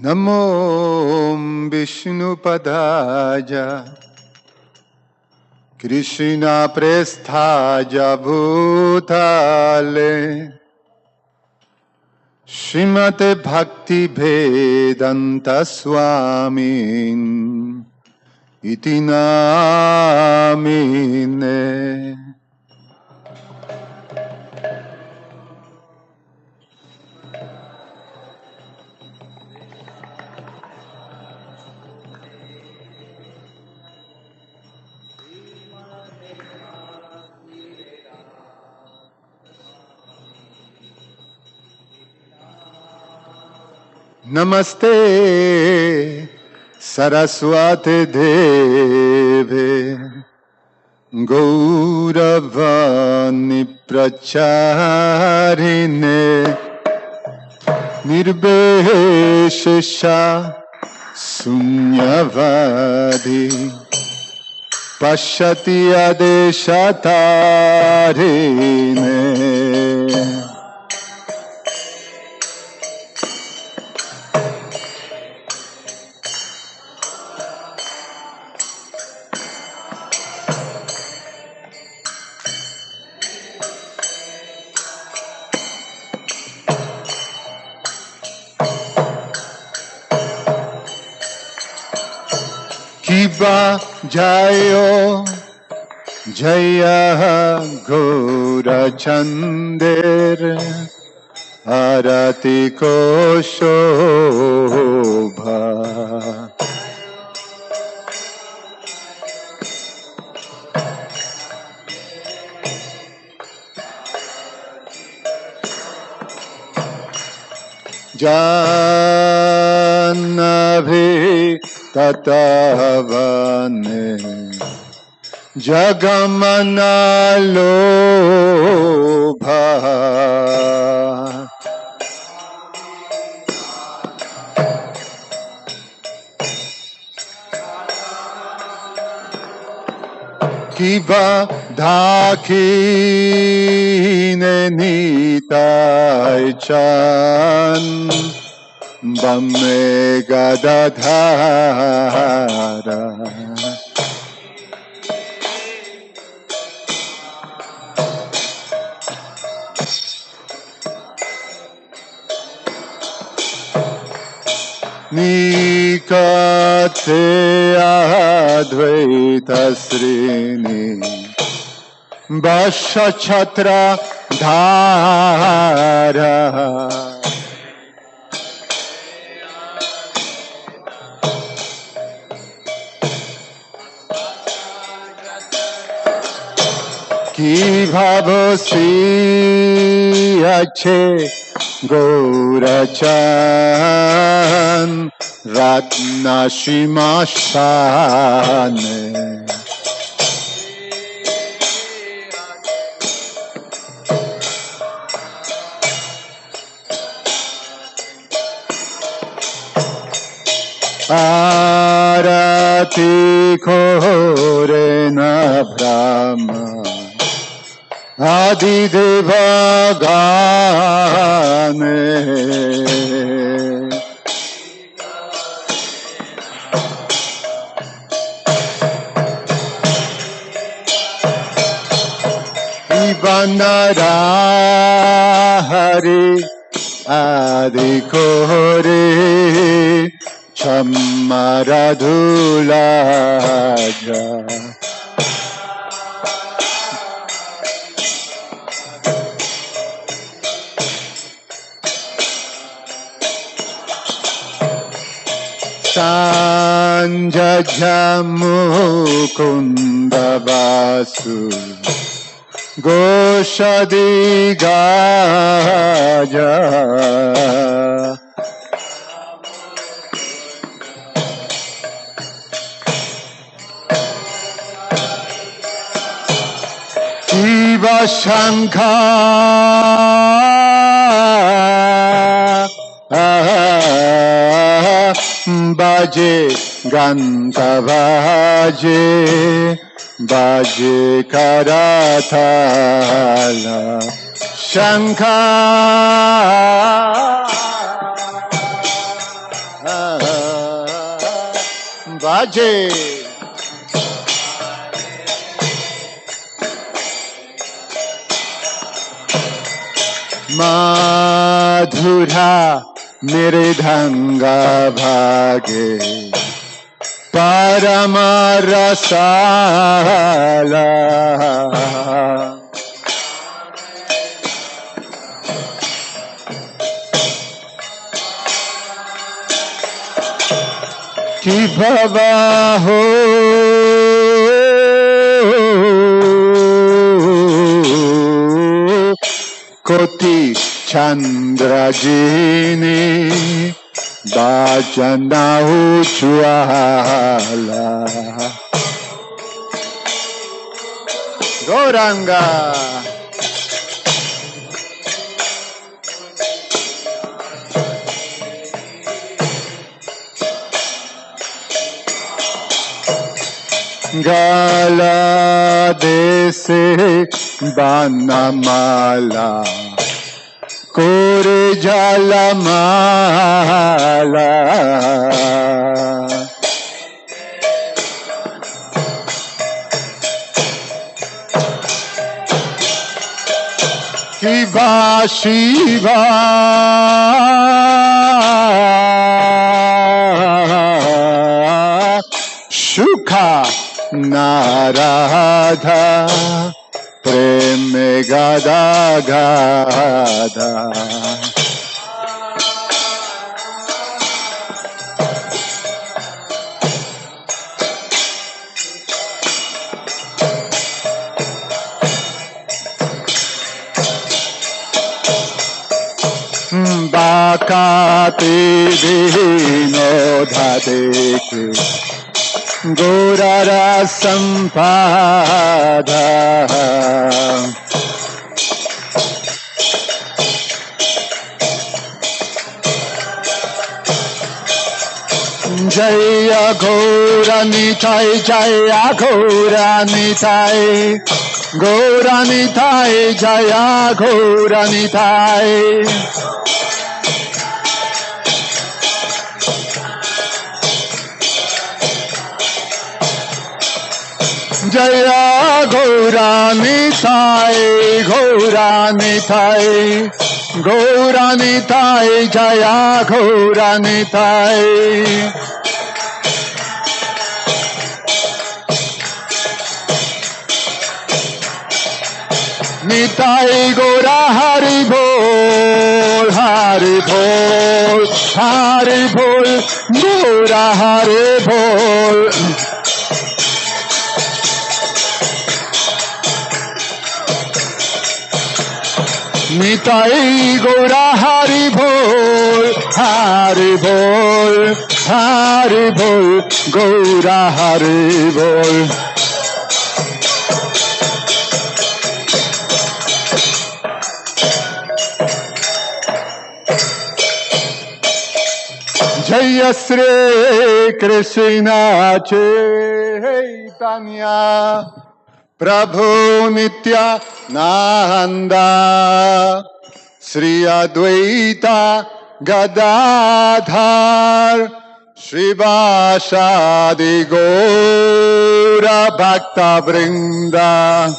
नमो विष्णुपदाय कृष्ण प्रेष्ठाय भूतले श्रीमते भक्ति वेदांत स्वामी इति नामिने। नमस्ते सरस्वती देवे गौरवाणी प्रचारिणे निर्विशेषा शून्यवादी पश्यति अदेशतारिणे। किबा जायो जय गौरचंदेर आरती को शोभा। जानभी ततवने जगमना लोभा। किबा धाकीने नीताय चान बम्मे गदाधारा। निकटे अद्वैत श्रेणी वर्ष छत्र धारा। की भावसी अच्छे गौरचान रत्न श्रीमाशान। आरती खोरे न ब्रह्मा आदिदेव गाने। बंदरा हरि आदि कोरे छम्मारा धूला जा। मुकुंद वासु गोषदि गाजा। शिव शंखा बाजे Gantabaje baje karathala Shankha baje Madhura Miridhanga Bhage Paramarasala Ki Bhava Ho Koti Chandra Jini Bhajana Ujwala Gauranga Gala Dese Banamala Kore Jalamala Shiva Shiva Shukha Narada Preme Gada Gada Bakati Vinodha Dekhe Gaurara Sampada Jaya Gauranitai Jaya Gauranitai Gauranitai Jaya Gauranitai Jaya Gauranitai Gauranitai Gauranitai Jaya Gauranitai Nitai Gaura Hari Bol Hari Bol Hari Bol Gaura Hari Bol Nitai Gaura Hari Bol Hari Bol Hari Bol Gaura Hari Bol Jaya Shri Krishna Chaitanya Prabhu Nityananda Sri Advaita Gadadhar Srivasadi Gaura Bhakta Vrinda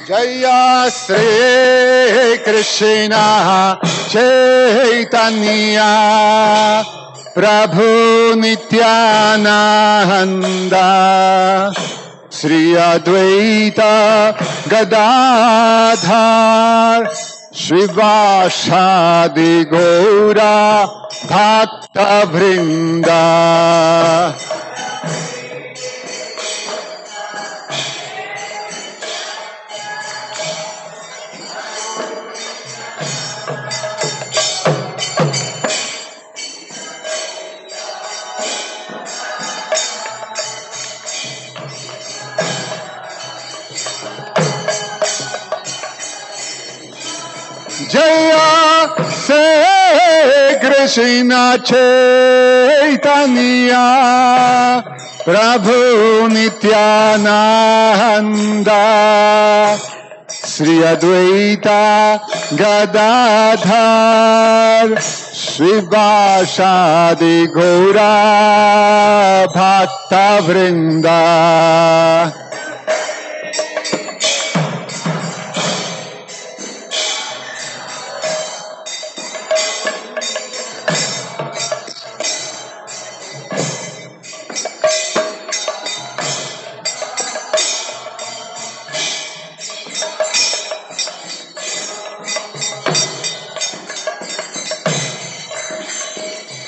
Jaya Shri Krishna Chaitanya Prabhu Nityananda Sri Advaita Gadadhar Srivasadi Gaura Bhakta Vrinda Jaya Se Krishna Chaitanya Prabhu Nityananda Sri Advaita Gadadhar Shivasadi Gaura Bhakta Vrinda.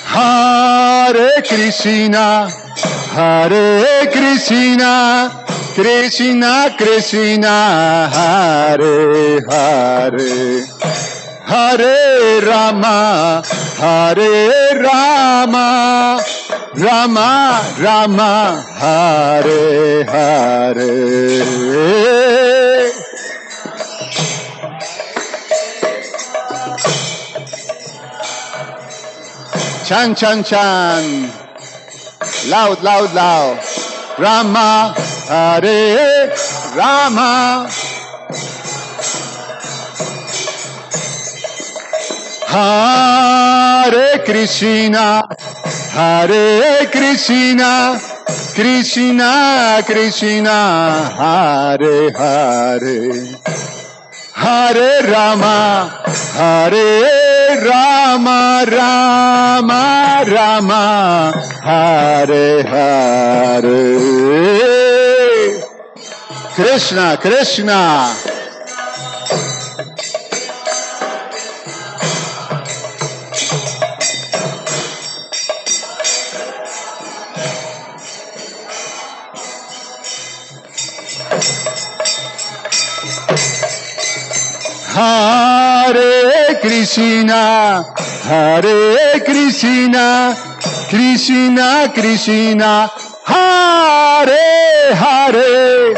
Hare Krishna, Hare Krishna, Krishna Krishna, Hare Hare, Hare Rama, Hare Rama, Rama Rama, Hare Hare. Chan, chan, chan. Loud, loud, loud. Rama, Hare Rama. Hare Krishna, Hare Krishna, Krishna Krishna, Hare Hare. Hare Rama, Hare Rama, Rama Rama, Hare Hare. Krishna, Krishna. Hare Krishna, Hare Krishna, Krishna Krishna, Hare Hare,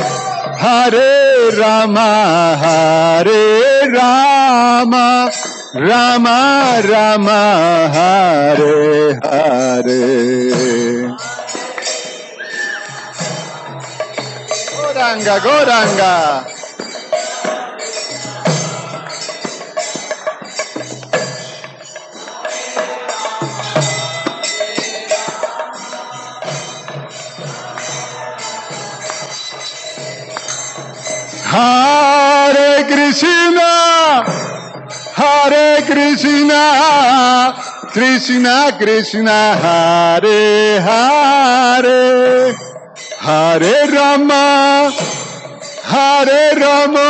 Hare Rama, Hare Rama, Rama Rama, Hare Hare. Gauranga, Gauranga. Hare Krishna, Hare Krishna, Krishna Krishna, Hare Hare, Hare Rama, Hare Rama,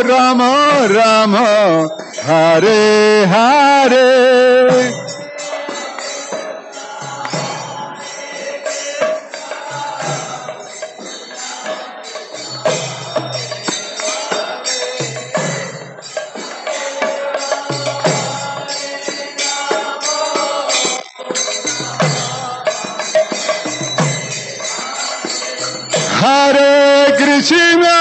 Rama Rama, Hare Hare. Hare Krishna,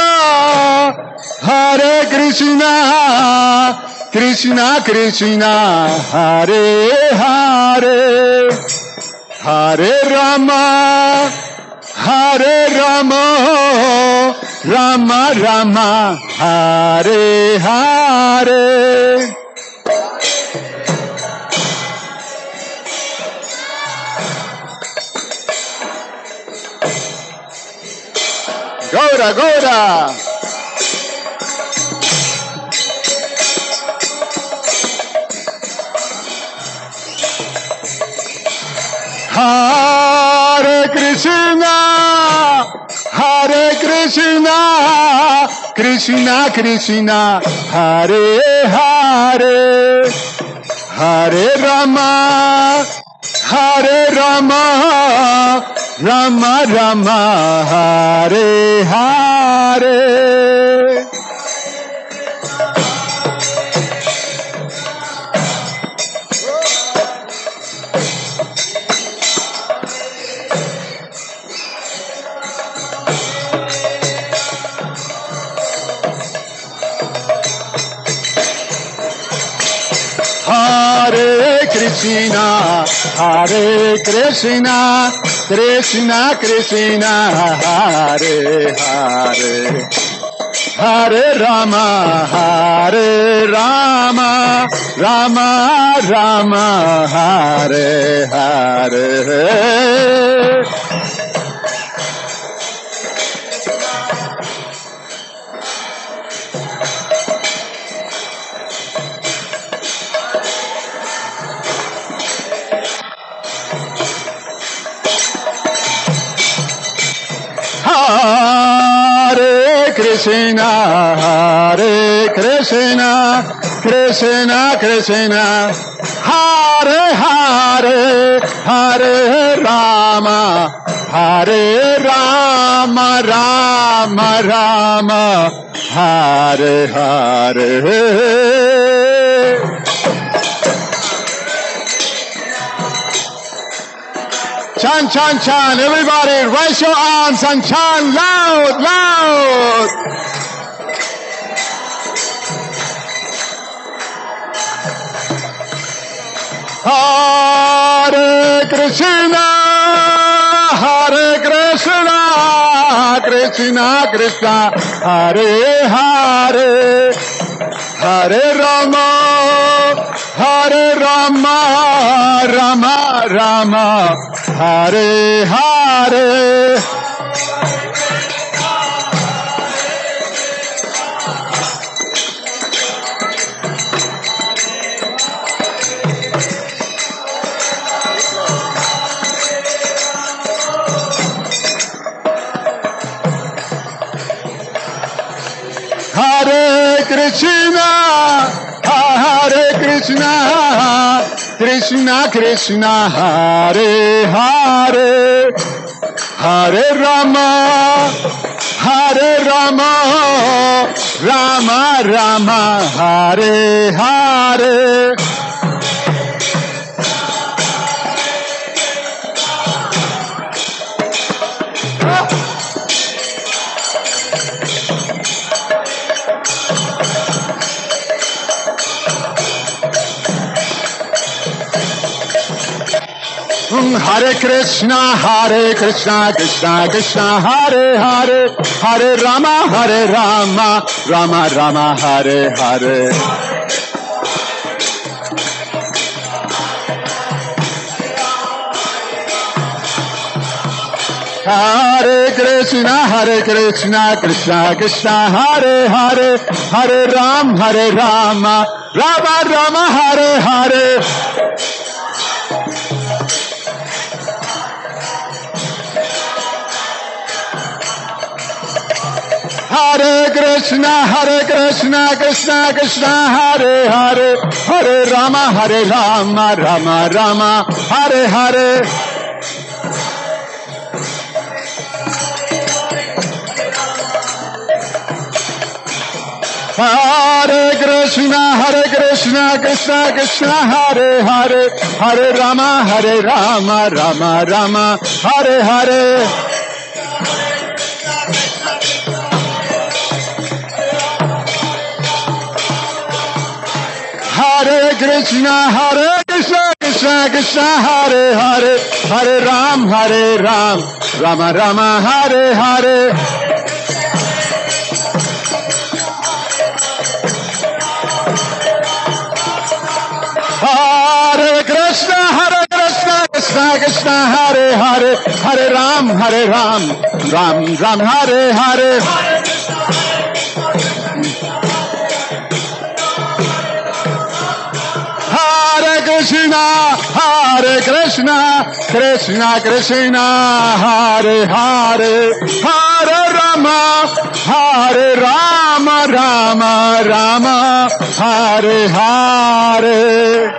Hare Krishna, Krishna Krishna, Hare Hare, Hare Rama, Hare Rama, Rama Rama, Hare Hare. Gaura, Gaura. Hare Krishna, Hare Krishna, Krishna Krishna, Hare Hare, Hare Rama, Hare Rama, Rama Rama, Hare Hare. Krishna, Hare Krishna, Krishna Krishna, Hare Hare, Hare Rama, Rama Rama, Hare Hare. Hare Krishna, Krishna Krishna, Hare Hare, Hare Rama, Rama Rama, Hare Hare. Chan, chan, chan. Everybody raise your arms and chant loud, loud. Hare Krishna, Krishna Krishna, Hare Hare, Hare Rama, Rama Rama, Hare Hare. Hare Krishna, Krishna Krishna, Hare Hare, Hare Rama, Rama Rama, Hare Hare. Hare Krishna, Krishna Krishna, Hare Hare, Hare Rama, Rama Rama, Hare Hare. Hare Krishna, Krishna Krishna, Hare Hare, Hare Rama, Rama Rama, Hare Hare. Hare Krishna, Krishna Krishna, Hare Hare, Hare Rama, Rama Rama, Hare Hare. Hare Krishna, Krishna Krishna, Hare Hare, Hare Rama, Rama Rama, Hare Hare. Hare Krishna, Krishna, Hare Hare, Hare Ram, Rama Rama, Hare Hare. Hare Krishna, Krishna, Hare Hare, Hare Ram, Ram, Hare Hare. Hare Krishna, Krishna Krishna, Hare Hare, Hare Rama, Rama Rama, Hare Hare.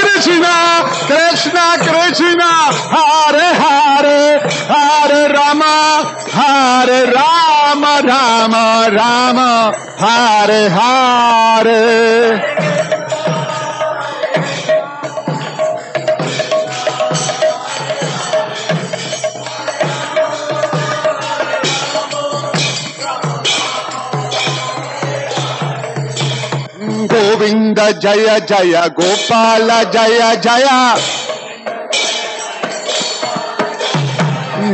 Krishna, Krishna Krishna, Hare Hare, Hare Rama, Rama, Hare Hare. Govinda Jaya Jaya Gopala Jaya Jaya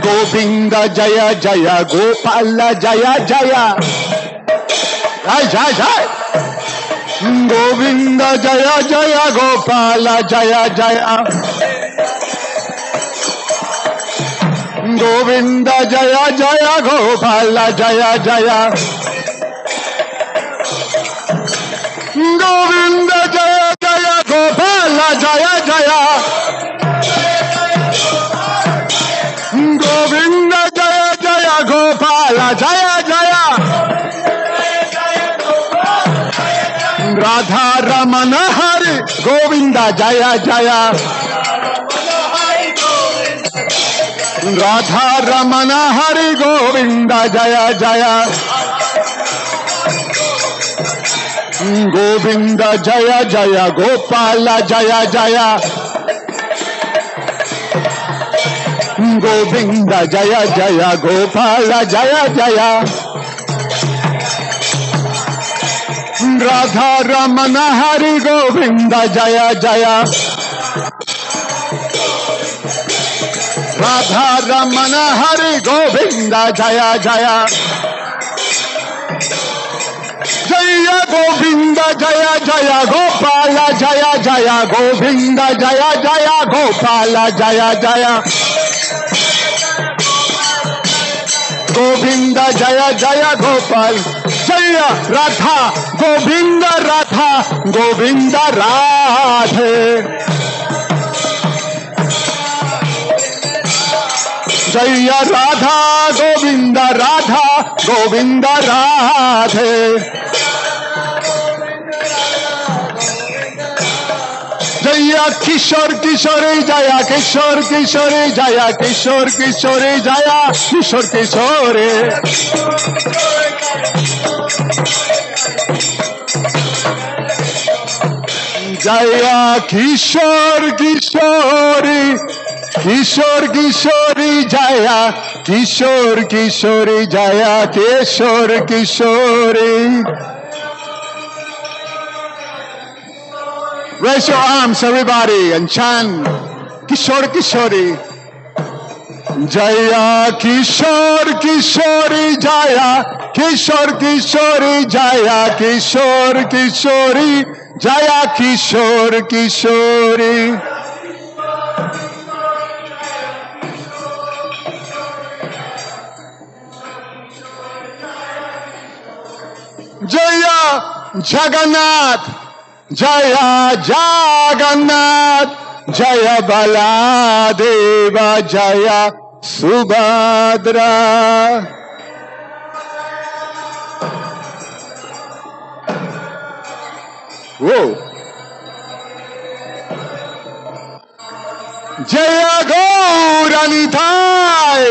Govinda Jaya Jaya Gopala Jaya Jaya Jai Jai Jai Govinda Jaya Jaya Gopala Jaya Jaya Govinda Jaya Jaya Gopala Jaya Jaya Govinda Jaya Jaya Gopala Jaya Jaya Govinda Jaya Jaya Gopala Jaya Jaya Radha Ramana Hari Govinda Jaya Jaya Radha Ramana Hari Govinda Jaya Jaya Govinda Jaya Jaya Gopala Jaya Jaya Govinda Jaya Jaya Gopala Jaya Jaya Radha Ramana Hari Govinda Jaya Jaya Radha Ramana Hari Govinda Jaya Jaya Jaya Govinda Jaya Jaya Gopala Jaya Jaya Govinda Jaya Jaya Gopala Jaya Jaya Govinda Jaya Jaya Gopal Jaya Radha Govinda Radha Govinda Radhe Jaya Radha Govinda Radha Govinda Radhe Jaya Kishor Kishori Jaya Kishor Kishori Jaya Kishor Kishori Jaya Kishor Kishori Jaya Kishor Kishori Kishor Kishori Jaya Kishor Kishori Jaya Kishor Kishori Raise your arms, everybody, and chant Kishor Kishori. Jaya Kishor Kishori Jaya Kishor Kishori Jaya Kishor Kishori Jaya Kishor Kishori. Jaya Jagannath Jaya Jagannath Jaya Baladeva Jaya Subhadra Whoa Jaya Gauranitai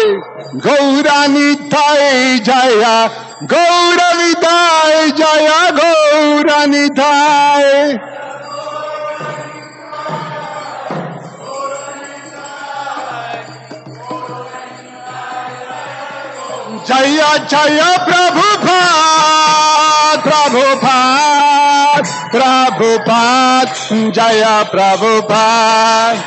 Gauranitai Jaya Gauranitai Jaya Gauranitai Jaya Jaya Prabhupada Prabhupada Prabhupada Jaya Prabhupada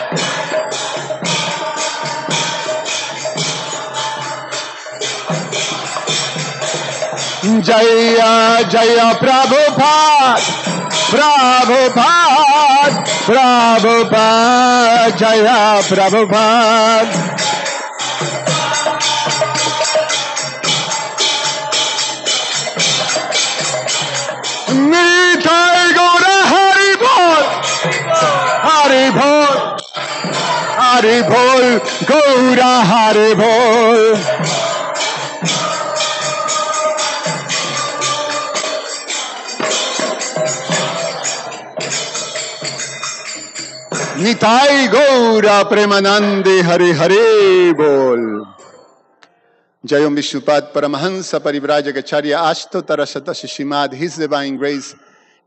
Jaya Jaya Prabhupada Prabhupada Prabhupada Jaya Prabhupada Nitai Gaura Hari Bol Hari Bol Hari Bol Gaura Hari Bol Nitai Gaura Premanande Hare Hare Bol Jayom Vishnupad Paramahansa Parivrajagacharya Ashtotara Sata Shishimad His Divine Grace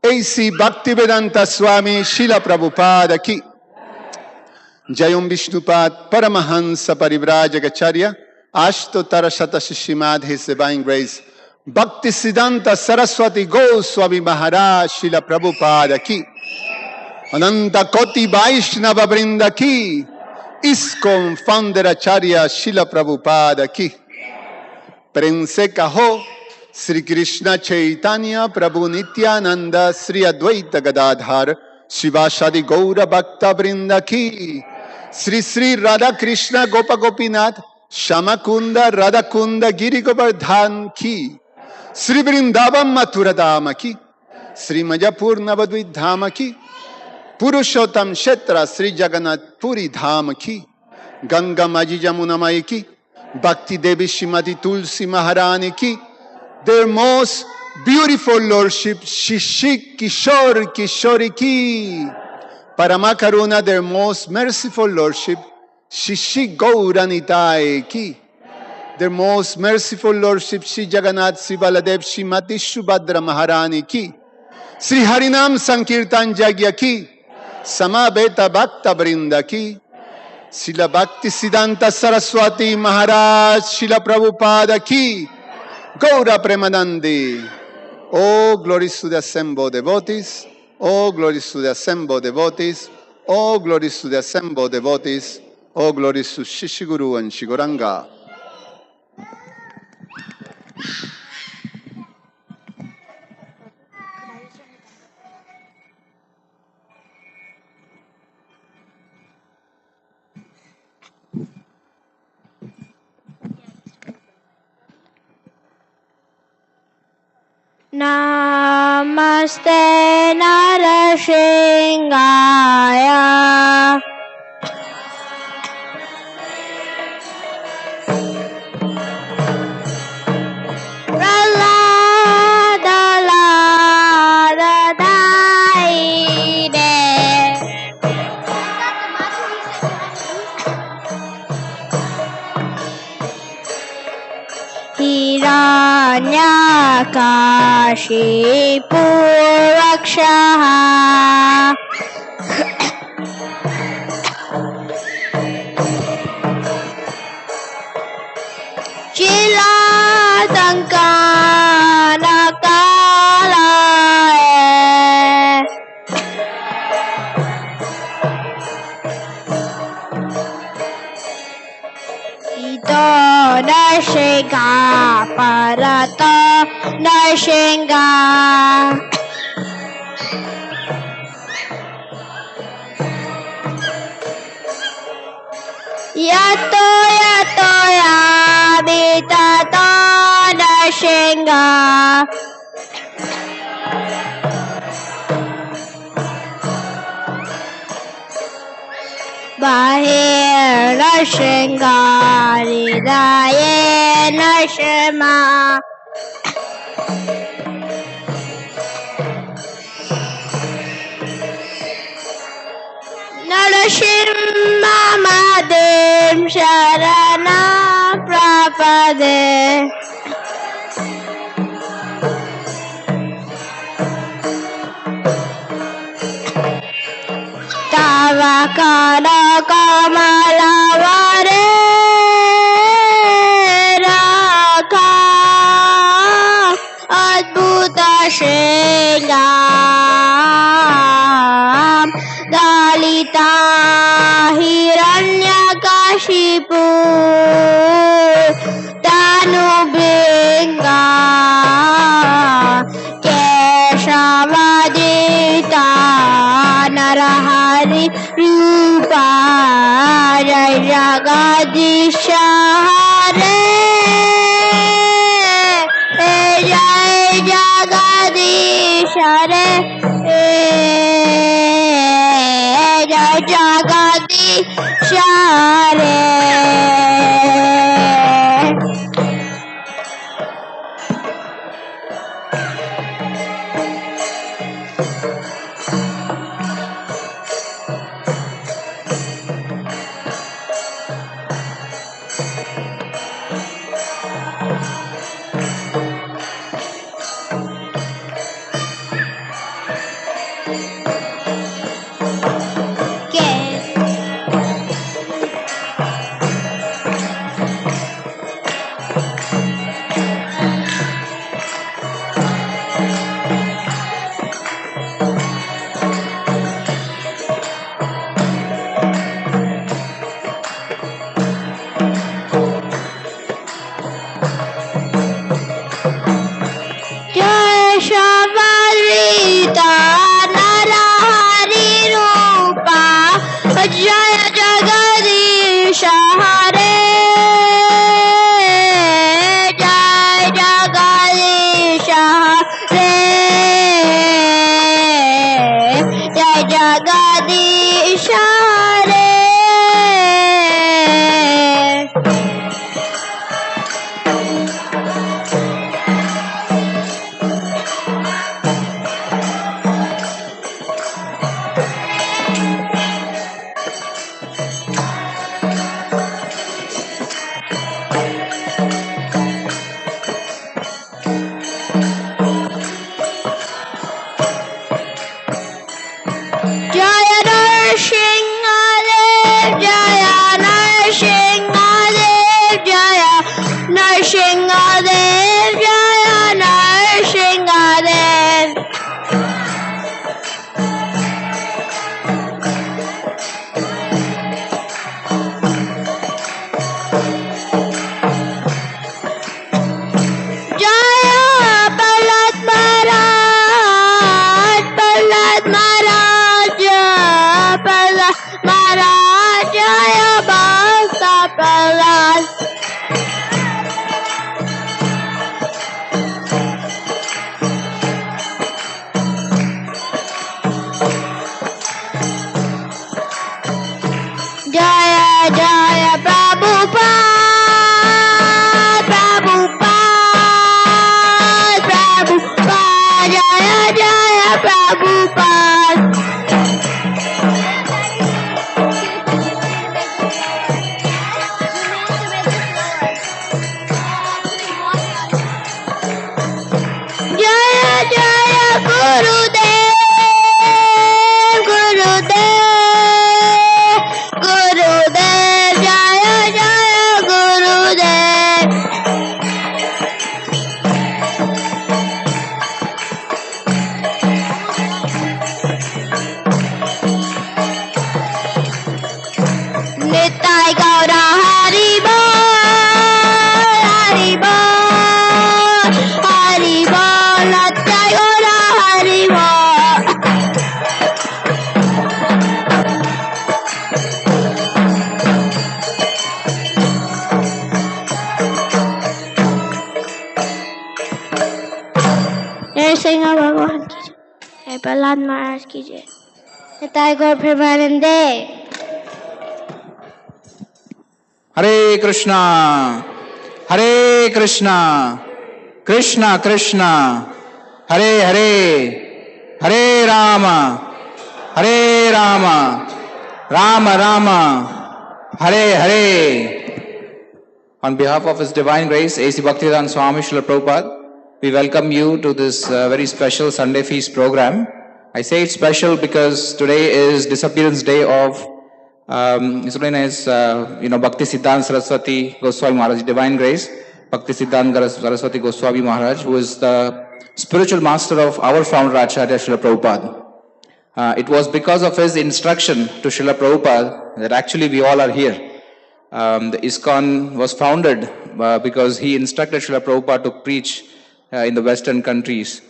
A.C. Bhaktivedanta Swami Srila Prabhupada Ki Jayom Vishnupad Paramahansa Parivrajagacharya Ashtotara Sata Shishimad His Divine Grace Bhaktisiddhanta Saraswati Goswami Maharaj Srila Prabhupada ki, Ananta Koti Vaishnava Vrinda ki, ISKCON Founder Acharya Srila Prabhupada ki. प्रेम से कहो श्री कृष्ण चैतन्य प्रभु नित्यानंद श्री अद्वैत गदाधर शिवासादि गौर भक्त वृंद की। श्री श्री राधा कृष्ण गोप गोपीनाथ श्याम कुंद राधा कुंद गिरि गोवर्धन की। श्री वृंदावन मथुरा धाम की। श्री मजपुर नवद्वीप धाम की। पुरुषोत्तम क्षेत्र श्री जगन्नाथ पुरी धाम की। गंगा माजी जमुना माई की। Bhakti Devi Srimati Tulsi Maharani ki, their most beautiful lordship Shishik Kishore Kishori ki, Parama Karuna, their most merciful lordship Shishik Gauranitai ki, their most merciful lordship Shri Jagannath Shri Baladev Srimati Subhadra Maharani ki, Shri Harinam Sankirtan Jagya ki, Samabeta Bhakta Vrinda ki, Srila Bhaktisiddhanta Saraswati Maharaj Srila Prabhupada ki, Gaura Premanandi. Oh, glories to the assembled devotees. Oh, glories to the assembled devotees. Oh, glories to the assembled devotees. Oh, glories to Shishiguru and Shigoranga. Namaste Narasingaya Praladalaradhaide Hiranyakashipu Rakshaha Chilatankanakalae Ito Nashinga Parato Nashinga Yato Yato Yabitato Nashinga Bahir Nashinga Hridaye Nashima Narashimha Madim Sharana Prapade Tavakana Kamalavare Raka Adbhuta Shringam Dalita Hiranyakashipu Tanubringa Keshavadita Narahari Rupa Jai Jagadisha Hare Jai Jagadisha Hare Jai Jagadisha Hare Hare Jai Jagadish Hare Jai Jagadish Hare Jaya Narsinghadev Jaya Narsinghadev Jaya Narsinghadev Jaya Narsinghadev Jaya Prahlad Maharaj Prahlad Maharaj Jaya Prahlad Maharaj Jaya Bhakta Prahlad Jaya Jaya Prabhupada Prabhupada Prabhupada Jaya Jaya Prabhupada Jaya Jaya Gurudev Gurudev Gurudev Jaya Jaya Gurudev Nitai Gaura Hari Bol Hari Bol Hari Bol Nitai Gaura Hari Bol Nrsimha Bhagwan की जय प्रहलाद महाराज की जय निताई गौर प्रेमानंदे Hare Krishna, Krishna Krishna, Hare Hare, Hare Rama, Rama Rama, Hare Hare. On behalf of His Divine Grace, A.C. Bhaktivedanta Swami Srila Prabhupada, we welcome you to this very special Sunday Feast program. I say it's special because today is disappearance day of His Holiness, Bhakti Siddhanta Saraswati Goswami Maharaj, Divine Grace, Bhakti Siddhanta Saraswati Goswami Maharaj, who is the spiritual master of our founder Acharya Srila Prabhupada. It was because of his instruction to Srila Prabhupada that actually we all are here. The ISKCON was founded because he instructed Srila Prabhupada to preach in the Western countries,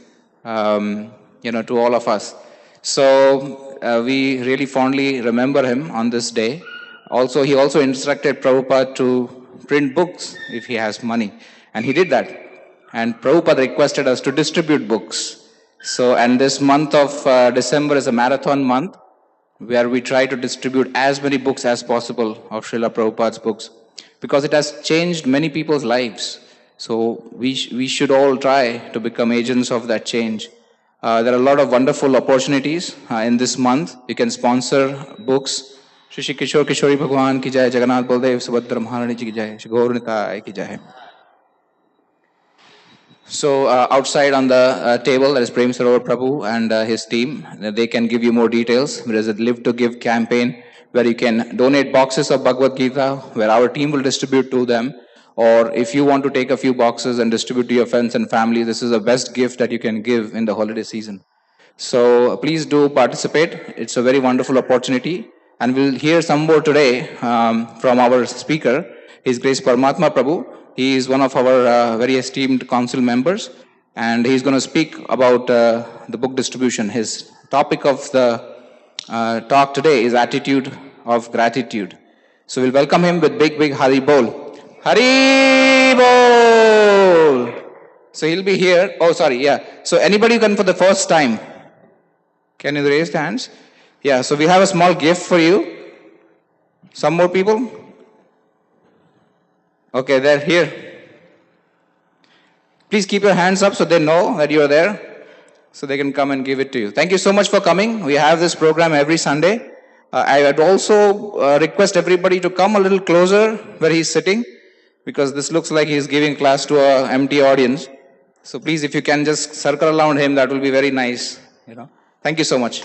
to all of us. So we really fondly remember him on this day. Also, he also instructed Prabhupada to print books if he has money. And he did that. And Prabhupada requested us to distribute books. So, and this month of December is a marathon month where we try to distribute as many books as possible of Srila Prabhupada's books, because it has changed many people's lives. So we should all try to become agents of that change. There are a lot of wonderful opportunities in this month. You can sponsor books. Shri Shri Kishore Kishori Bhagwan ki jai, Jagannath Baldev Subhadra Maharani ji ki jai, Shri Gaur Nitai ki jai. So outside on the table, there is Prem Sarovar Prabhu and his team. They can give you more details. There is a Live to Give campaign where you can donate boxes of Bhagavad Gita, where our team will distribute to them. Or if you want to take a few boxes and distribute to your friends and family, this is the best gift that you can give in the holiday season. So please do participate. It's a very wonderful opportunity. And we'll hear some more today from our speaker, His Grace Paramatma Prabhu. He is one of our very esteemed council members, and he's going to speak about the book distribution. His topic of the talk today is Attitude of Gratitude. So we'll welcome him with big Hari Bol. Hari Bol! So he'll be here. Oh, sorry, yeah. So anybody who come for the first time? Can you raise the hands? Yeah, so we have a small gift for you. Some more people? Okay, they're here. Please keep your hands up so they know that you are there, so they can come and give it to you. Thank you so much for coming. We have this program every Sunday. I would also request everybody to come a little closer where he's sitting, because this looks like he's giving class to an empty audience. So please, if you can just circle around him, that will be very nice. Thank you so much.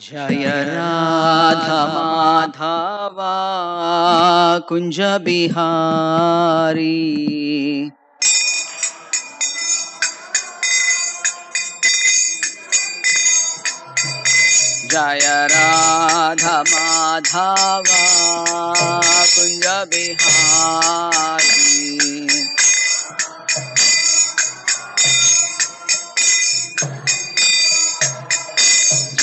जय राधा माधवा कुंज बिहारी जय राधा माधवा कुंज बिहारी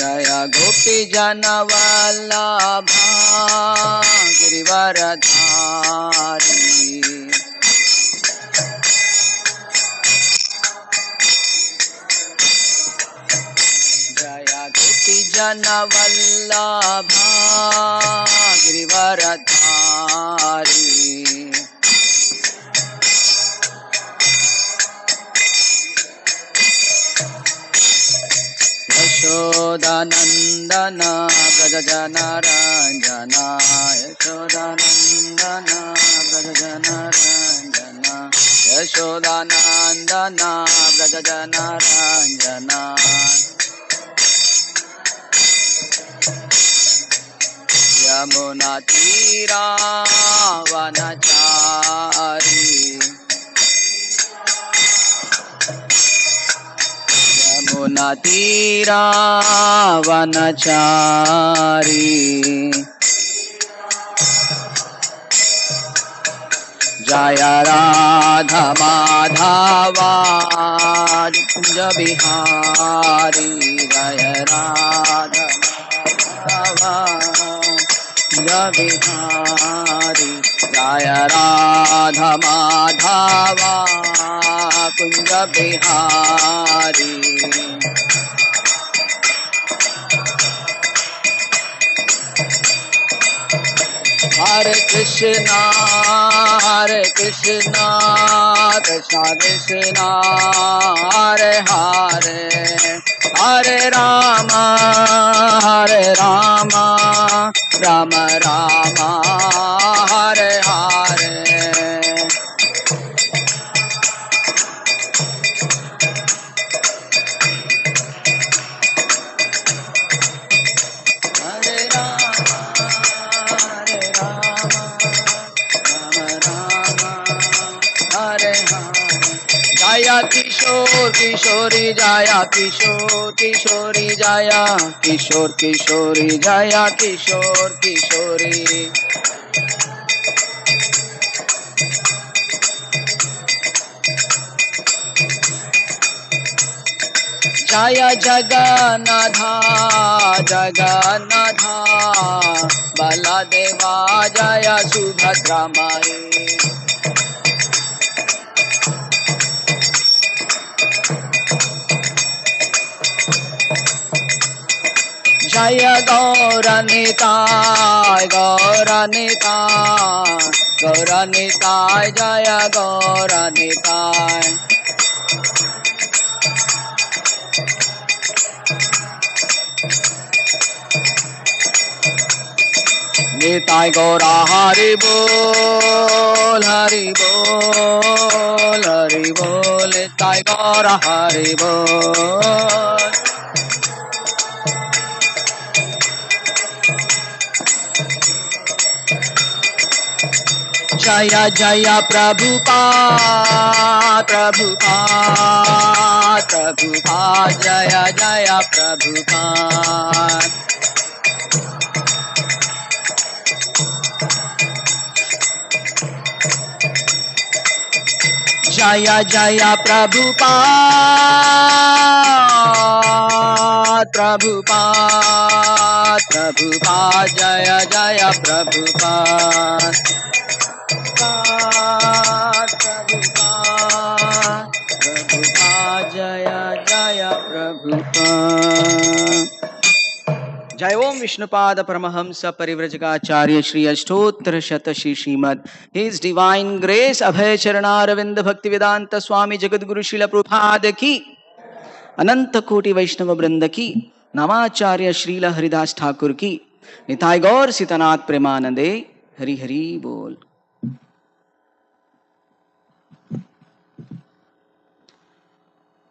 जय गोपी जन वल्लभा गिरिवरधारी जय गोपी जन वल्लभा गिरिवरधारी यशोदानंदन व्रज जन रंजन यशोदानंदन व्रज जन रंजन यशोदानंदन व्रज जन रंजन यमुना तीरा वनचारी यमुना तीरा वनचारी जय राधा माधवा कुंज बिहारी जय राधा माधवा कुंज बिहारी जय राधा माधवा कुंज बिहारी हरे कृष्णा कृष्णा कृष्णा हरे हरे हरे राम राम राम हरे हरे किशोर किशोरी जाया किशोर किशोरी जाया किशोर किशोरी जाया किशोर किशोरी जाया जगन्नाथा जगन्नाथा बलदेवा जाया सुभद्रा माई जय गौरनिताय गौरनिताय गौरनिताय जय Gaur Nitai Nitai Gaura Hari Bol, Hari Bol, Hari Bol, Nitai Gaura Hari Bol. Jaya Jaya Prabhupada, Prabhupada, Prabhupada, Jaya Jaya Prabhupada. Jaya Jaya Prabhupada, Prabhupada, Prabhupada, Jaya Jaya Prabhupada. Prabhupada, Prabhupada, Jaya Jaya Prabhupada. जय ओम Vishnupad Paramhans परिव्रजकाचार्य Sri Ashtottara Shata Sri Srimad his divine grace Abhay Charanaravinda Bhaktivedanta स्वामी जगद्गुरु श्रील प्रभुपाद की अनंत कोटि वैष्णव वृंद की नामाचार्य श्रील हरिदास ठाकुर की निताय गौर सीतानाथ प्रेमानंदे हरि हरि बोल।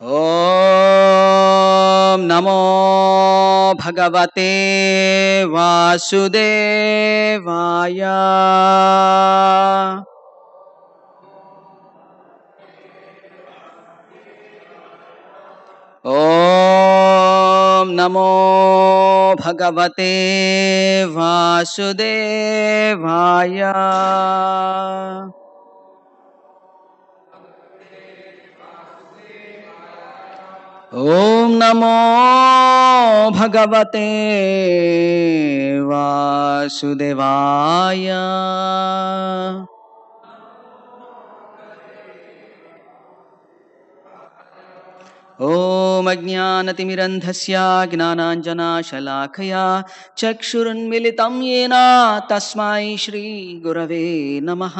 ओम नमो भगवते वासुदेवाय। ओम नमो भगवते वासुदेवाय। ओम नमो भगवते वासुदेवाय। ओम अज्ञानतिमिरन्धस्य ज्ञानाञ्जनशलाकया चक्षुरुन्मिलितं येन तस्मै श्रीगुरवे नमः।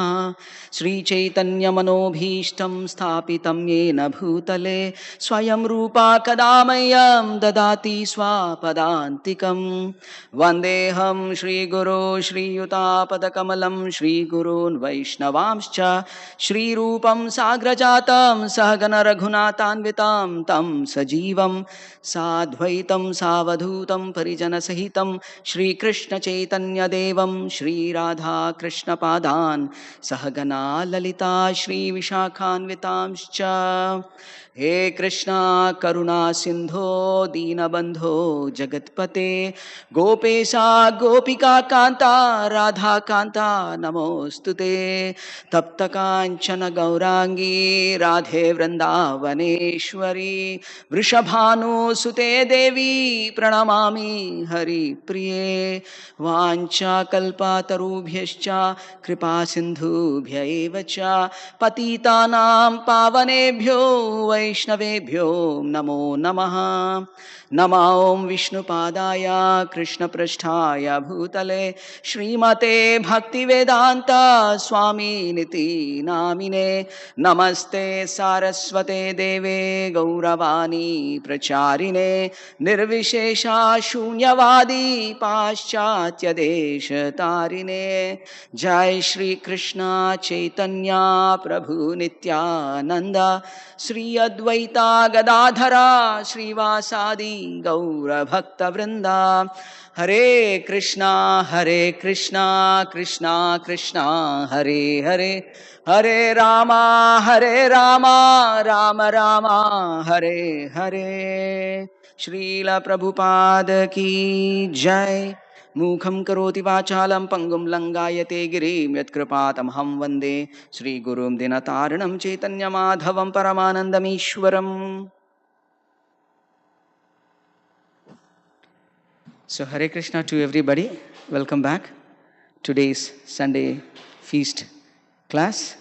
श्रीचैतन्यमनोभीष्टं स्थापितं येन भूतले स्वयं रूपा कदा मह्यं ददाति स्वापदान्तिकं। वन्देऽहं श्रीगुरो श्रीयुतापदकमलं श्रीगुरून् वैष्णवांश्च श्रीरूपं साग्रजातं सहगण रघुनाथान्वितं तं सजीवं साद्वैतं सावधूतं परिजनसहितं श्रीकृष्णचैतन्यदेवं श्रीराधाकृष्णपादान् सहगना ललिता श्रीविशाखान्वितांश्च। हे कृष्णा करुणा सिंधो दीनबंधो जगत्पते गोपेशा गोपिका कांता राधा कांता नमोस्तुते। तप्त कांचन गौरांगी राधे वृंदावनेश्वरी वृषभानुसुते देवी प्रणमामि हरिप्रिये। वाञ्छाकल्पतरुभ्यश्च कृपा सिन्धुभ्य एव च पतितानां पावनेभ्यो वैष्णवेभ्यो नमो नमः। नमो ओं विष्णुपादाय कृष्णपृष्ठाय भूतले श्रीमते भक्तिवेदांत स्वामिनिति नामिने। नमस्ते सारस्वते देवे गौरवाणी प्रचारिणे निर्विशेषा शून्यवादी पाश्चात्य देश तारिणे। जय श्री कृष्ण चैतन्य प्रभु नित्यानंद श्री अद्वैता गदाधरा श्रीवासादि गौर भक्त वृंदा। हरे कृष्णा कृष्णा कृष्णा हरे हरे हरे राम राम राम हरे हरे। श्रील प्रभुपाद की जय। मूखं करोति वाचालं पंगुं लंगायते गिरिं यत्कृपातमहं वन्दे श्रीगुरुं दिनतारिणं चैतन्यमाधवं परमानन्दमीश्वरम्। So Hare Krishna to everybody. Welcome back. Today's Sunday feast class.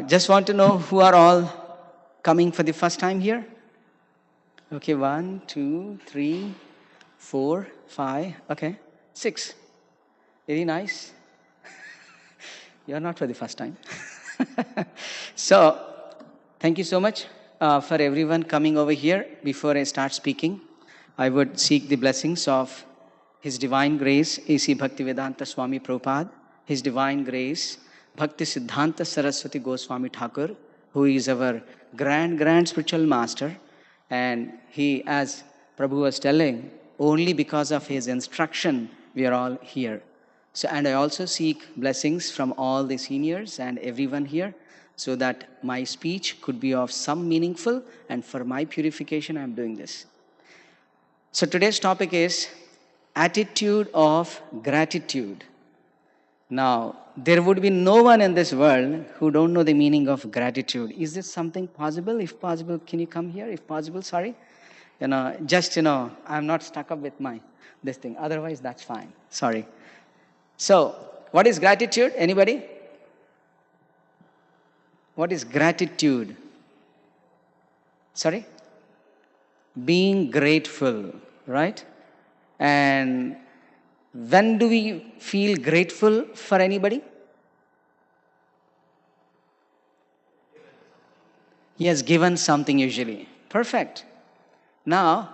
Just want to know who are all coming for the first time here? Okay, 1, 2, 3, 4, 5, okay, 6. Very nice. You're not for the first time. So, thank you so much for everyone coming over here. Before I start speaking, I would seek the blessings of His Divine Grace, A.C. Bhaktivedanta Swami Prabhupada, His Divine Grace, Bhakti Siddhanta Saraswati Goswami Thakur, who is our grand spiritual master. And he, as Prabhu was telling, only because of his instruction, we are all here. So, and I also seek blessings from all the seniors and everyone here, so that my speech could be of some meaningful, and for my purification, I am doing this. So today's topic is attitude of gratitude. Now, there would be no one in this world who don't know the meaning of gratitude. Is this something possible? If possible, can you come here? If possible, sorry. I'm not stuck up with this thing. Otherwise, that's fine. Sorry. So, what is gratitude? Anybody? What is gratitude? Sorry? Being grateful, right? And when do we feel grateful for anybody? He has given something usually. Perfect. Now,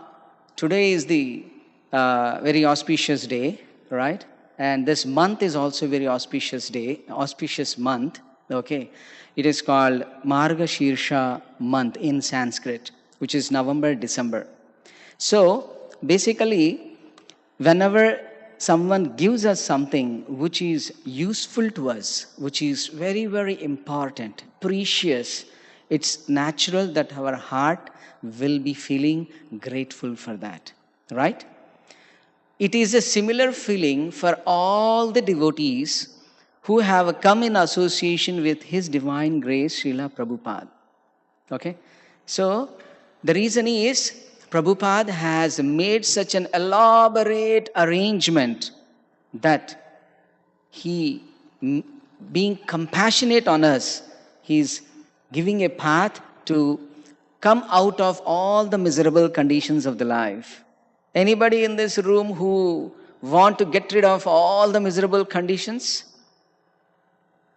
today is the very auspicious day, right? And this month is also very auspicious month, okay? It is called Margashirsha month in Sanskrit, which is November, December. So, basically, whenever someone gives us something which is useful to us, which is very, very important, precious, it's natural that our heart will be feeling grateful for that, right? It is a similar feeling for all the devotees who have come in association with His Divine Grace, Srila Prabhupada. Okay? So, the reason is, Prabhupada has made such an elaborate arrangement that he, being compassionate on us, he's giving a path to come out of all the miserable conditions of the life. Anybody in this room who want to get rid of all the miserable conditions?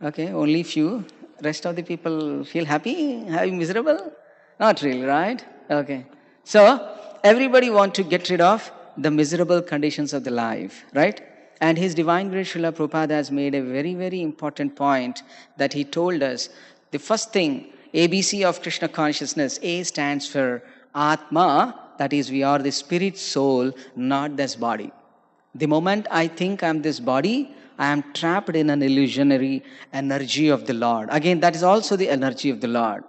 Okay, only few. Rest of the people feel happy, having miserable? Not really, right? Okay. So, everybody want to get rid of the miserable conditions of the life, right? And His Divine Grace Srila Prabhupada has made a very, very important point that he told us. The first thing, ABC of Krishna consciousness, A stands for Atma, that is, we are the spirit soul, not this body. The moment I think I am this body, I am trapped in an illusionary energy of the Lord. Again, that is also the energy of the Lord.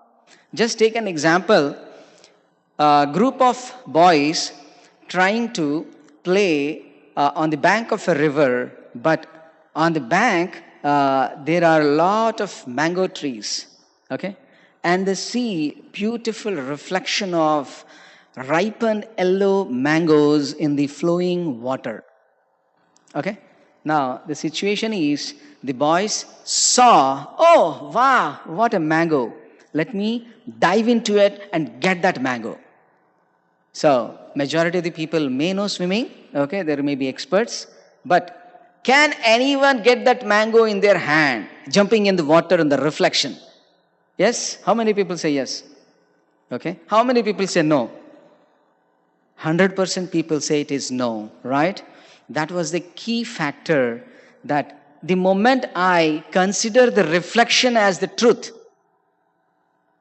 Just take an example. A group of boys trying to play on the bank of a river, but on the bank there are a lot of mango trees, okay? And they see beautiful reflection of ripened yellow mangoes in the flowing water, okay? Now, the situation is, the boys saw, oh, wow, what a mango. Let me dive into it and get that mango. So, majority of the people may know swimming, okay, there may be experts, but can anyone get that mango in their hand, jumping in the water in the reflection? Yes? How many people say yes? Okay. How many people say no? 100% people say it is no, right? That was the key factor, that the moment I consider the reflection as the truth,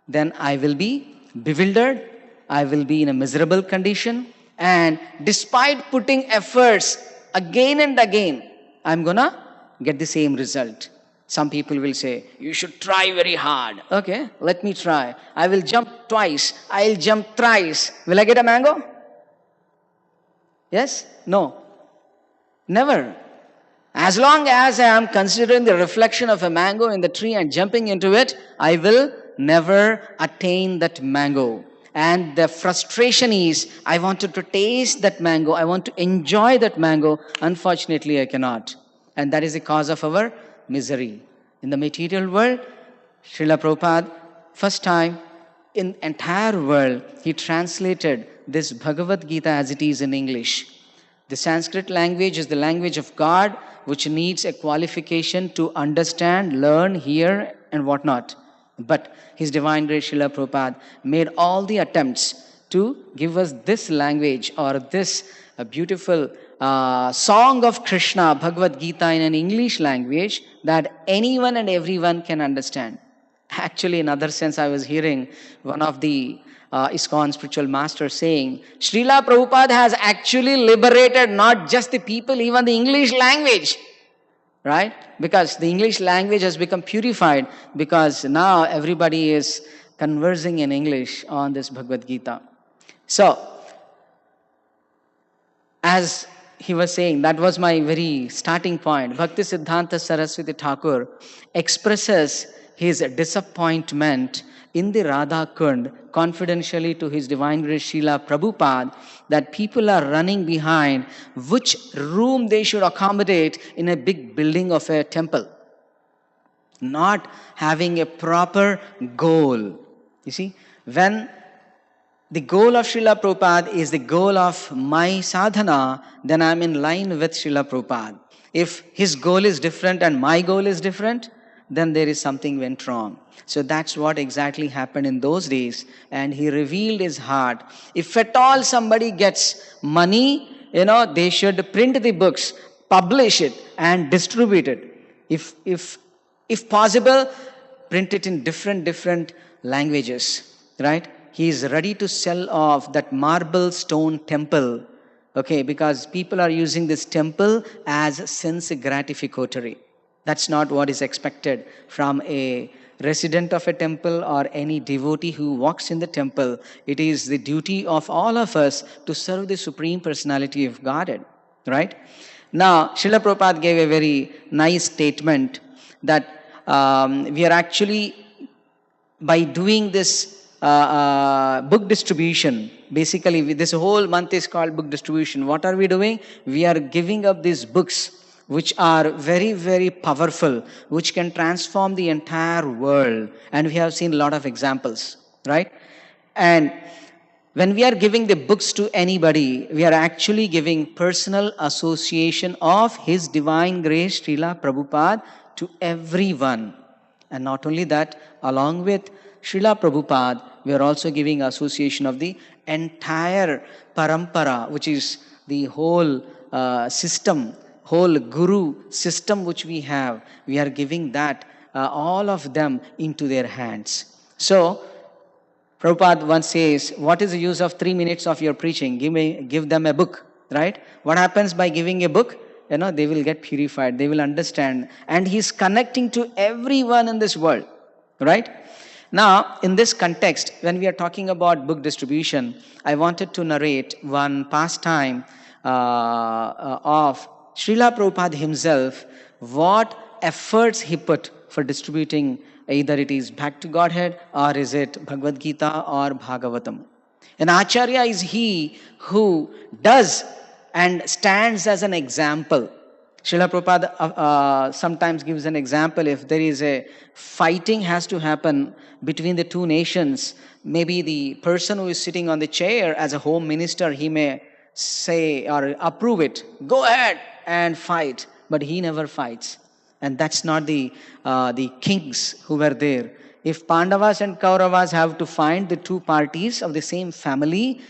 then I will be bewildered, I will be in a miserable condition, and despite putting efforts again and again, I'm gonna get the same result. Some people will say, you should try very hard. Okay, let me try. I will jump twice, I'll jump thrice. Will I get a mango? Yes? No. Never. As long as I am considering the reflection of a mango in the tree and jumping into it, I will never attain that mango. And the frustration is, I wanted to taste that mango, I want to enjoy that mango. Unfortunately, I cannot. And that is the cause of our misery. In the material world, Srila Prabhupada, first time in entire world, he translated this Bhagavad Gita as it is in English. The Sanskrit language is the language of God, which needs a qualification to understand, learn, hear, and whatnot. But His Divine Grace Srila Prabhupada made all the attempts to give us this language or this beautiful song of Krishna, Bhagavad Gita, in an English language that anyone and everyone can understand. Actually, in other sense, I was hearing one of the ISKCON spiritual masters saying, Srila Prabhupada has actually liberated not just the people, even the English language. Right? Because the English language has become purified because now everybody is conversing in English on this Bhagavad Gita. So, as he was saying, that was my very starting point. Bhakti Siddhanta Saraswati Thakur expresses his disappointment in the Radha Kund confidentially to his Divine Grace Srila Prabhupada that people are running behind which room they should accommodate in a big building of a temple, not having a proper goal. You see, when the goal of Srila Prabhupada is the goal of my sadhana, then I am in line with Srila Prabhupada. If his goal is different and my goal is different, then there is something went wrong. So that's what exactly happened in those days. And he revealed his heart. If at all somebody gets money, they should print the books, publish it and distribute it. If possible, print it in different languages, right? He is ready to sell off that marble stone temple, okay, because people are using this temple as sense gratificatory. That's not what is expected from a resident of a temple or any devotee who walks in the temple. It is the duty of all of us to serve the Supreme Personality of Godhead, right? Now, Srila Prabhupada gave a very nice statement that we are actually, by doing this book distribution, basically this whole month is called book distribution. What are we doing? We are giving up these books which are very, very powerful, which can transform the entire world. And we have seen a lot of examples, right? And when we are giving the books to anybody, we are actually giving personal association of His Divine Grace, Srila Prabhupada, to everyone. And not only that, along with Srila Prabhupada, we are also giving association of the entire parampara, which is the whole system, whole guru system which we have. We are giving that, all of them into their hands. So, Prabhupada once says, what is the use of 3 minutes of your preaching? Give them a book, right? What happens by giving a book? They will get purified, they will understand. And he's connecting to everyone in this world, right? Now, in this context, when we are talking about book distribution, I wanted to narrate one pastime of Srila Prabhupada himself, what efforts he put for distributing, either it is Back to Godhead or is it Bhagavad Gita or Bhagavatam. An Acharya is he who does and stands as an example. Srila Prabhupada sometimes gives an example. If there is a fighting has to happen between the two nations, maybe the person who is sitting on the chair as a home minister, he may say or approve it, go ahead and fight, but he never fights. And that's not the kings who were there. If Pandavas and Kauravas have to find the two parties of the same family,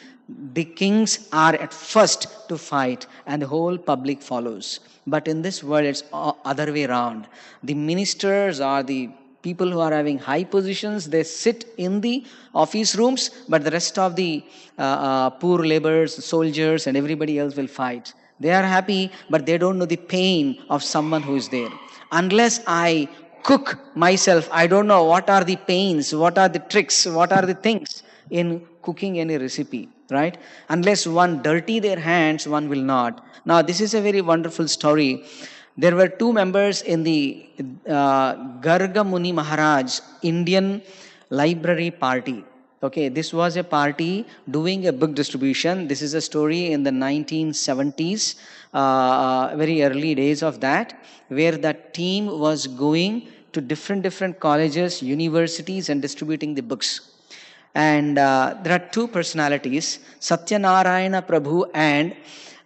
the kings are at first to fight and the whole public follows. But in this world, it's other way around. The ministers or the people who are having high positions, they sit in the office rooms, but the rest of the poor laborers, soldiers, and everybody else will fight. They are happy, but they don't know the pain of someone who is there. Unless I cook myself, I don't know what are the pains, what are the tricks, what are the things in cooking any recipe, right? Unless one dirty their hands, one will not. Now, this is a very wonderful story. There were two members in the Garga Muni Maharaj Indian Library Party. Okay, this was a party doing a book distribution. This is a story in the 1970s, very early days of that, where that team was going to different colleges, universities, and distributing the books. And there are two personalities, Satyanarayana Prabhu and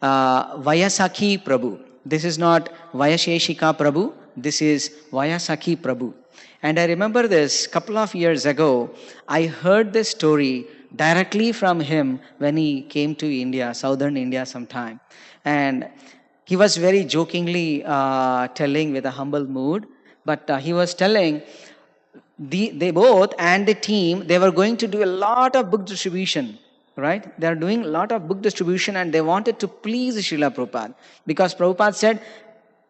Vayasakhi Prabhu. This is not Vayasheshika Prabhu, this is Vayasakhi Prabhu. And I remember this couple of years ago, I heard this story directly from him when he came to India, southern India sometime. And he was very jokingly telling with a humble mood, but he was telling they both and the team, they were going to do a lot of book distribution, right? They are doing a lot of book distribution and they wanted to please Srila Prabhupada, because Prabhupada said,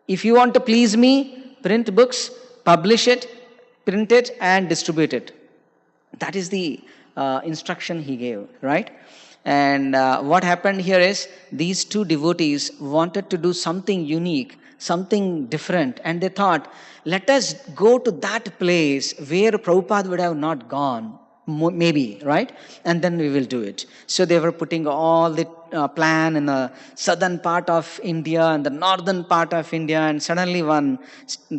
if you want to please me, print books, publish it, print it and distribute it. That is the instruction he gave, right? And what happened here is these two devotees wanted to do something unique, something different, and they thought, let us go to that place where Prabhupada would have not gone, maybe, right? And then we will do it. So they were putting all the plan in the southern part of India and the northern part of India, and suddenly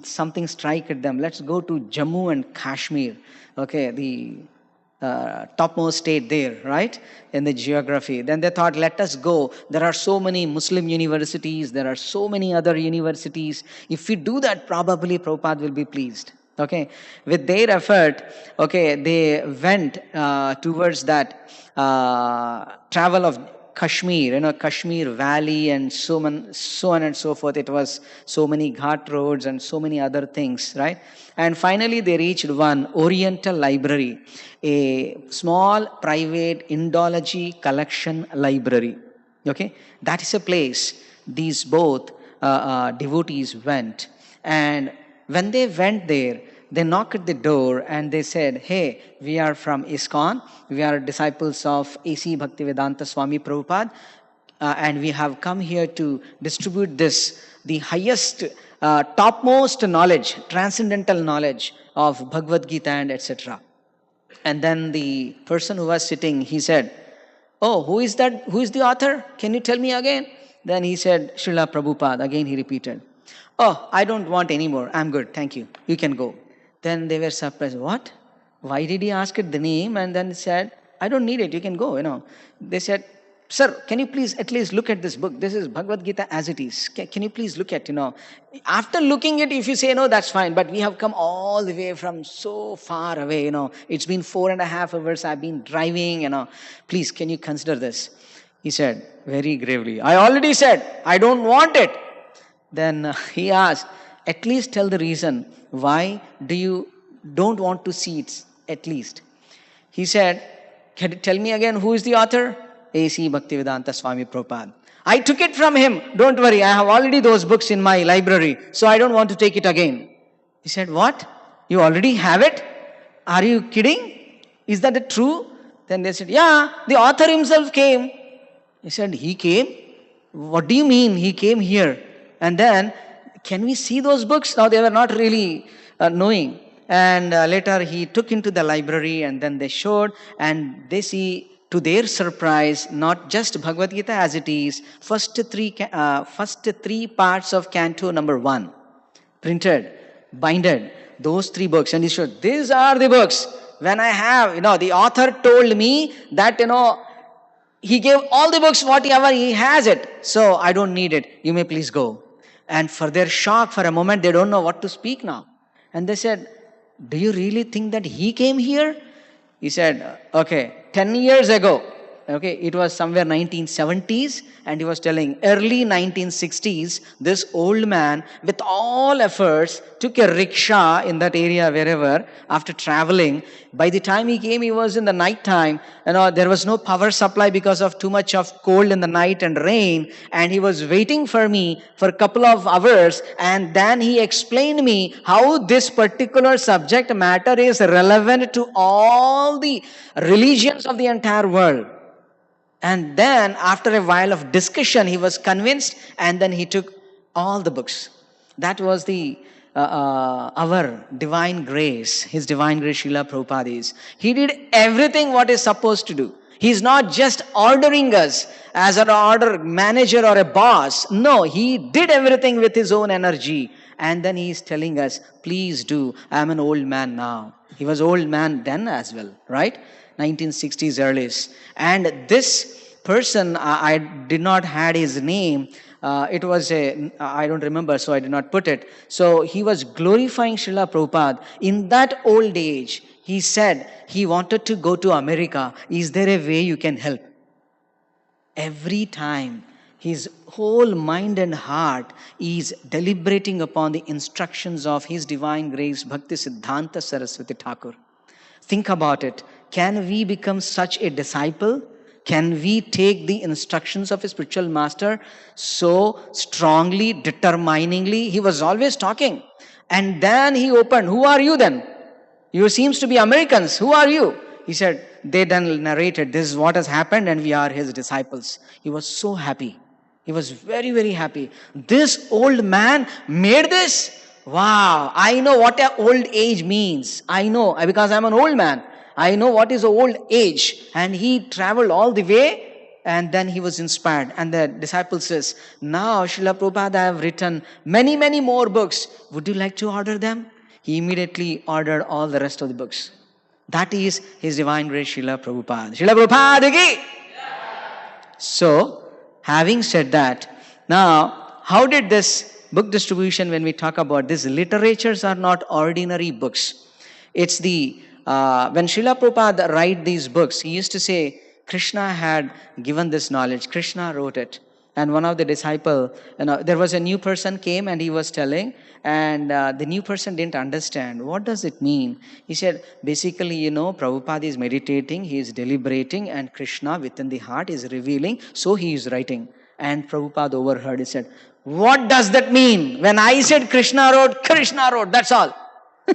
something struck at them. Let's go to Jammu and Kashmir, okay, the topmost state there, right, in the geography. Then they thought, let us go. There are so many Muslim universities. There are so many other universities. If we do that, probably Prabhupada will be pleased. Okay, with their effort, okay, they went towards that travel of Kashmir, Kashmir Valley and so on and so forth. It was so many ghat roads and so many other things, right? And finally they reached one Oriental library, a small private Indology collection library. Okay, that is a place these both devotees went. And when they went there, they knocked at the door and they said, hey, we are from ISKCON. We are disciples of A.C. Bhaktivedanta Swami Prabhupada. And we have come here to distribute this, the highest, topmost knowledge, transcendental knowledge of Bhagavad Gita and etc. And then the person who was sitting, he said, oh, who is that? Who is the author? Can you tell me again? Then he said, Srila Prabhupada. Again he repeated. Oh, I don't want any more. I'm good. Thank you. You can go. Then they were surprised. What? Why did he ask it the name? And then he said, I don't need it. You can go, They said, sir, can you please at least look at this book? This is Bhagavad Gita as it is. Can you please look at, After looking at it, if you say no, that's fine. But we have come all the way from so far away, It's been 4.5 hours. I've been driving, Please, can you consider this? He said, very gravely, I already said, I don't want it. Then he asked, at least tell the reason. Why do you don't want to see it, at least? He said, can you tell me again who is the author? A.C. Bhaktivedanta Swami Prabhupada. I took it from him. Don't worry, I have already those books in my library, so I don't want to take it again. He said, what? You already have it? Are you kidding? Is that true? Then they said, yeah, the author himself came. He said, he came? What do you mean he came here? And then, can we see those books? Now they were not really knowing. And later he took into the library and then they showed, and they see, to their surprise, not just Bhagavad Gita as it is, first three parts of Canto number 1, printed, binded, those 3 books. And he showed, these are the books. When I have, the author told me that, he gave all the books, whatever he has it. So I don't need it. You may please go. And for their shock, for a moment, they don't know what to speak now. And they said, do you really think that he came here? He said, okay, 10 years ago, okay, it was somewhere 1970s, and he was telling early 1960s, this old man with all efforts took a rickshaw in that area wherever after traveling. By the time he came, he was in the night time. There was no power supply because of too much of cold in the night and rain. And he was waiting for me for a couple of hours. And then he explained me how this particular subject matter is relevant to all the religions of the entire world. And then after a while of discussion, he was convinced, and then he took all the books. That was our divine grace, His divine grace, Srila Prabhupada is. He did everything what is supposed to do. He's not just ordering us as an order manager or a boss. No, he did everything with his own energy. And then he is telling us, please do. I am an old man now. He was old man then as well, right? 1960s earliest. And this person, I did not had his name. It was I don't remember, so I did not put it. So he was glorifying Srila Prabhupada in that old age. He said he wanted to go to America. Is there a way you can help? Every time his whole mind and heart is deliberating upon the instructions of His Divine Grace Bhakti Siddhanta Saraswati Thakur. Think about it. Can we become such a disciple? Can we take the instructions of a spiritual master so strongly, determiningly? He was always talking. And then he opened, who are you then? You seems to be Americans. Who are you? He said, they then narrated, this is what has happened and we are his disciples. He was so happy. He was very, very happy. This old man made this? Wow, I know what an old age means. I know, because I'm an old man. I know what is old age. And he traveled all the way and then he was inspired. And the disciple says, now Srila Prabhupada, I have written many, many more books. Would you like to order them? He immediately ordered all the rest of the books. That is His Divine Grace Srila Prabhupada. Srila Prabhupada ki! So, having said that, now, how did this book distribution, when we talk about this, literatures are not ordinary books. It's the, when Srila Prabhupada write these books, he used to say, Krishna had given this knowledge. Krishna wrote it. And one of the disciple, there was a new person came and he was telling, and the new person didn't understand. What does it mean? He said, basically, Prabhupada is meditating, he is deliberating, and Krishna within the heart is revealing, so he is writing. And Prabhupada overheard, he said, what does that mean? When I said Krishna wrote, that's all.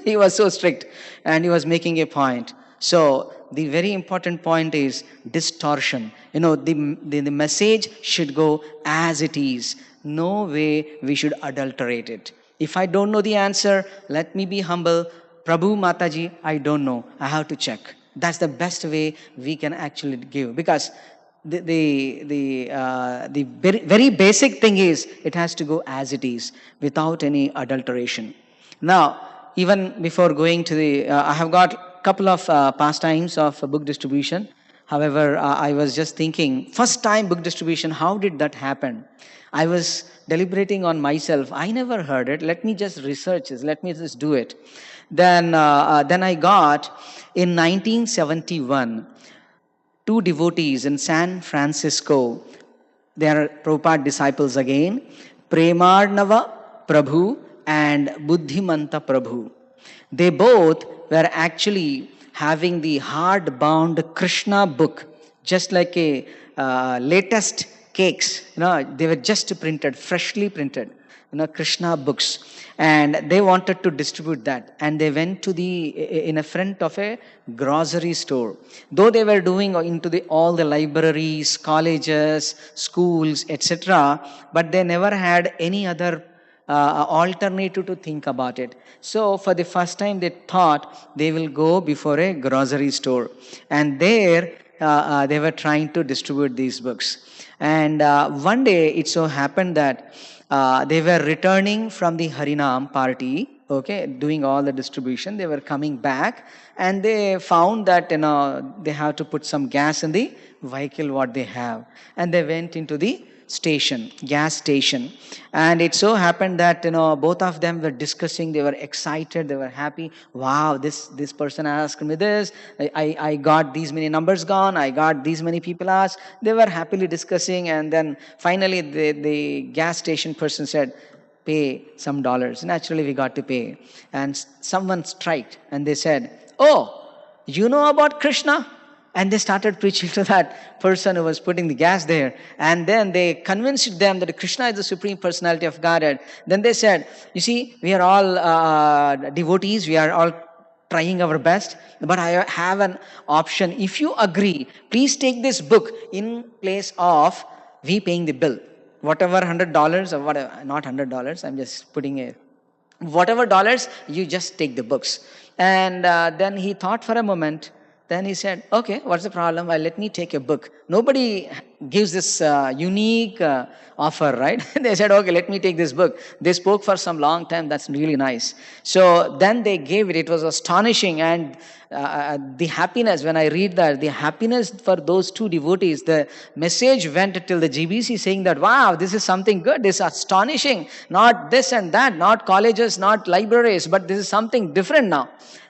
He was so strict and he was making a point. So, the very important point is distortion. The message should go as it is. No way we should adulterate it. If I don't know the answer, let me be humble. Prabhu, Mataji, I don't know. I have to check. That's the best way we can actually give. Because the very basic thing is, it has to go as it is, without any adulteration. Now, even before going to the, I have got couple of pastimes of book distribution. However, I was just thinking, first time book distribution, how did that happen? I was deliberating on myself. I never heard it. Let me just research this. Let me just do it. Then I got, in 1971, two devotees in San Francisco. They are Prabhupada disciples again. Premarnava Prabhu and Buddhimanta Prabhu. They both were actually having the hard-bound Krishna book, just like a latest cakes. They were just printed, freshly printed, Krishna books. And they wanted to distribute that. And they went to in a front of a grocery store. Though they were doing into all the libraries, colleges, schools, etc., but they never had any other alternative to think about it. So for the first time they thought they will go before a grocery store, and there they were trying to distribute these books. And one day it so happened that they were returning from the Harinam party, doing all the distribution. They were coming back and they found that they have to put some gas in the vehicle what they have, and they went into the gas station, and it so happened that both of them were discussing. They were excited, they were happy. Wow, this person asked me this, I got these many numbers gone, I got these many people asked. They were happily discussing, and then finally the gas station person said, pay some dollars. Naturally we got to pay, and someone striked and they said, oh, you know about Krishna? And they started preaching to that person who was putting the gas there. And then they convinced them that Krishna is the Supreme Personality of Godhead. Then they said, you see, we are all devotees. We are all trying our best. But I have an option. If you agree, please take this book in place of we paying the bill. Whatever $100 or whatever, not $100, I'm just putting it. Whatever dollars, you just take the books. And then he thought for a moment. Then he said, okay, what's the problem? Well, let me take a book. Nobody gives this unique offer, right? They said, okay, let me take this book. They spoke for some long time. That's really nice. So then they gave it. It was astonishing. And the happiness, when I read that, the happiness for those two devotees, the message went till the GBC saying that, wow, this is something good. This is astonishing. Not this and that, not colleges, not libraries, but this is something different now.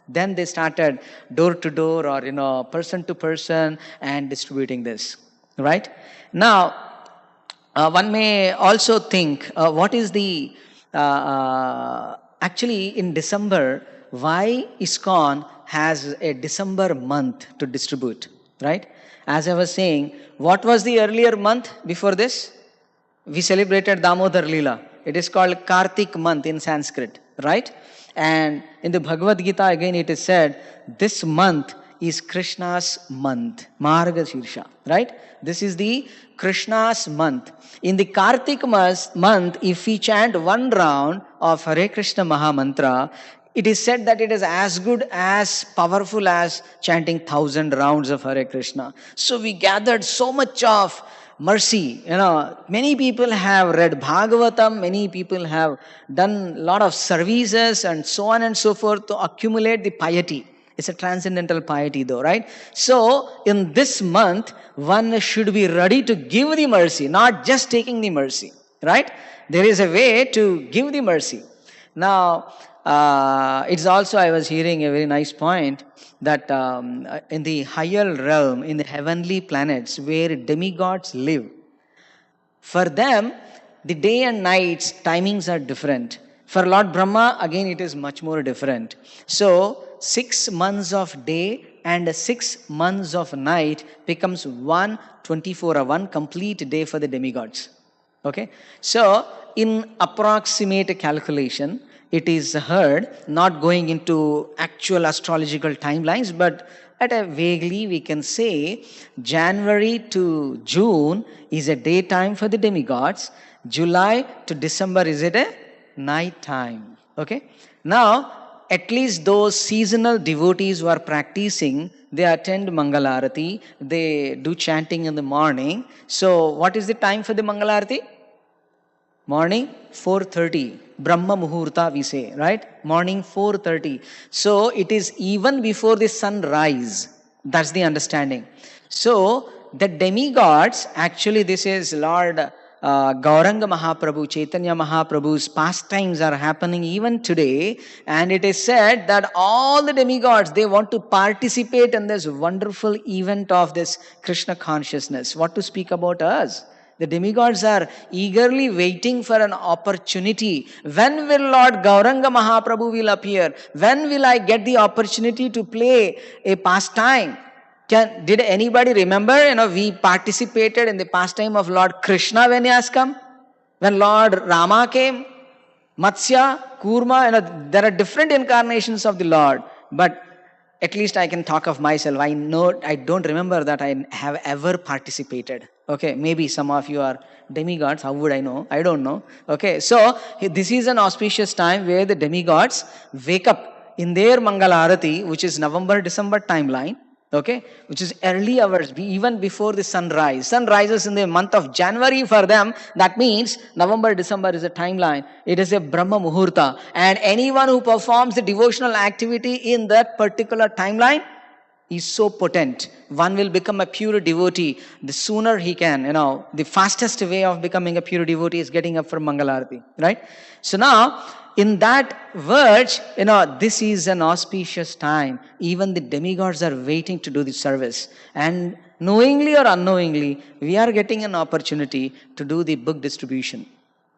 Then they started door to door or person to person and distributing this. Right? Now, one may also think, what is the actually in December, why ISKCON has a December month to distribute, right? As I was saying, what was the earlier month before this? We celebrated Damodar Leela. It is called Kartik month in Sanskrit, right? And in the Bhagavad Gita again it is said, this month is Krishna's month, Margashirsha, right? This is the Krishna's month. In the Kartik month, if we chant one round of Hare Krishna Maha Mantra, it is said that it is as good, as powerful as chanting 1,000 rounds of Hare Krishna. So we gathered so much of mercy. Many people have read Bhagavatam, many people have done a lot of services and so on and so forth to accumulate the piety. It's a transcendental piety though, right? So, in this month, one should be ready to give the mercy, not just taking the mercy, right? There is a way to give the mercy. Now, it's also, I was hearing a very nice point that in the higher realm, in the heavenly planets where demigods live, for them, the day and night's timings are different. For Lord Brahma, again, it is much more different. So, 6 months of day and 6 months of night becomes 1 24 hour, one complete day for the demigods. Okay? So, in approximate calculation, it is heard, not going into actual astrological timelines, but at a vaguely we can say January to June is a daytime for the demigods. July to December is it a night time. Okay? Now, at least those seasonal devotees who are practicing, they attend Mangalarati, they do chanting in the morning. So, what is the time for the Mangalarati? Morning 4:30. Brahma Muhurta we say, right? Morning 4:30. So, it is even before the sunrise. That's the understanding. So, the demigods, actually this is Lord Gauranga Mahaprabhu, Chaitanya Mahaprabhu's pastimes are happening even today, and it is said that all the demigods, they want to participate in this wonderful event of this Krishna consciousness. What to speak about us? The demigods are eagerly waiting for an opportunity. When will Lord Gauranga Mahaprabhu will appear? When will I get the opportunity to play a pastime? Did anybody remember, we participated in the pastime of Lord Krishna when he has come? When Lord Rama came? Matsya, Kurma, there are different incarnations of the Lord. But at least I can talk of myself. I don't remember that I have ever participated. Okay, maybe some of you are demigods. How would I know? I don't know. Okay, so this is an auspicious time where the demigods wake up in their Mangalarati, which is November-December timeline. Okay, which is early hours, even before the sunrise. Sun rises in the month of January for them. That means November, December is a timeline. It is a Brahma Muhurta. And anyone who performs the devotional activity in that particular timeline is so potent. One will become a pure devotee. The sooner he can, the fastest way of becoming a pure devotee is getting up for Mangalarati. Right? So now, in that verge, this is an auspicious time. Even the demigods are waiting to do the service. And knowingly or unknowingly, we are getting an opportunity to do the book distribution.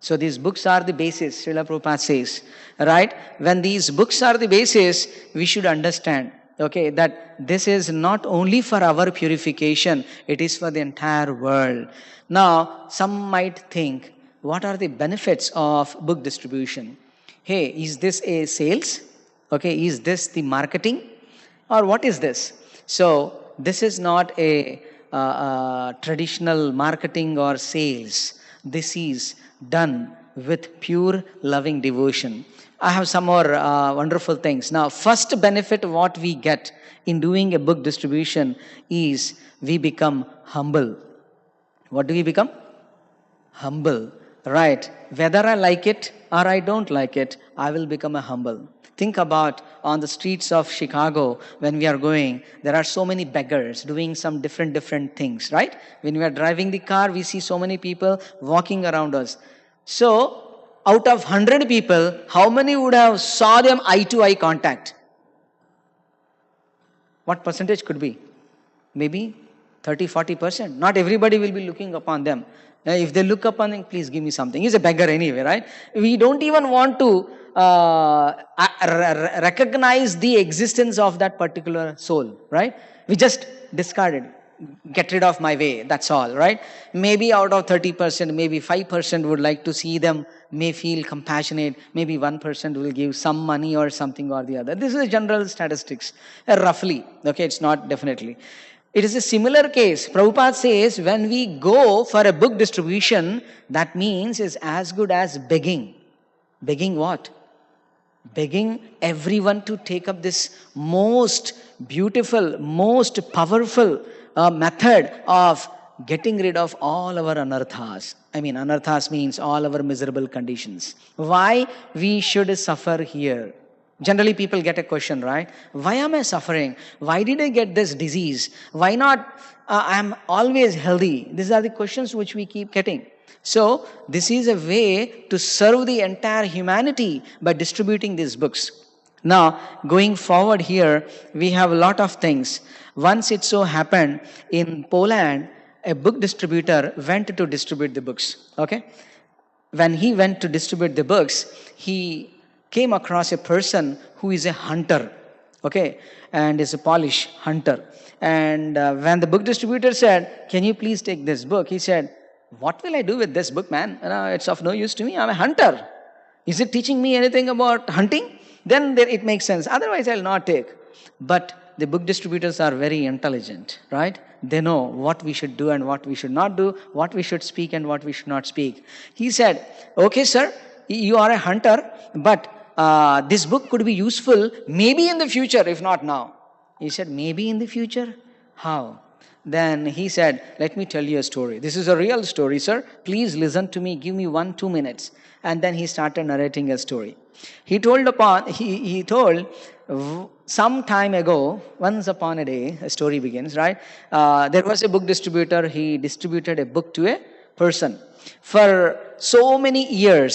So these books are the basis, Srila Prabhupada says. Right? When these books are the basis, we should understand, okay, that this is not only for our purification, it is for the entire world. Now, some might think, what are the benefits of book distribution? Hey, is this a sales? Okay, is this the marketing? Or what is this? So, this is not a traditional marketing or sales. This is done with pure loving devotion. I have some more wonderful things. Now, first benefit what we get in doing a book distribution is we become humble. What do we become? Humble. Right. Whether I like it or I don't like it, I will become a humble. Think about on the streets of Chicago when we are going, there are so many beggars doing some different things, right? When we are driving the car, we see so many people walking around us. So, out of 100 people, how many would have saw them eye-to-eye contact? What percentage could be? Maybe 30-40%. Not everybody will be looking upon them. If they look upon him, please give me something. He's a beggar anyway, right? We don't even want to recognize the existence of that particular soul, right? We just discard it. Get rid of my way, that's all, right? Maybe out of 30%, maybe 5% would like to see them, may feel compassionate, maybe 1% will give some money or something or the other. This is a general statistics, roughly, okay, it's not definitely. It is a similar case. Prabhupada says when we go for a book distribution, that means is as good as begging. Begging what? Begging everyone to take up this most beautiful, most powerful method of getting rid of all our anarthas. I mean, anarthas means all our miserable conditions. Why we should suffer here? Generally people get a question, right? Why am I suffering? Why did I get this disease? Why not I'm always healthy? These are the questions which we keep getting. So this is a way to serve the entire humanity by distributing these books. Now, going forward here, we have a lot of things. Once it so happened, in Poland, a book distributor went to distribute the books. Okay? When he went to distribute the books, he came across a person who is a hunter. Okay? And is a Polish hunter. And when the book distributor said, "Can you please take this book?" He said, "What will I do with this book, man? It's of no use to me. I'm a hunter. Is it teaching me anything about hunting? Then it makes sense. Otherwise, I'll not take." But the book distributors are very intelligent, right? They know what we should do and what we should not do, what we should speak and what we should not speak. He said, "Okay, sir, you are a hunter, but this book could be useful maybe in the future, if not now." He said, "Maybe in the future? How?" Then he said, "Let me tell you a story. This is a real story, sir. Please listen to me. Give me 1-2 minutes." And then he started narrating a story. He told some time ago, once upon a day, a story begins, right? There was a book distributor. He distributed a book to a person. For so many years,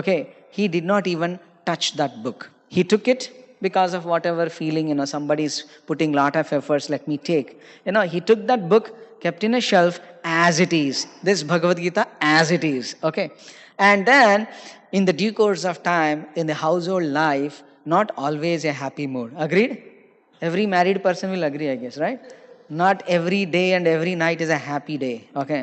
okay, he did not even touch that book. He took it because of whatever feeling, somebody's putting lot of efforts, let me take. He took that book, kept in a shelf as it is. This Bhagavad Gita as it is, okay? And then, in the due course of time, in the household life, not always a happy mood. Agreed? Every married person will agree, I guess, right? Not every day and every night is a happy day, okay?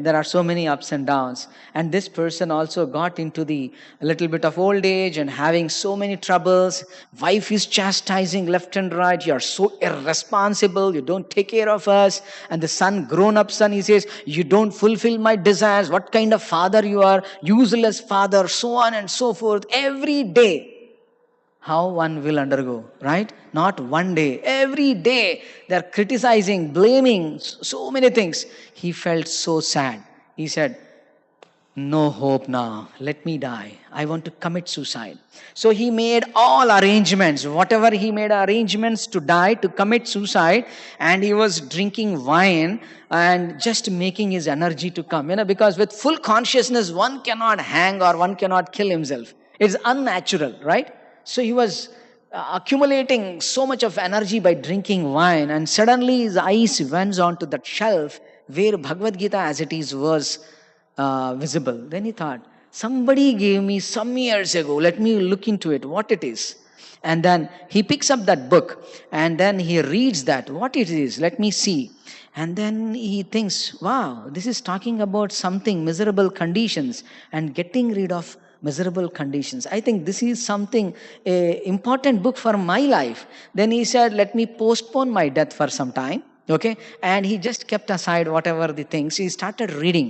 There are so many ups and downs. And this person also got into the little bit of old age and having so many troubles. Wife is chastising left and right. You are so irresponsible. You don't take care of us. And the son, grown-up son, he says, "You don't fulfill my desires. What kind of father you are? Useless father," so on and so forth. Every day. How one will undergo, right? Not one day. Every day they are criticizing, blaming, so many things. He felt so sad. He said, "No hope now. Let me die. I want to commit suicide." So he made all arrangements, whatever he made arrangements to die, to commit suicide. And he was drinking wine and just making his energy to come. Because with full consciousness, one cannot hang or one cannot kill himself. It's unnatural, right? So he was accumulating so much of energy by drinking wine, and suddenly his eyes went on to that shelf where Bhagavad Gita as it is was visible. Then he thought, somebody gave me some years ago, let me look into it, what it is. And then he picks up that book and then he reads that, what it is, let me see. And then he thinks, wow, this is talking about something, miserable conditions and getting rid of miserable conditions. I think this is something, a important book for my life. Then he said, let me postpone my death for some time. Okay. And he just kept aside whatever the things. He started reading.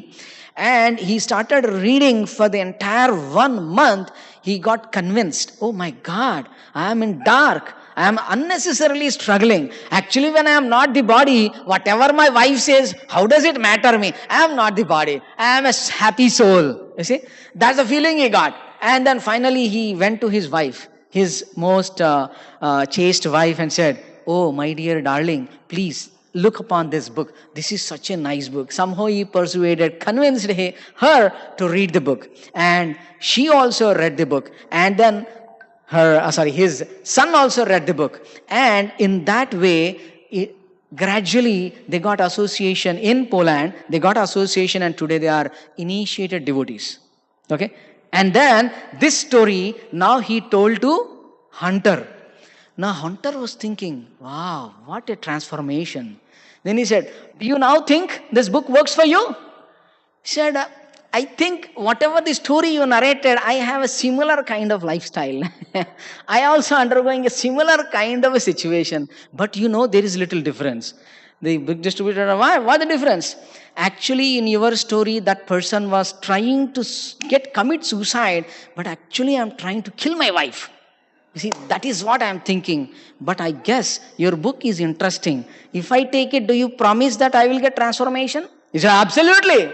And he started reading for the entire 1 month. He got convinced, oh my God, I am in dark. I am unnecessarily struggling. Actually, when I am not the body, whatever my wife says, how does it matter me? I am not the body. I am a happy soul. You see? That's the feeling he got. And then finally he went to his wife, his most chaste wife, and said, oh, my dear darling, please look upon this book. This is such a nice book. Somehow he persuaded, convinced her to read the book. And she also read the book. And then his son also read the book. And in that way, gradually they got association in Poland. They got association, and today they are initiated devotees. Okay. And then this story now he told to Hunter. Now Hunter was thinking, wow, what a transformation. Then he said, do you now think this book works for you? He said, I think whatever the story you narrated, I have a similar kind of lifestyle. I also undergoing a similar kind of a situation. But there is little difference. The book distributor, why? What the difference? Actually, in your story, that person was trying to commit suicide, but actually I'm trying to kill my wife. You see, that is what I am thinking. But I guess your book is interesting. If I take it, do you promise that I will get transformation? He said, absolutely.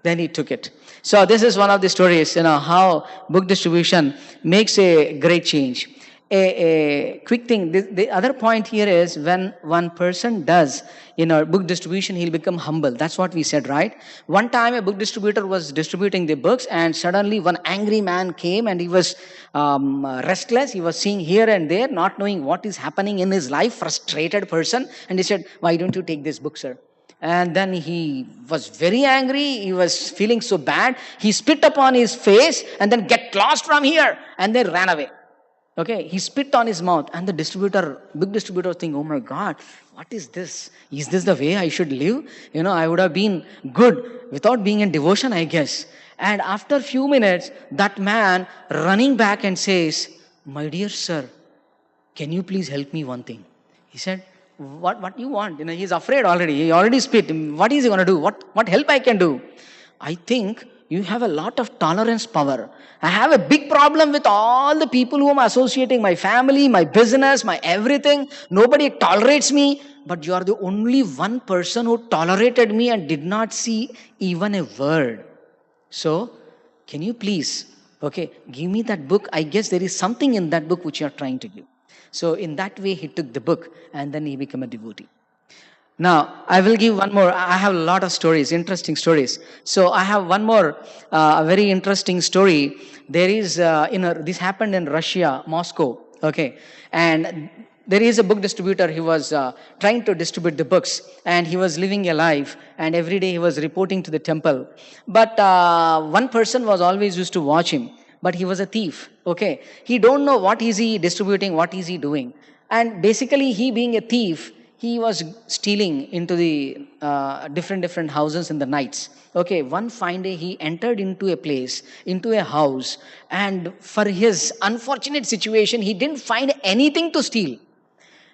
Then he took it. So this is one of the stories, how book distribution makes a great change. A quick thing, the other point here is when one person does, book distribution, he'll become humble. That's what we said, right? One time a book distributor was distributing the books, and suddenly one angry man came, and he was restless. He was seeing here and there, not knowing what is happening in his life, frustrated person. And he said, why don't you take this book, sir? And then he was very angry. He was feeling so bad. He spit upon his face and then get lost from here, and then ran away. Okay, he spit on his mouth, and the big distributor think, oh my God, what is this? Is this the way I should live? I would have been good without being in devotion, I guess. And after a few minutes, that man running back and says, my dear sir, can you please help me one thing? He said, what you want? He's afraid already. He already spit. What is he going to do? What help I can do? I think you have a lot of tolerance power. I have a big problem with all the people who I'm associating, my family, my business, my everything. Nobody tolerates me, but you are the only one person who tolerated me and did not see even a word. So, can you please, give me that book? I guess there is something in that book which you are trying to give. So, in that way, he took the book and then he became a devotee. Now, I will give one more. I have a lot of stories, interesting stories. So, I have one more a very interesting story. There is, this happened in Russia, Moscow. Okay. And there is a book distributor. He was trying to distribute the books, and he was living a life, and every day he was reporting to the temple. But one person was always used to watch him, but he was a thief. Okay. He don't know what is he distributing, what is he doing. And basically, he being a thief, he was stealing into the different houses in the nights. Okay, one fine day he entered into a place, into a house, and for his unfortunate situation, he didn't find anything to steal.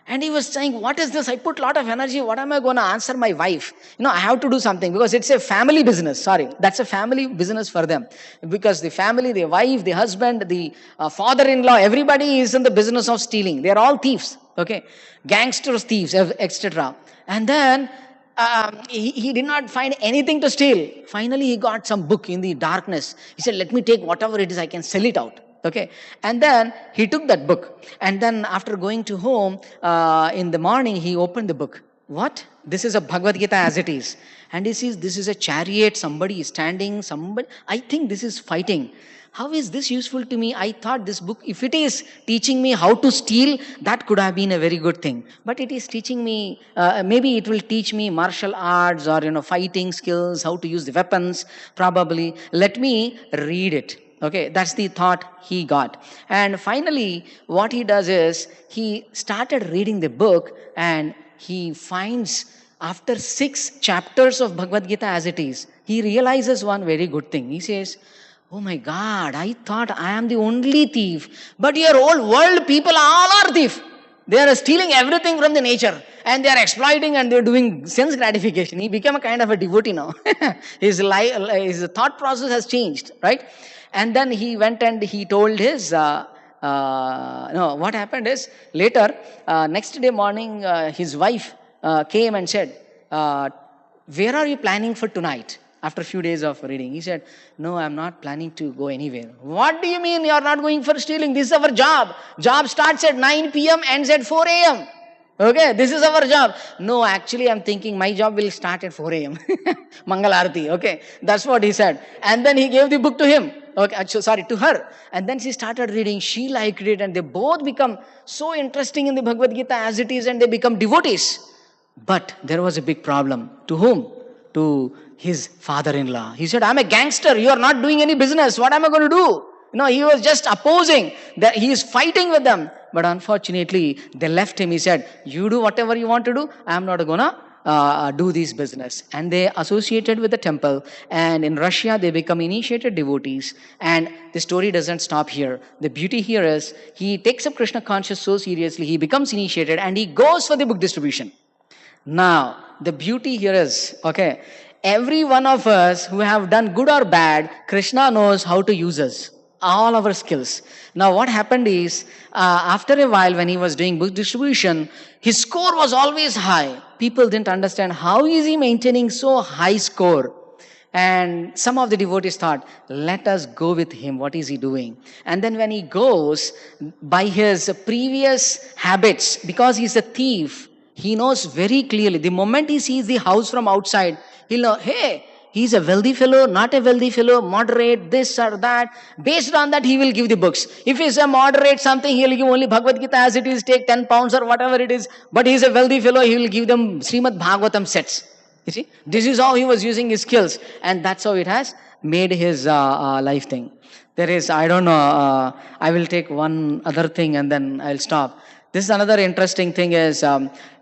And he was saying, what is this? I put a lot of energy. What am I going to answer my wife? I have to do something because it's a family business. Sorry, that's a family business for them. Because the family, the wife, the husband, the father-in-law, everybody is in the business of stealing. They're all thieves. Okay, gangsters, thieves, etc. And then he did not find anything to steal. Finally, he got some book in the darkness. He said, let me take whatever it is, I can sell it out. Okay, and then he took that book, and then after going to home in the morning, he opened the book. What? This is a Bhagavad Gita as it is, and he sees this is a chariot. Somebody is standing. I think this is fighting. How is this useful to me? I thought this book, if it is teaching me how to steal, that could have been a very good thing. But it is teaching me, maybe it will teach me martial arts or fighting skills, how to use the weapons. Probably. Let me read it. Okay, that's the thought he got. And finally, what he does is, he started reading the book, and he finds after 6 chapters of Bhagavad Gita as it is, he realizes one very good thing. He says, oh my God, I thought I am the only thief, but your whole world people all are thief. They are stealing everything from the nature, and they are exploiting, and they are doing sense gratification. He became a kind of a devotee now. His thought process has changed, right? And then he went and he told his, what happened is, later, next day morning, his wife came and said, where are you planning for tonight? After a few days of reading. He said, no, I'm not planning to go anywhere. What do you mean you're not going for stealing? This is our job. Job starts at 9 p.m. ends at 4 a.m. Okay, this is our job. No, actually, I'm thinking my job will start at 4 a.m. Mangal Arati. Okay, that's what he said. And then he gave the book to him. Okay, sorry, to her. And then she started reading. She liked it, and they both become so interesting in the Bhagavad Gita as it is, and they become devotees. But there was a big problem. To whom? To his father-in-law. He said, I'm a gangster. You are not doing any business. What am I going to do? He was just opposing. That he is fighting with them. But unfortunately, they left him. He said, you do whatever you want to do. I am not going to do this business. And they associated with the temple. And in Russia, they become initiated devotees. And the story doesn't stop here. The beauty here is, he takes up Krishna conscious so seriously. He becomes initiated and he goes for the book distribution. Now, the beauty here is, every one of us who have done good or bad, Krishna knows how to use us. All our skills. Now, what happened is, after a while when he was doing book distribution, his score was always high. People didn't understand how is he maintaining so high score. And some of the devotees thought, let us go with him. What is he doing? And then when he goes, by his previous habits, because he's a thief, he knows very clearly. The moment he sees the house from outside, he'll know, hey, he's a wealthy fellow, not a wealthy fellow, moderate, this or that. Based on that, he will give the books. If he's a moderate something, he'll give only Bhagavad Gita as it is, take 10 pounds or whatever it is. But he's a wealthy fellow, he will give them Srimad Bhagavatam sets. You see, this is how he was using his skills. And that's how it has made his life thing. There is, I don't know, I will take one other thing and then I'll stop. This is another interesting thing is,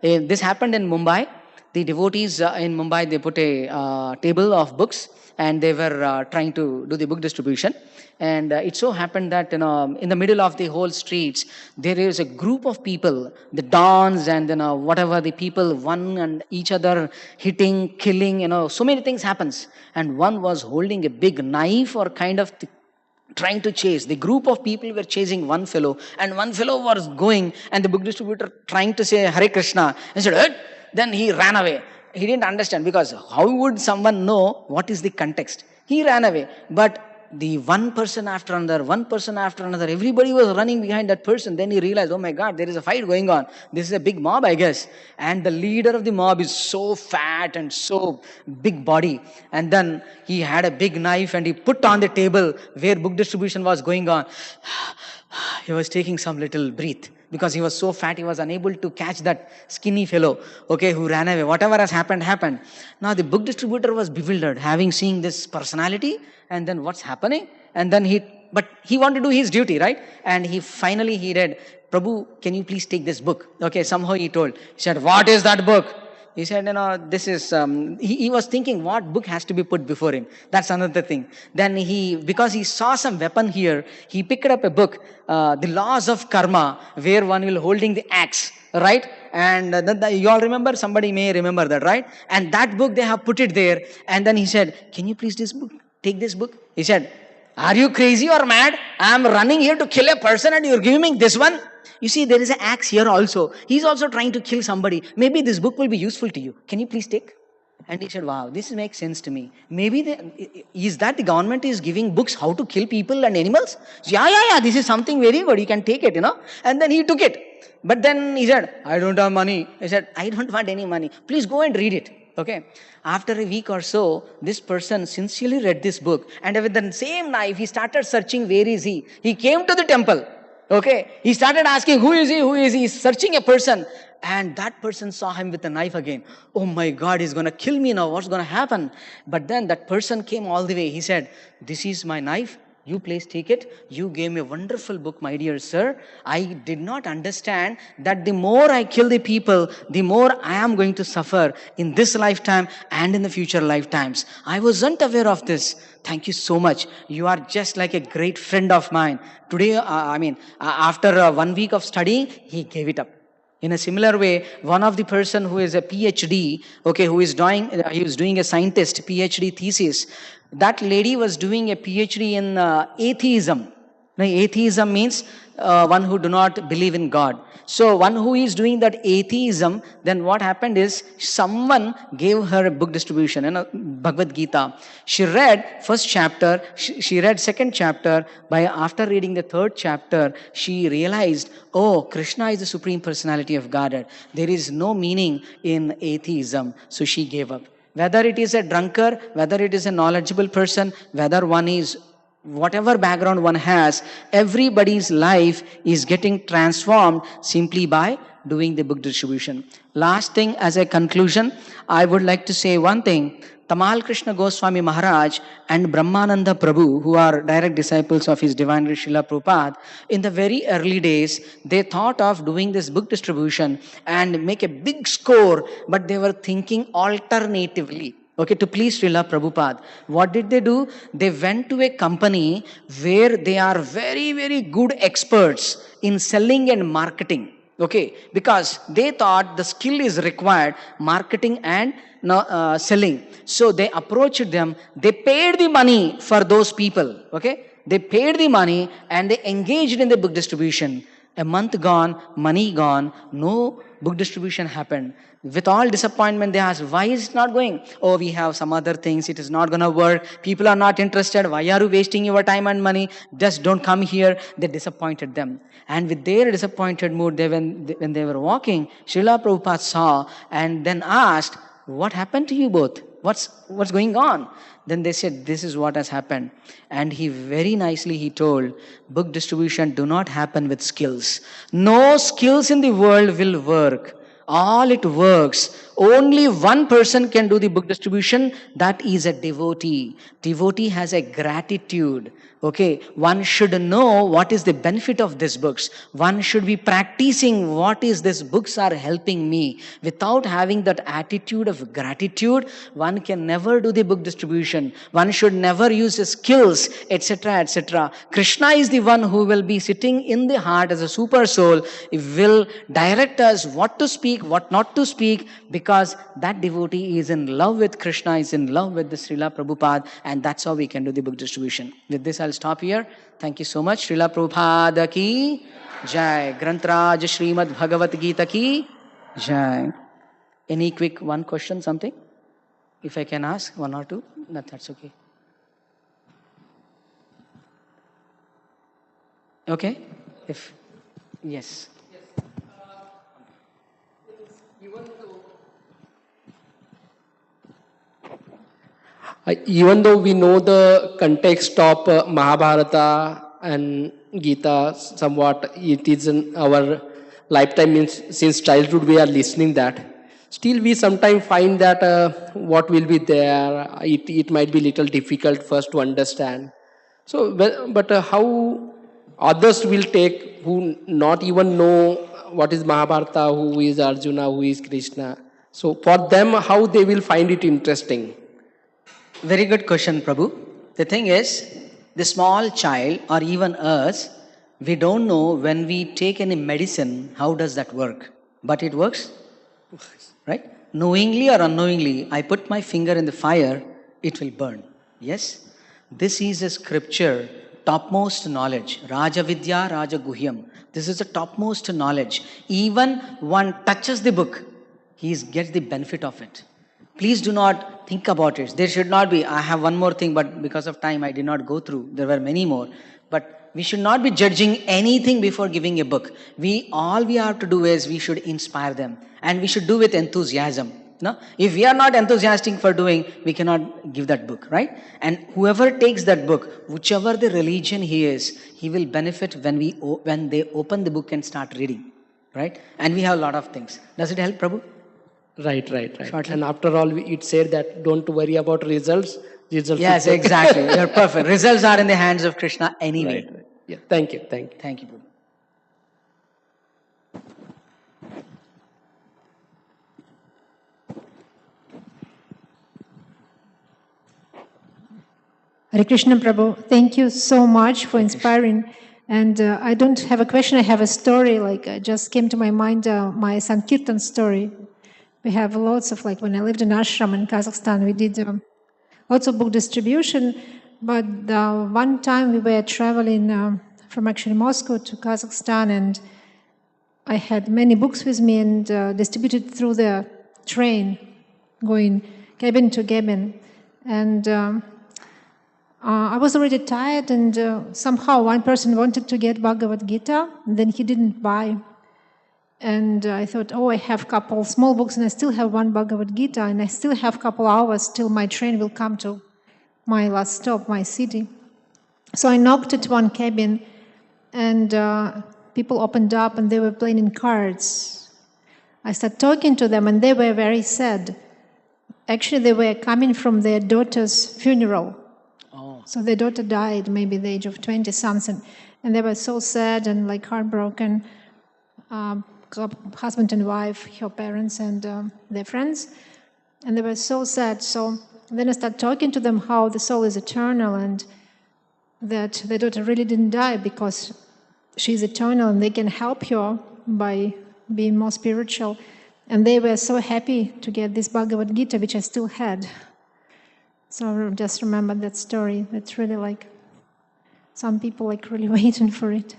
this happened in Mumbai. The devotees in Mumbai, they put a table of books and they were trying to do the book distribution. And it so happened that, in the middle of the whole streets, there is a group of people, the dons and whatever the people, one and each other hitting, killing, so many things happens. And one was holding a big knife or kind of trying to chase. The group of people were chasing one fellow and one fellow was going and the book distributor trying to say Hare Krishna and said, hey! Then he ran away. He didn't understand because how would someone know what is the context? He ran away. But the one person after another, everybody was running behind that person. Then he realized, oh my God, there is a fight going on. This is a big mob, I guess. And the leader of the mob is so fat and so big body. And then he had a big knife and he put on the table where book distribution was going on. He was taking some little breath. Because he was so fat, he was unable to catch that skinny fellow, who ran away. Whatever has happened, happened. Now the book distributor was bewildered, having seen this personality, and then what's happening? And then but he wanted to do his duty, right? And he read, Prabhu, can you please take this book? Somehow he told. He said, what is that book? He said, this is, he was thinking what book has to be put before him. That's another thing. Then because he saw some weapon here, he picked up a book, The Laws of Karma, where one will holding the axe, right? And you all remember, somebody may remember that, right? And that book, they have put it there. And then he said, can you please take this book? He said, are you crazy or mad? I am running here to kill a person and you're giving me this one? You see, there is an axe here also. He's also trying to kill somebody. Maybe this book will be useful to you. Can you please take? And he said, wow, this makes sense to me. Maybe is that the government is giving books how to kill people and animals? So, yeah, this is something very good. You can take it, And then he took it. But then he said, I don't have money. He said, I don't want any money. Please go and read it. After a week or so, this person sincerely read this book. And with the same knife, he started searching, where is he? He came to the temple. He started asking, who is he? He's searching a person. And that person saw him with a knife again. Oh my God, he's going to kill me now. What's going to happen? But then that person came all the way. He said, this is my knife. You please take it. You gave me a wonderful book, my dear sir. I did not understand that the more I kill the people, the more I am going to suffer in this lifetime and in the future lifetimes. I wasn't aware of this. Thank you so much. You are just like a great friend of mine. Today, after 1 week of studying, he gave it up. In a similar way, one of the person who is a PhD, who is doing a scientist PhD thesis, that lady was doing a PhD in atheism. Now, atheism means one who do not believe in God. So one who is doing that atheism, then what happened is someone gave her a book distribution, Bhagavad Gita. She read first chapter, she read second chapter. After reading the third chapter, she realized, oh, Krishna is the Supreme Personality of Godhead. There is no meaning in atheism. So she gave up. Whether it is a drunkard, whether it is a knowledgeable person, whether one is whatever background one has, everybody's life is getting transformed simply by doing the book distribution. Last thing, as a conclusion, I would like to say one thing. Tamal Krishna Goswami Maharaj and Brahmananda Prabhu, who are direct disciples of His Divine Grace Srila Prabhupada, in the very early days, they thought of doing this book distribution and make a big score, but they were thinking alternatively. Okay, to please Srila Prabhupada. What did they do? They went to a company where they are very, very good experts in selling and marketing. Okay, because they thought the skill is required, marketing and selling. So they approached them, they paid the money for those people. Okay, they paid the money and they engaged in the book distribution. A month gone, money gone, no book distribution happened. With all disappointment, they asked, why is it not going? Oh, we have some other things, it is not going to work. People are not interested. Why are you wasting your time and money? Just don't come here. They disappointed them. And with their disappointed mood, when they were walking, Srila Prabhupada saw and then asked, what happened to you both? What's going on? Then they said, this is what has happened. And he very nicely, he told, book distribution do not happen with skills. No skills in the world will work. All it works. Only one person can do the book distribution. That is a devotee. Devotee has a gratitude. Okay, one should know what is the benefit of these books. One should be practicing what is these books are helping me. Without having that attitude of gratitude, one can never do the book distribution. One should never use his skills, etc., etc. Krishna is the one who will be sitting in the heart as a super soul. He will direct us what to speak, what not to speak, because that devotee is in love with Krishna, is in love with the Srila Prabhupada, and that's how we can do the book distribution. With this, I'll stop here. Thank you so much. Srila Prabhupada ki Jai. Grantraj Srimad Bhagavad Gita ki Jai. Any quick one question, something? If I can ask, one or two? No, that's okay. Okay? If yes. Even though we know the context of Mahabharata and Gita somewhat, it is in our lifetime, means since childhood we are listening that. Still we sometimes find that what will be there, it might be little difficult for us to understand. So, but how others will take who not even know what is Mahabharata, who is Arjuna, who is Krishna. So for them, how they will find it interesting? Very good question, Prabhu. The thing is, the small child or even us, we don't know when we take any medicine, how does that work? But it works, right? Knowingly or unknowingly, I put my finger in the fire, it will burn. Yes? This is a scripture, topmost knowledge. Raja Vidya, Raja Guhyam. This is the topmost knowledge. Even one touches the book, he gets the benefit of it. Please do not think about it. There should not be, I have one more thing, but because of time I did not go through. There were many more. But we should not be judging anything before giving a book. All we have to do is we should inspire them. And we should do with enthusiasm. No? If we are not enthusiastic for doing, we cannot give that book, right? And whoever takes that book, whichever the religion he is, he will benefit when they open the book and start reading, right? And we have a lot of things. Does it help, Prabhu? Right. Shortly. And after all, it said that don't worry about results. Yes, exactly. You're perfect. Results are in the hands of Krishna anyway. Right. Yeah. Thank you. Thank you, Prabhu. Hare Krishna Prabhu, thank you so much for inspiring. And I don't have a question, I have a story. Just came to my mind, my Sankirtan story. We have lots of, when I lived in ashram in Kazakhstan, we did lots of book distribution. But one time we were traveling from actually Moscow to Kazakhstan, and I had many books with me and distributed through the train, going cabin to cabin. And I was already tired, and somehow one person wanted to get Bhagavad Gita, and then he didn't buy. And I thought, I have a couple small books, and I still have one Bhagavad Gita, and I still have a couple hours till my train will come to my last stop, my city. So I knocked at one cabin, and people opened up, and they were playing cards. I started talking to them, and they were very sad. Actually, they were coming from their daughter's funeral. Oh. So their daughter died, maybe the age of 20 something, and they were so sad and like heartbroken. Husband and wife, her parents, and their friends, and they were so sad. So then I started talking to them how the soul is eternal and that their daughter really didn't die because she's eternal and they can help her by being more spiritual. And they were so happy to get this Bhagavad Gita, which I still had. So I just remember that story. That's really like, some people like really waiting for it.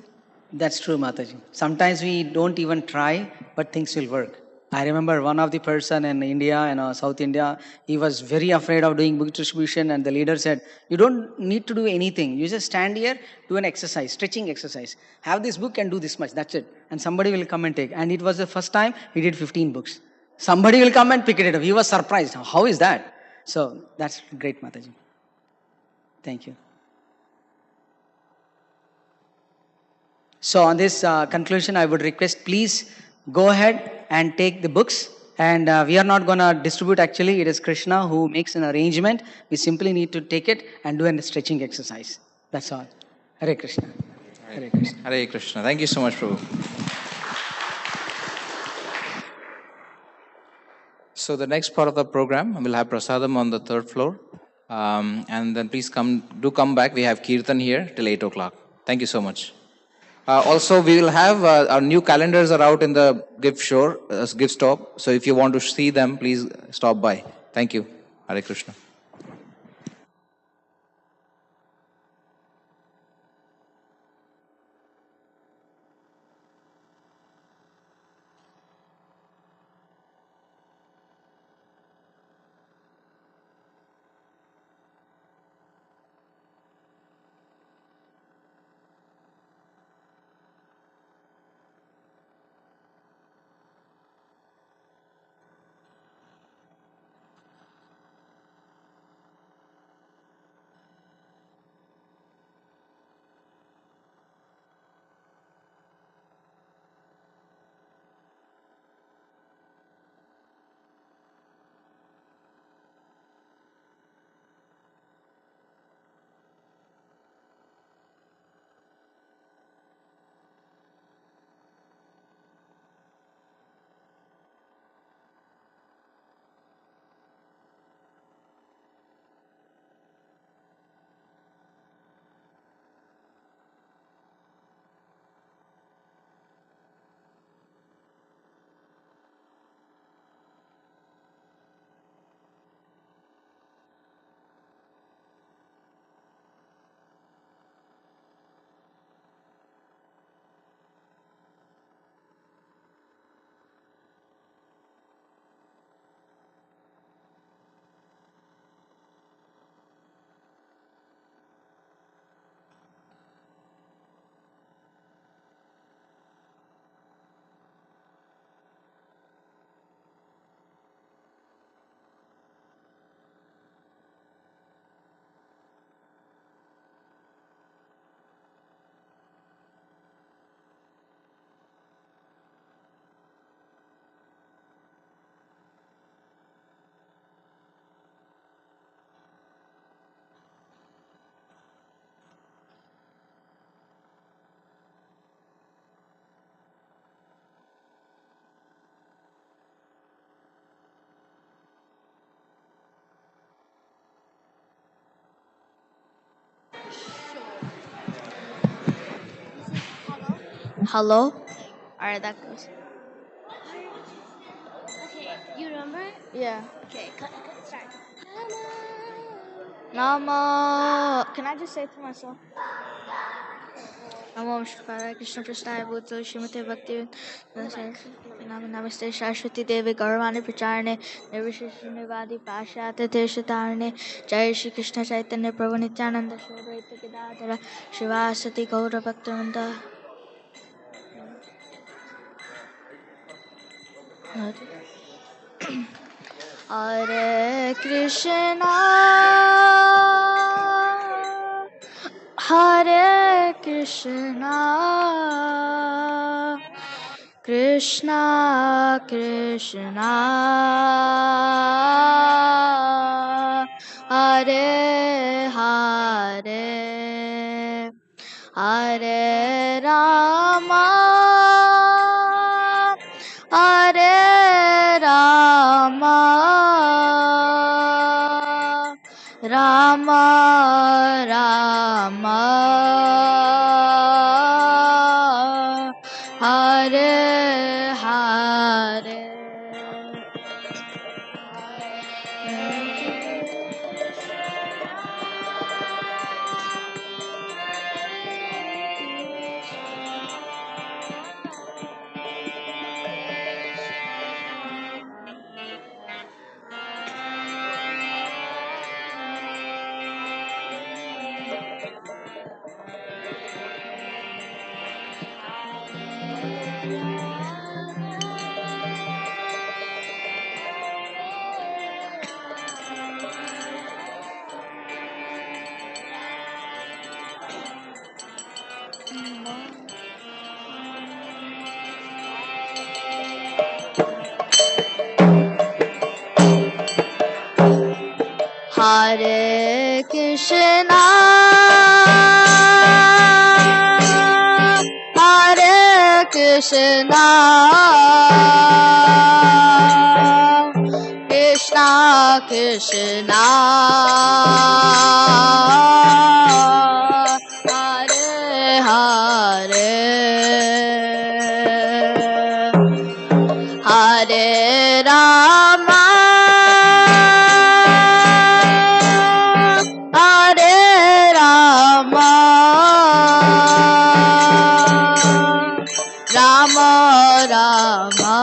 That's true, Mataji. Sometimes we don't even try, but things will work. I remember one of the person in India, South India, he was very afraid of doing book distribution, and the leader said, you don't need to do anything. You just stand here, do an exercise, stretching exercise. Have this book and do this much, that's it. And somebody will come and take. And it was the first time he did 15 books. Somebody will come and pick it up. He was surprised. How is that? So that's great, Mataji. Thank you. So on this conclusion, I would request, please go ahead and take the books. And we are not going to distribute actually. It is Krishna who makes an arrangement. We simply need to take it and do a stretching exercise. That's all. Hare Krishna. Hare Krishna. Hare Krishna. Thank you so much, Prabhu. So the next part of the program, we'll have prasadam on the third floor. And then please come back. We have Kirtan here till 8 o'clock. Thank you so much. Also, we will have our new calendars are out in the gift stop. So if you want to see them, please stop by. Thank you. Hare Krishna. Hello? Alright, that goes. Okay, you remember? Yeah. Okay, start. Nama. Can I just say it to myself? Namo Vishnupada Krishna Prasthaya Bhutale Srimate Bhakti Namaste Saraswati Devi Gauravani Pracharane Nirvishishunivadi Pashyate Teshatarane Jai Shri Krishna Chaitanya Prabhu Nityananda Shri Advaita Gadadhara Shivasati Gaura Bhaktivinoda Hare Krishna Hare Krishna, Krishna Krishna, Hare Hare, Hare Rama, Hare Rama, Rama Rama, Hare Hare. Hare Krishna, Hare Krishna, Krishna Krishna, Hare Hare, Hare Rama, Hare Rama, Rama Rama,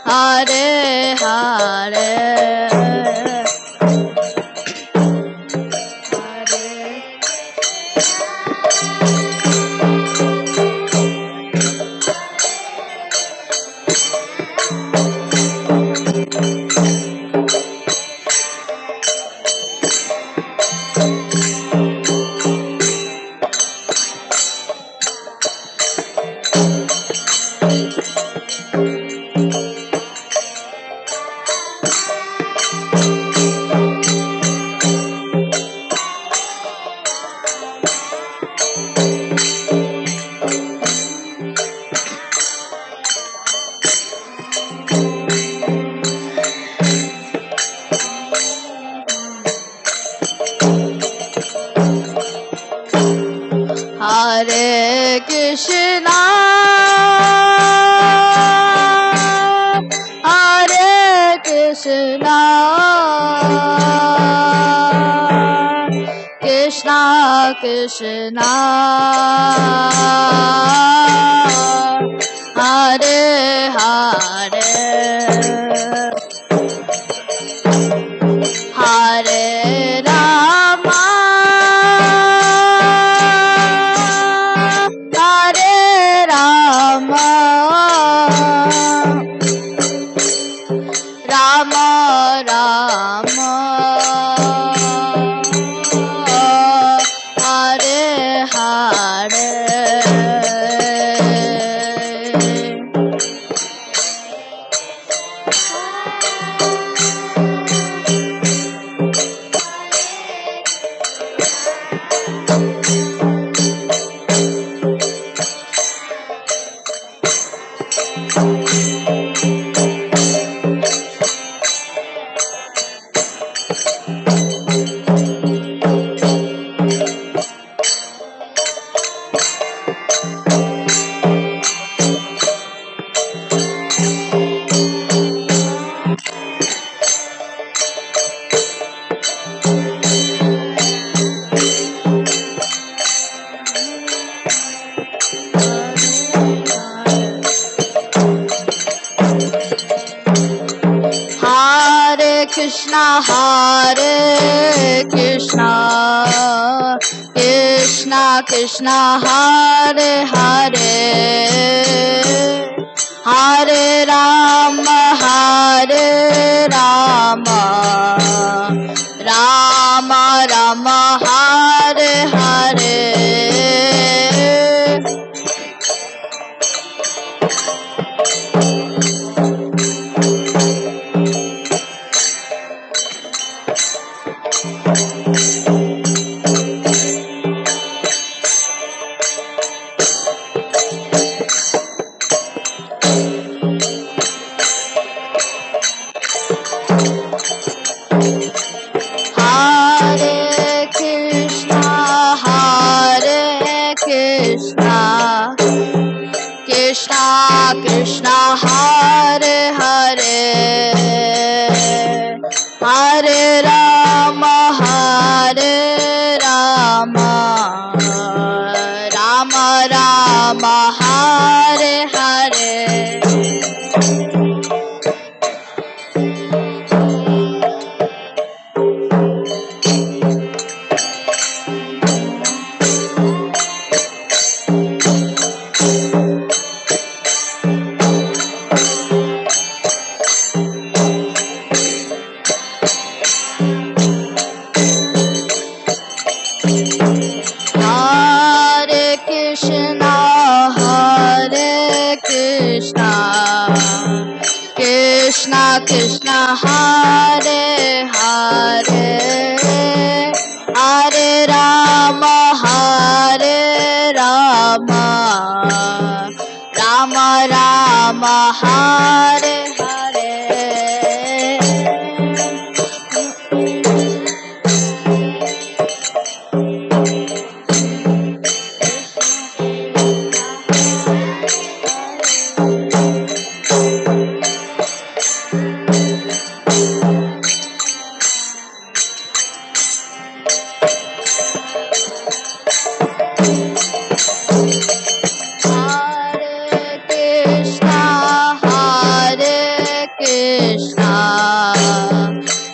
Hare Hare, Hare Krishna, Hare Krishna, Krishna Krishna, Hare Hare, Hare Rama, Hare Rama, Rama Rama, Hare Hare. Krishna, Hare Krishna, Krishna Krishna, Hare Hare, Hare Rama, Hare Rama, Rama Krishna Krishna Hare Hare Hare Rama Hare Rama Rama Rama Hare Hare Hare Krishna, Krishna Krishna, Hare Hare, Hare Rama, Rama Rama, Hare Hare.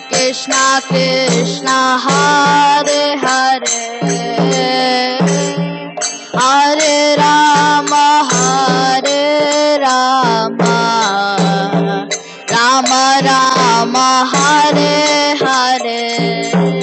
Krishna Krishna, Hare Hare, Hare Rama, Rama Rama, Hare Hare.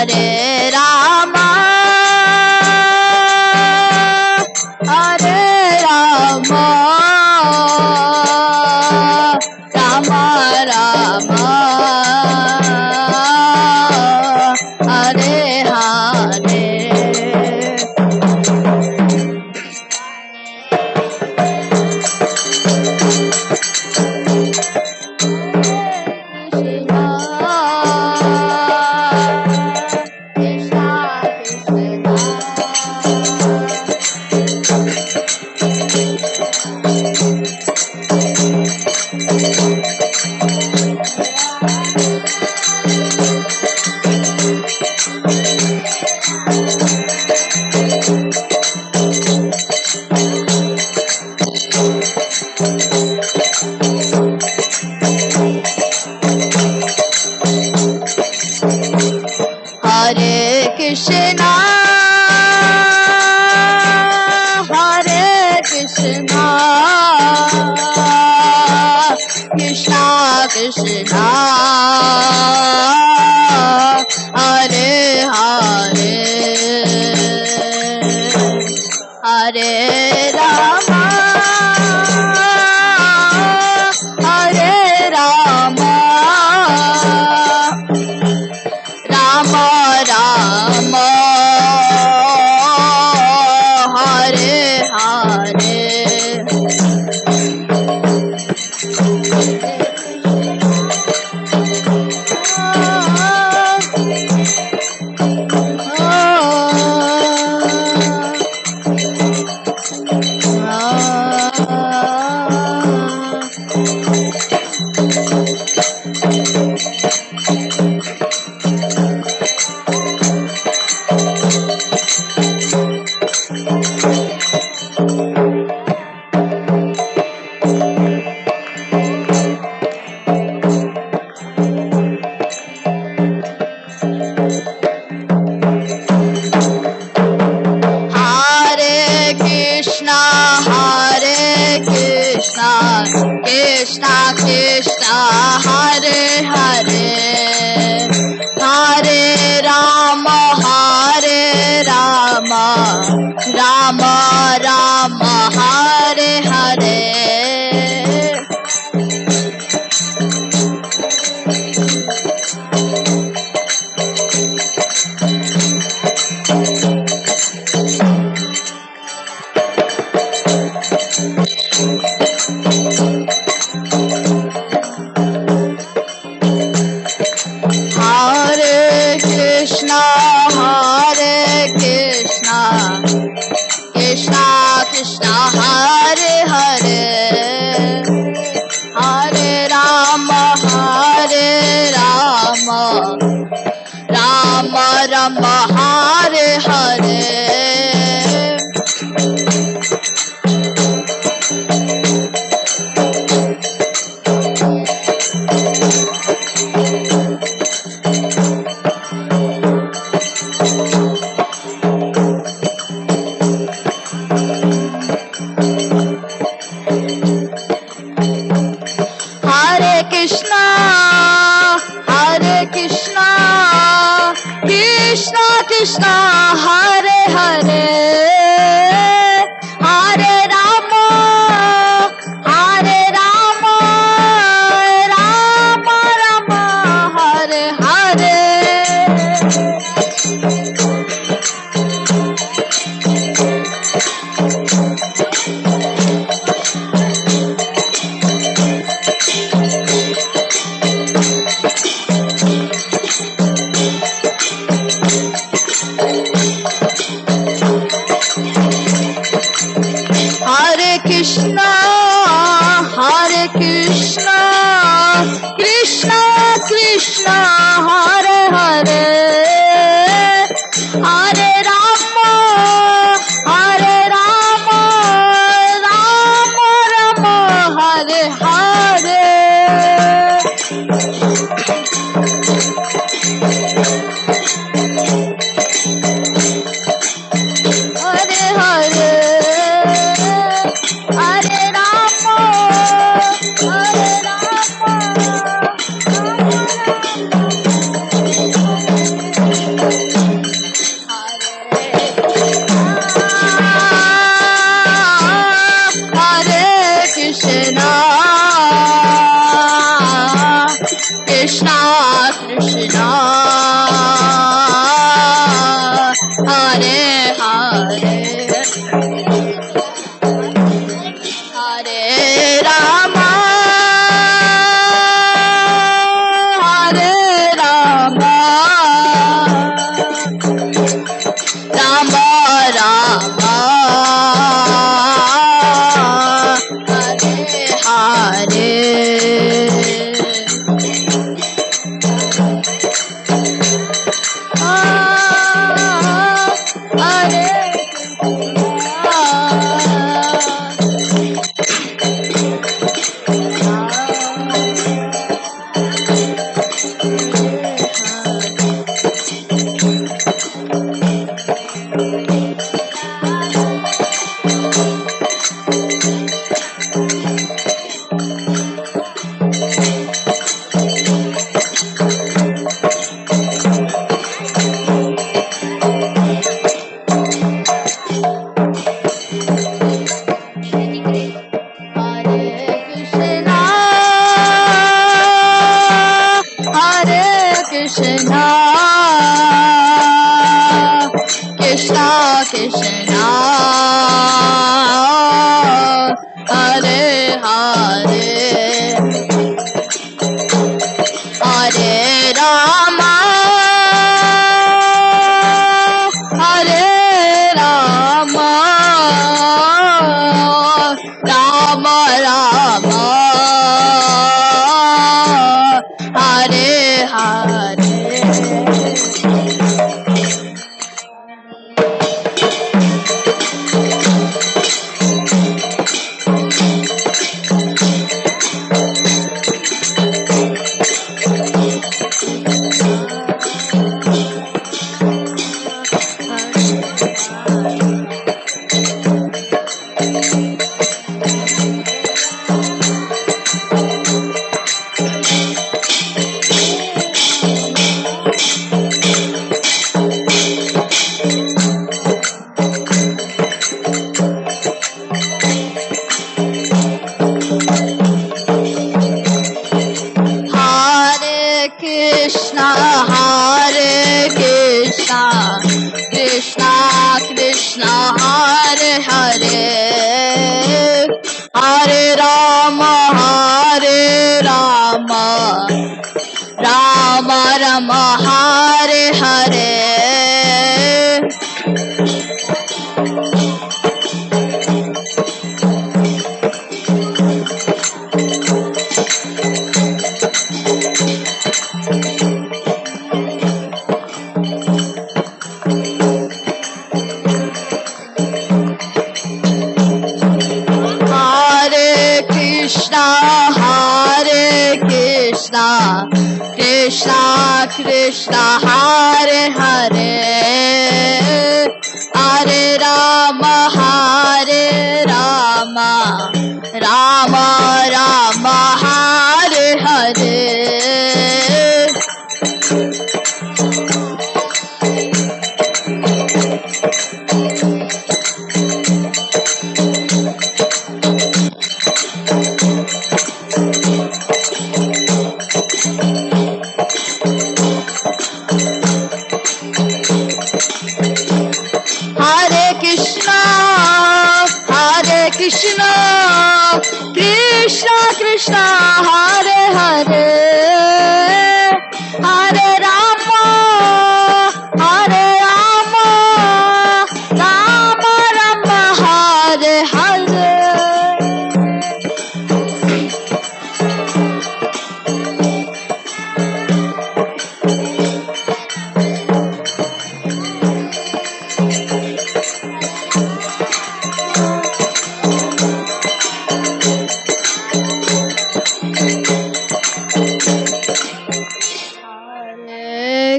Hare Rama, Hare Rama, Rama Rama, Hare Hare. Hare Krishna, Hare Krishna, Krishna Krishna, Hare Hare, Hare Rama, Hare Rama, Rama Rama, Hare Hare. Hare Krishna, Krishna Krishna, Hare Hare, Hare Rama, Rama Rama, Hare Hare. Hare Krishna, Krishna Krishna, Hare Hare, Hare Rama, Rama Rama, Hare Hare. Hare Krishna, Krishna Krishna, Hare Hare, Hare Rama, Rama Rama, Hare Hare. Hare Hare Rama Rama Rama Hare Hare Krishna Krishna Hare Hare Hare Rama Rama Rama Hare Hare Krishna Krishna Krishna Hare Hare Hare Rama Rama Rama Hare Hare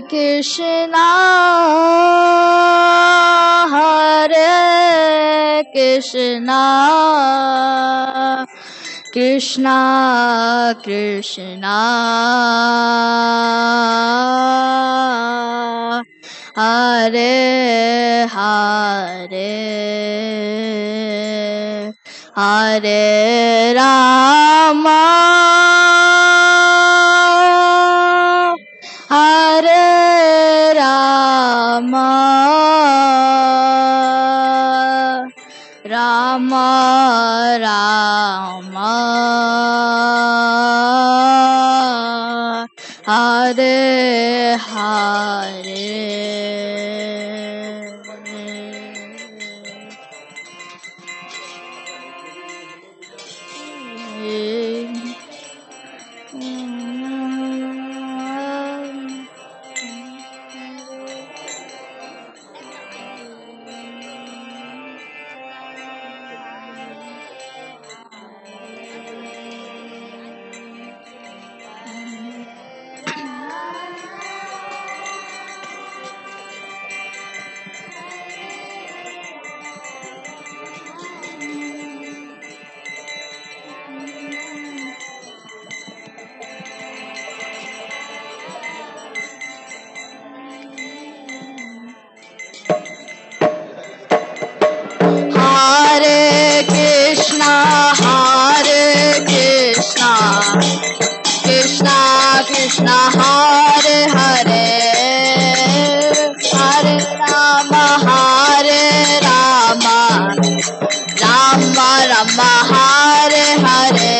Krishna Hare Krishna Krishna Krishna Hare Hare Hare Rama Hare Rama Rama Rama Hare Hare Krishna Hare Hare Hare Rama Rama Rama Hare Hare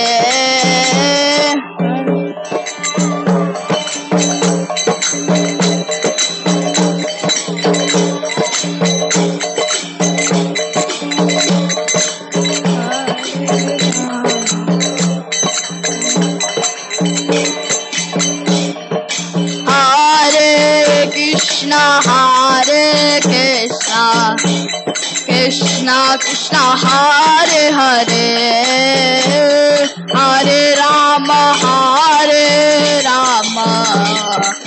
Krishna Krishna Hare Hare Hare Rama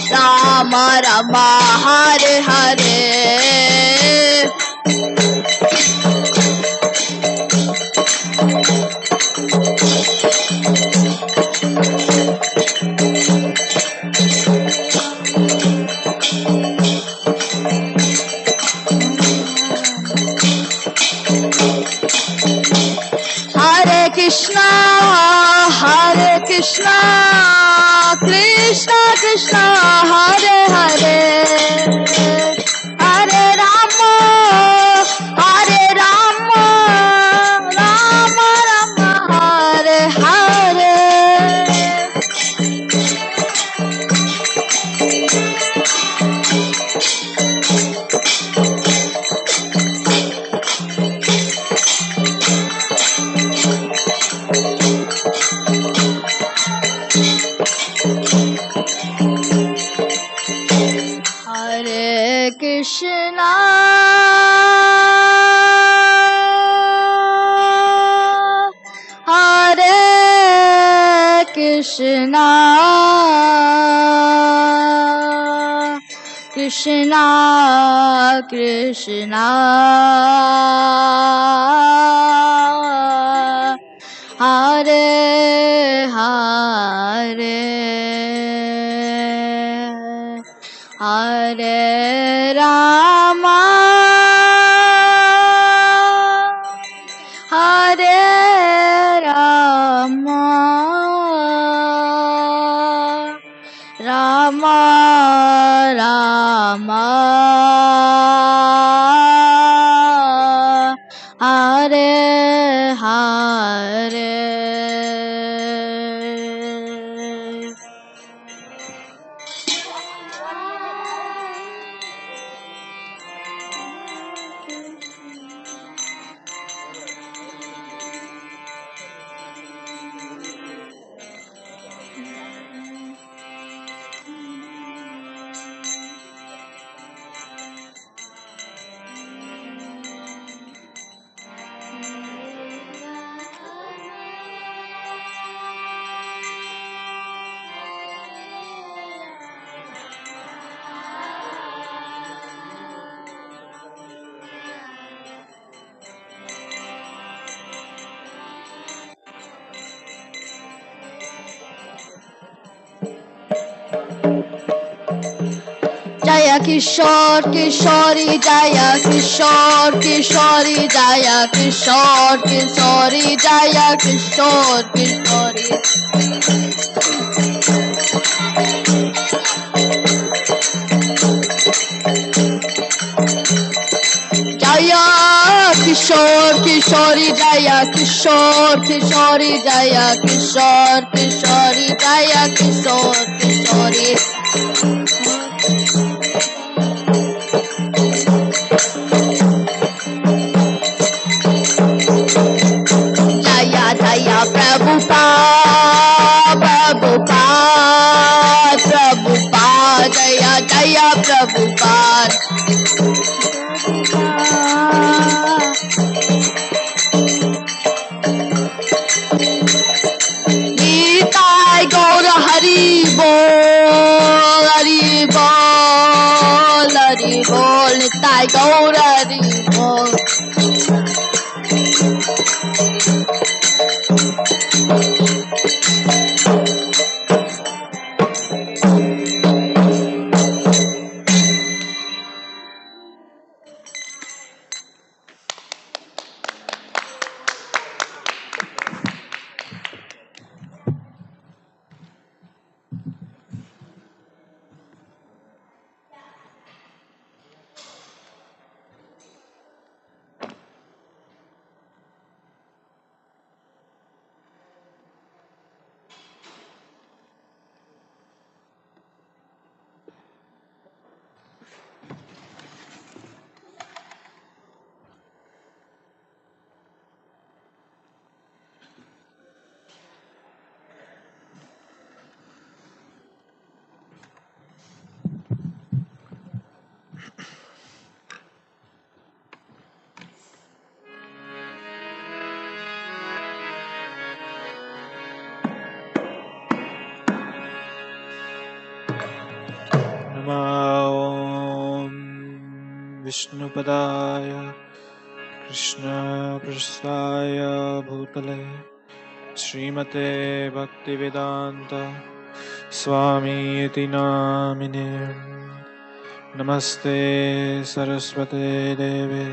Rama Rama Hare Hare Krishna Krishna Krishna Hare Hare Hare Rama Hare Krishna, Hare Krishna, Krishna Krishna, Hare Hare, Hare Rama, Hare Rama, Rama Rama, Hare Hare. Jaya Kishore Kishori, Jaya Kishore Kishori, Jaya Kishore Kishori, Jaya Kishore Kishori. Jaya Kishore Kishori, Jaya Kishore Kishori, Jaya Kishore Kishori, Jaya Kishore Kishori. Jaya Jaya Prabhupada, Prabhupada, Prabhupada, Jaya Jaya Prabhupada. Nitai Gaura Hari Bol, Hari Bol, Hari Bol, Nitai Gaura Hari Bol. Om Vishnupadaya Krishna Prasthaya Bhutale Srimate Bhaktivedanta Swami Iti Namine Namaste Saraswate Deve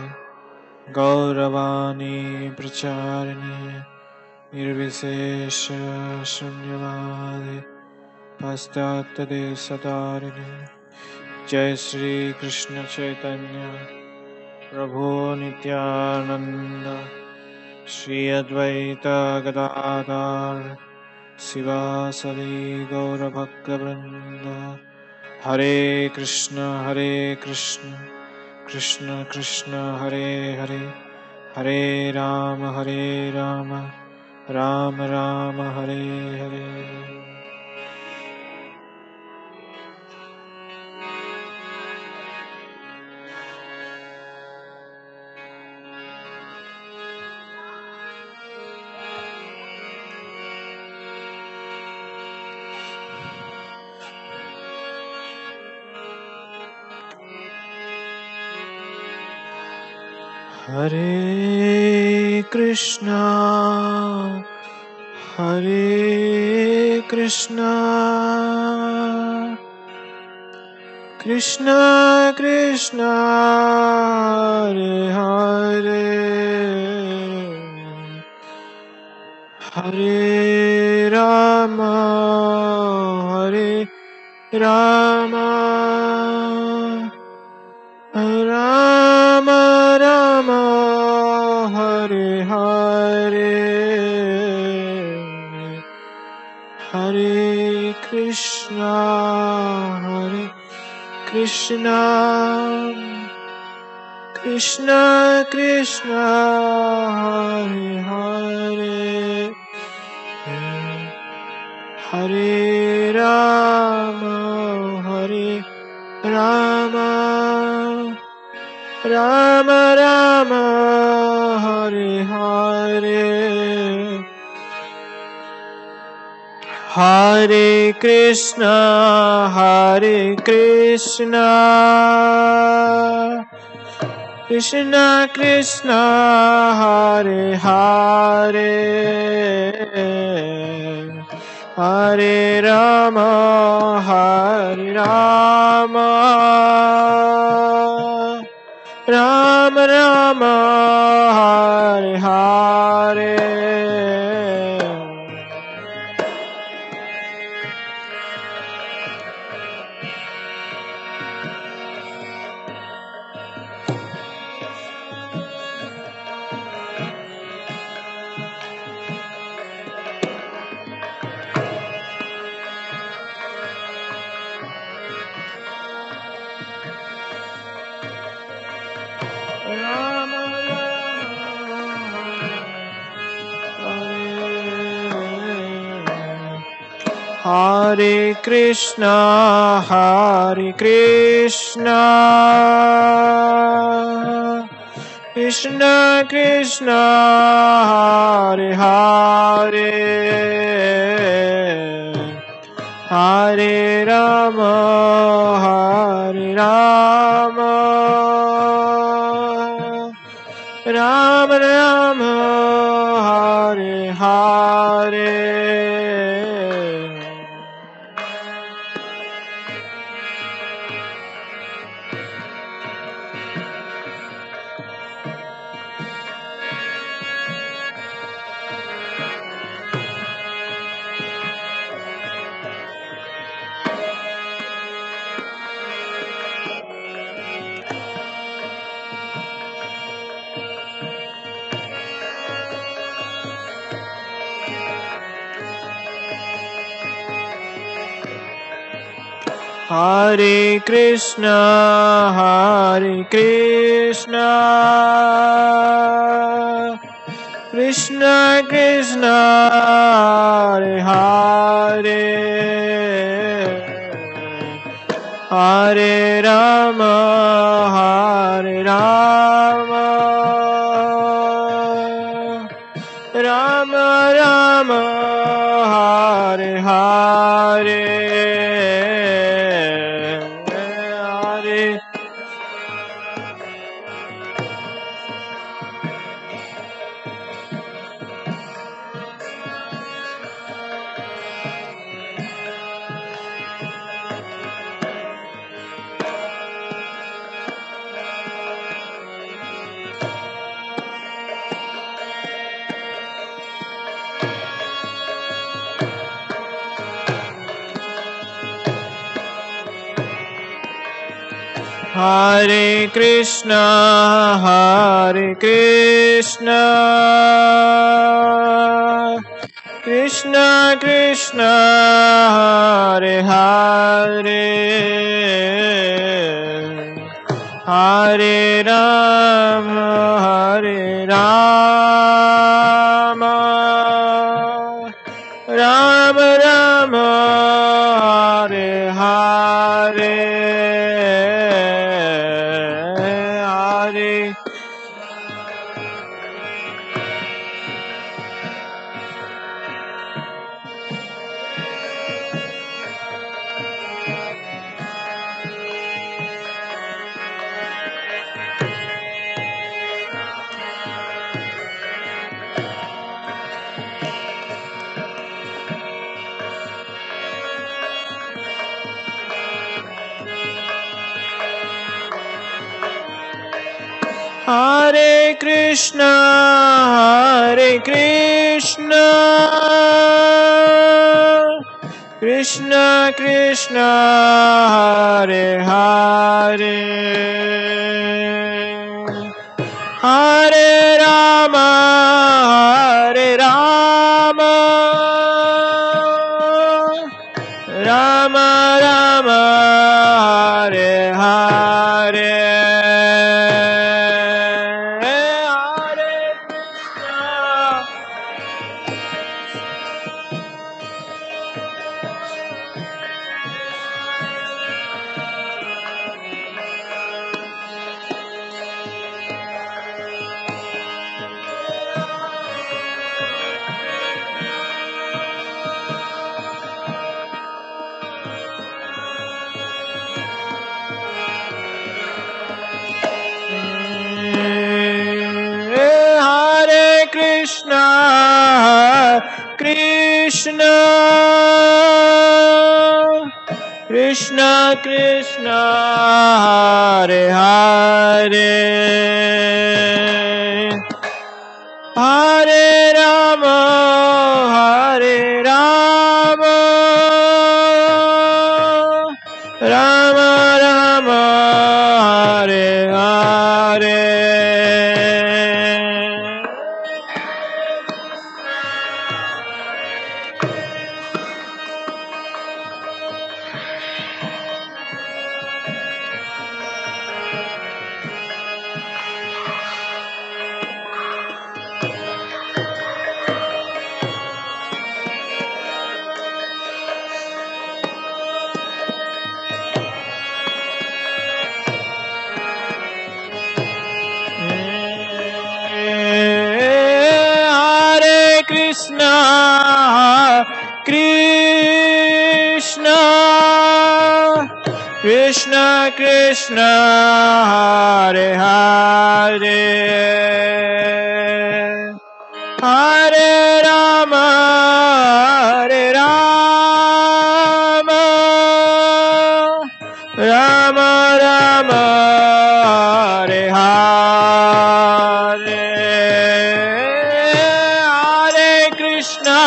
Gauravani Pracharini Nirvisesha Shunyavadi Paschatya Satarini Jai Shri Krishna Chaitanya Prabhu Nityananda Shri Advaita Gadadhar Sivasadi Gaura Bhakta Hare Krishna Krishna Krishna Hare Hare Hare Rama Rama Rama Hare Hare. Hare Krishna, Hare Krishna, Krishna Krishna, Hare Hare, Hare Rama, Hare Rama, Rama Rama, Hare Hare, Hare Krishna, Hare Krishna, Krishna Krishna, Hare Hare, Hare Rama, Hare Rama, Rama Rama, Hare Hare, Hare Krishna, Hare Krishna, Krishna Krishna, Hare Hare, Hare Rama, Hare Rama, Rama Rama, Hare Hare, Hare Krishna, Hare Krishna, Krishna Krishna, Hare Hare, Hare Rama, Hare Rama, Rama Rama, Hare Hare. Hare Krishna, Hare Krishna, Krishna Krishna, Hare Hare, Hare Rama, Hare Rama, Rama Rama, Hare Hare, Hare. Hare Krishna, Hare Krishna, Krishna Krishna, Hare Hare, Hare Rama, Hare Rama, Rama Rama, Hare Hare, Hare. Hare Krishna, Hare Krishna, Krishna Krishna, Hare Hare, Hare Rama, Hare Rama, Rama Rama, Hare Hare, Hare Krishna. Hare Krishna, Krishna, Krishna Krishna, Hare Hare, Hare Rama, Hare Rama, Rama Rama, Hare Hare. Hare Krishna, Krishna, Krishna Krishna, Hare Hare, Hare Rama, Hare Rama, Rama Rama, Hare Hare, Hare Krishna.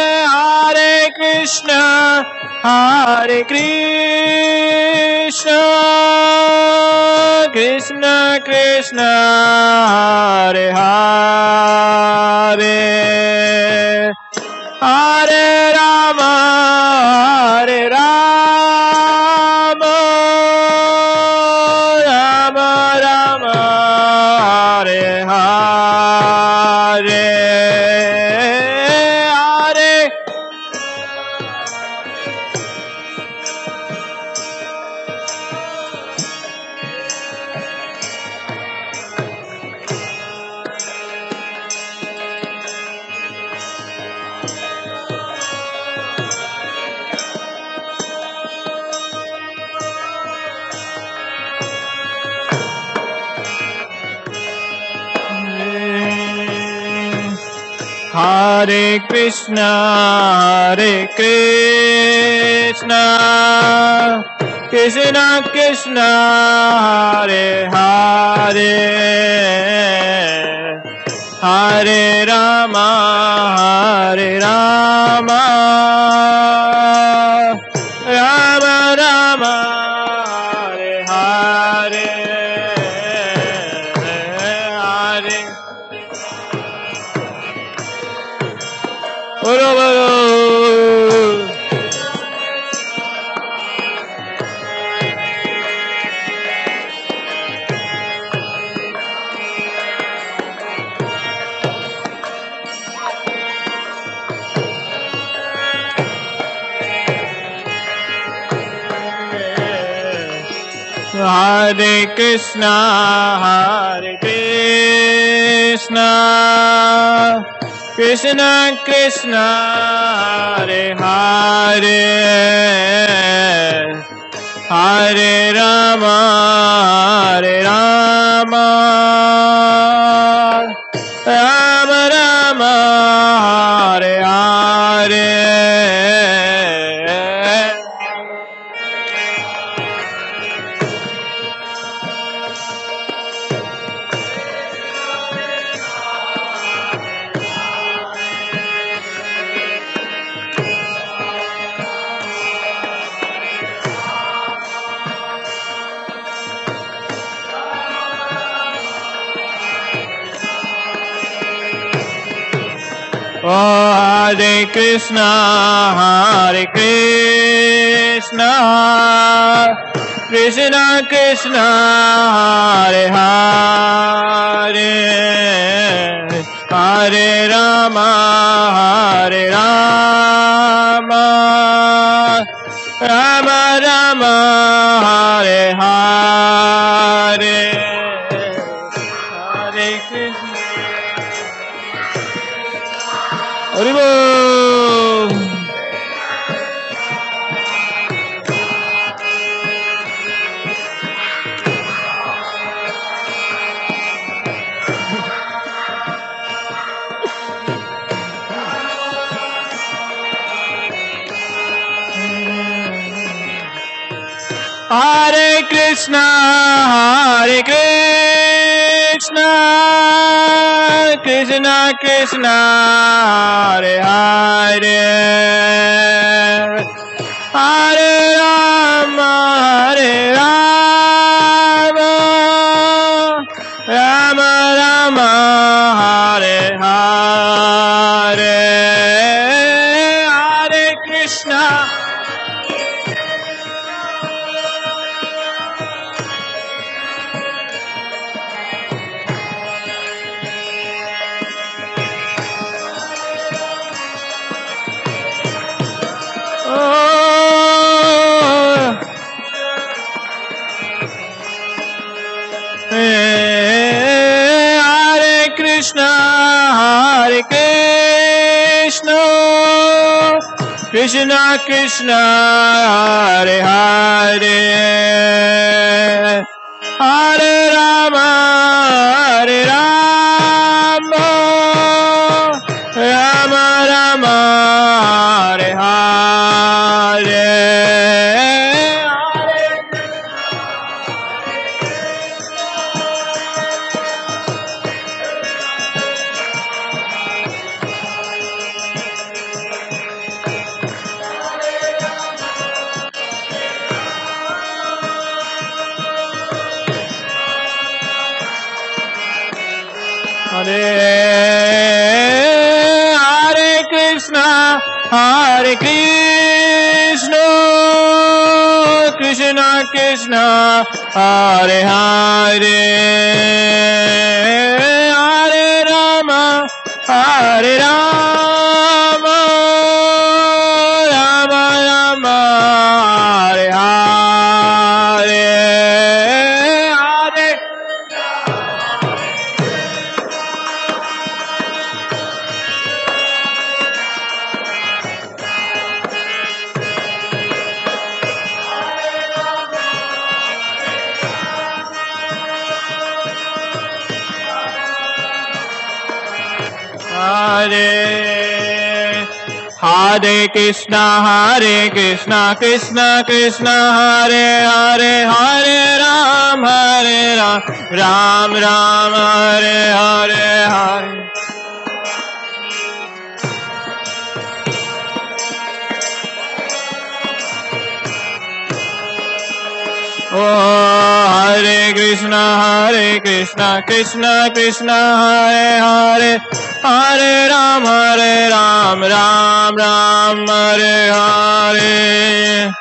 Hare Krishna, Hare Krishna, Krishna Krishna, Hare Hare, Hare Rama, Hare Rama, Rama Rama, Hare Hare, Hare. Hare Krishna, Hare Krishna, Krishna Krishna, Hare Hare, Hare Rama, Hare Rama, Rama Rama, Hare Hare, Hare. Bolo, bolo. Hare Krishna, Krishna, Krishna Krishna Hare Hare Hare Rama Hare Rama Rama Rama Hare Hare Oh, Hare Krishna, Hare Krishna, Krishna Krishna, Hare Hare, Hare Rama, Hare Rama, Rama Rama, Hare Hare, Hare Krishna. Haribo! Hare Krishna, Hare Krishna, Krishna Krishna, Hare Hare, Hare Rama, Hare Rama, Rama Rama, Hare Hare, Hare Krishna. Hare Krishna, Hare Krishna, Krishna Krishna, Hare Hare, Hare Rama, Hare Rama, Rama Rama, Hare Hare. Hare Krishna, Hare Krishna, Krishna Krishna, Hare Hare, Hare Rama, Hare Rama, Rama Rama, Hare Hare, Hare Hare Krishna, Hare Krishna, Krishna Krishna, Hare Hare, Hare Ram, Ram Ram, Hare Hare, Hare. Oh, Hare Krishna, Krishna Krishna, Hare Hare, Hare Ram, Ram Ram, Hare Hare.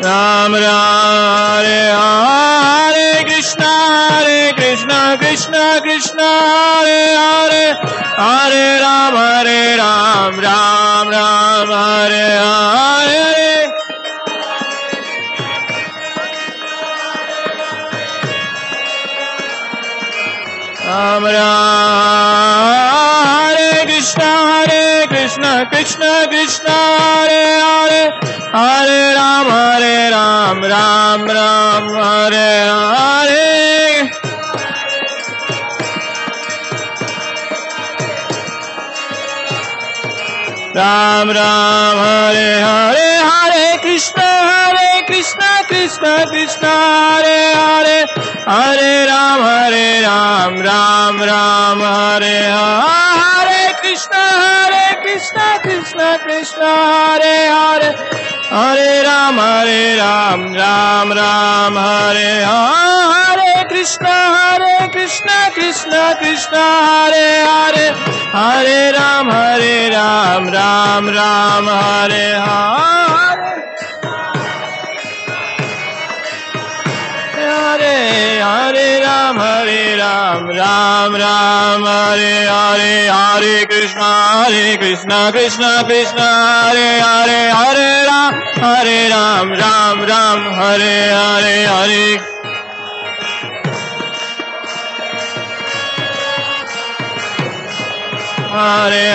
Ram Ram, Hare Hare, Krishna Krishna, Krishna Hare Hare, Hare Ram, Ram Ram, Hare Hare. Ram Ram Hare Krishna Krishna Krishna Hare Hare Hare Ram Ram Ram Hare Hare Ram Ram Hare Hare Hare Krishna Krishna Krishna Hare Hare Hare Ram Ram Ram Hare Hare Krishna Krishna Krishna Hare Hare Hare Ram Ram Hare Hare Krishna Krishna Krishna Hare Hare Hare Ram Ram Hare Hare Hare Ram Ram Hare Hare Hare Krishna Krishna Krishna Hare Hare Hare Ram Ram Hare Hare Hare Hare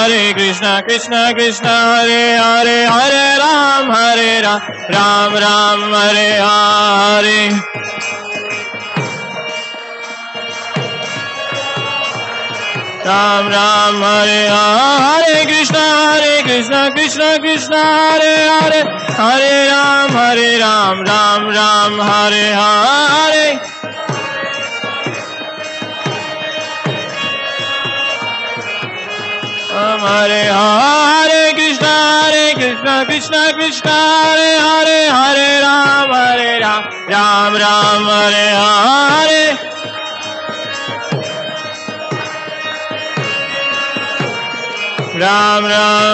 Hare Krishna Krishna Hare Hare Hare Ram Ram Hare Hare Ram Hare Hare Krishna Krishna Hare Hare Hare Ram Ram Hare Hare Hare Hare Krishna Krishna Hare Hare Hare Ram Ram Hare Hare Ram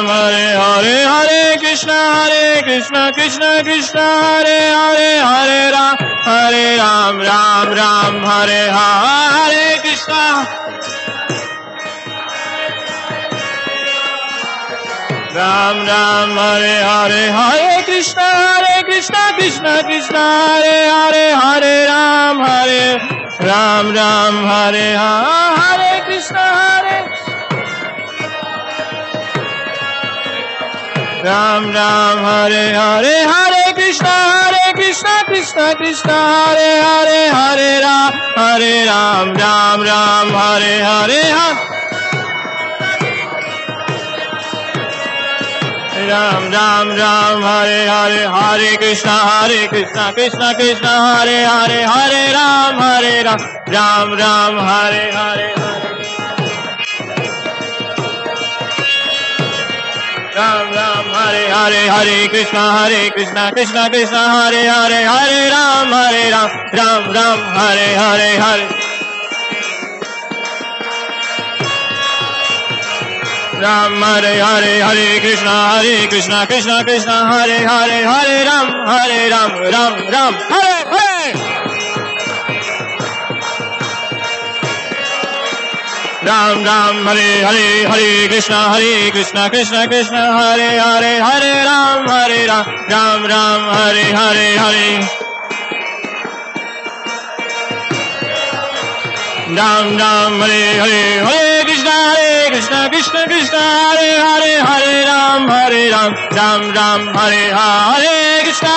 Hare Hare Hare Krishna Krishna Hare Hare Hare Ram Ram Hare Hare Krishna Ram Hare Hare Hare Krishna Hare Hare Hare Ram Hare Hare Krishna Ram Hare Hare Hare Krishna Hare Hare Hare Ram Hare Hare Ram Hare Hare Hare Krishna Hare Hare Hare Ram Hare Hare Ram Hare Hare Hare Krishna Hare Hare Hare Ram Hare Hare Ram Hare Hare Hare Krishna Hare Hare Hare Ram Hare Hare Ram Hare Hare Hare Krishna Hare Hare Hare Ram Hare Hare Ram Hare Hare Hare Krishna Hare Hare Hare Ram Hare Krishna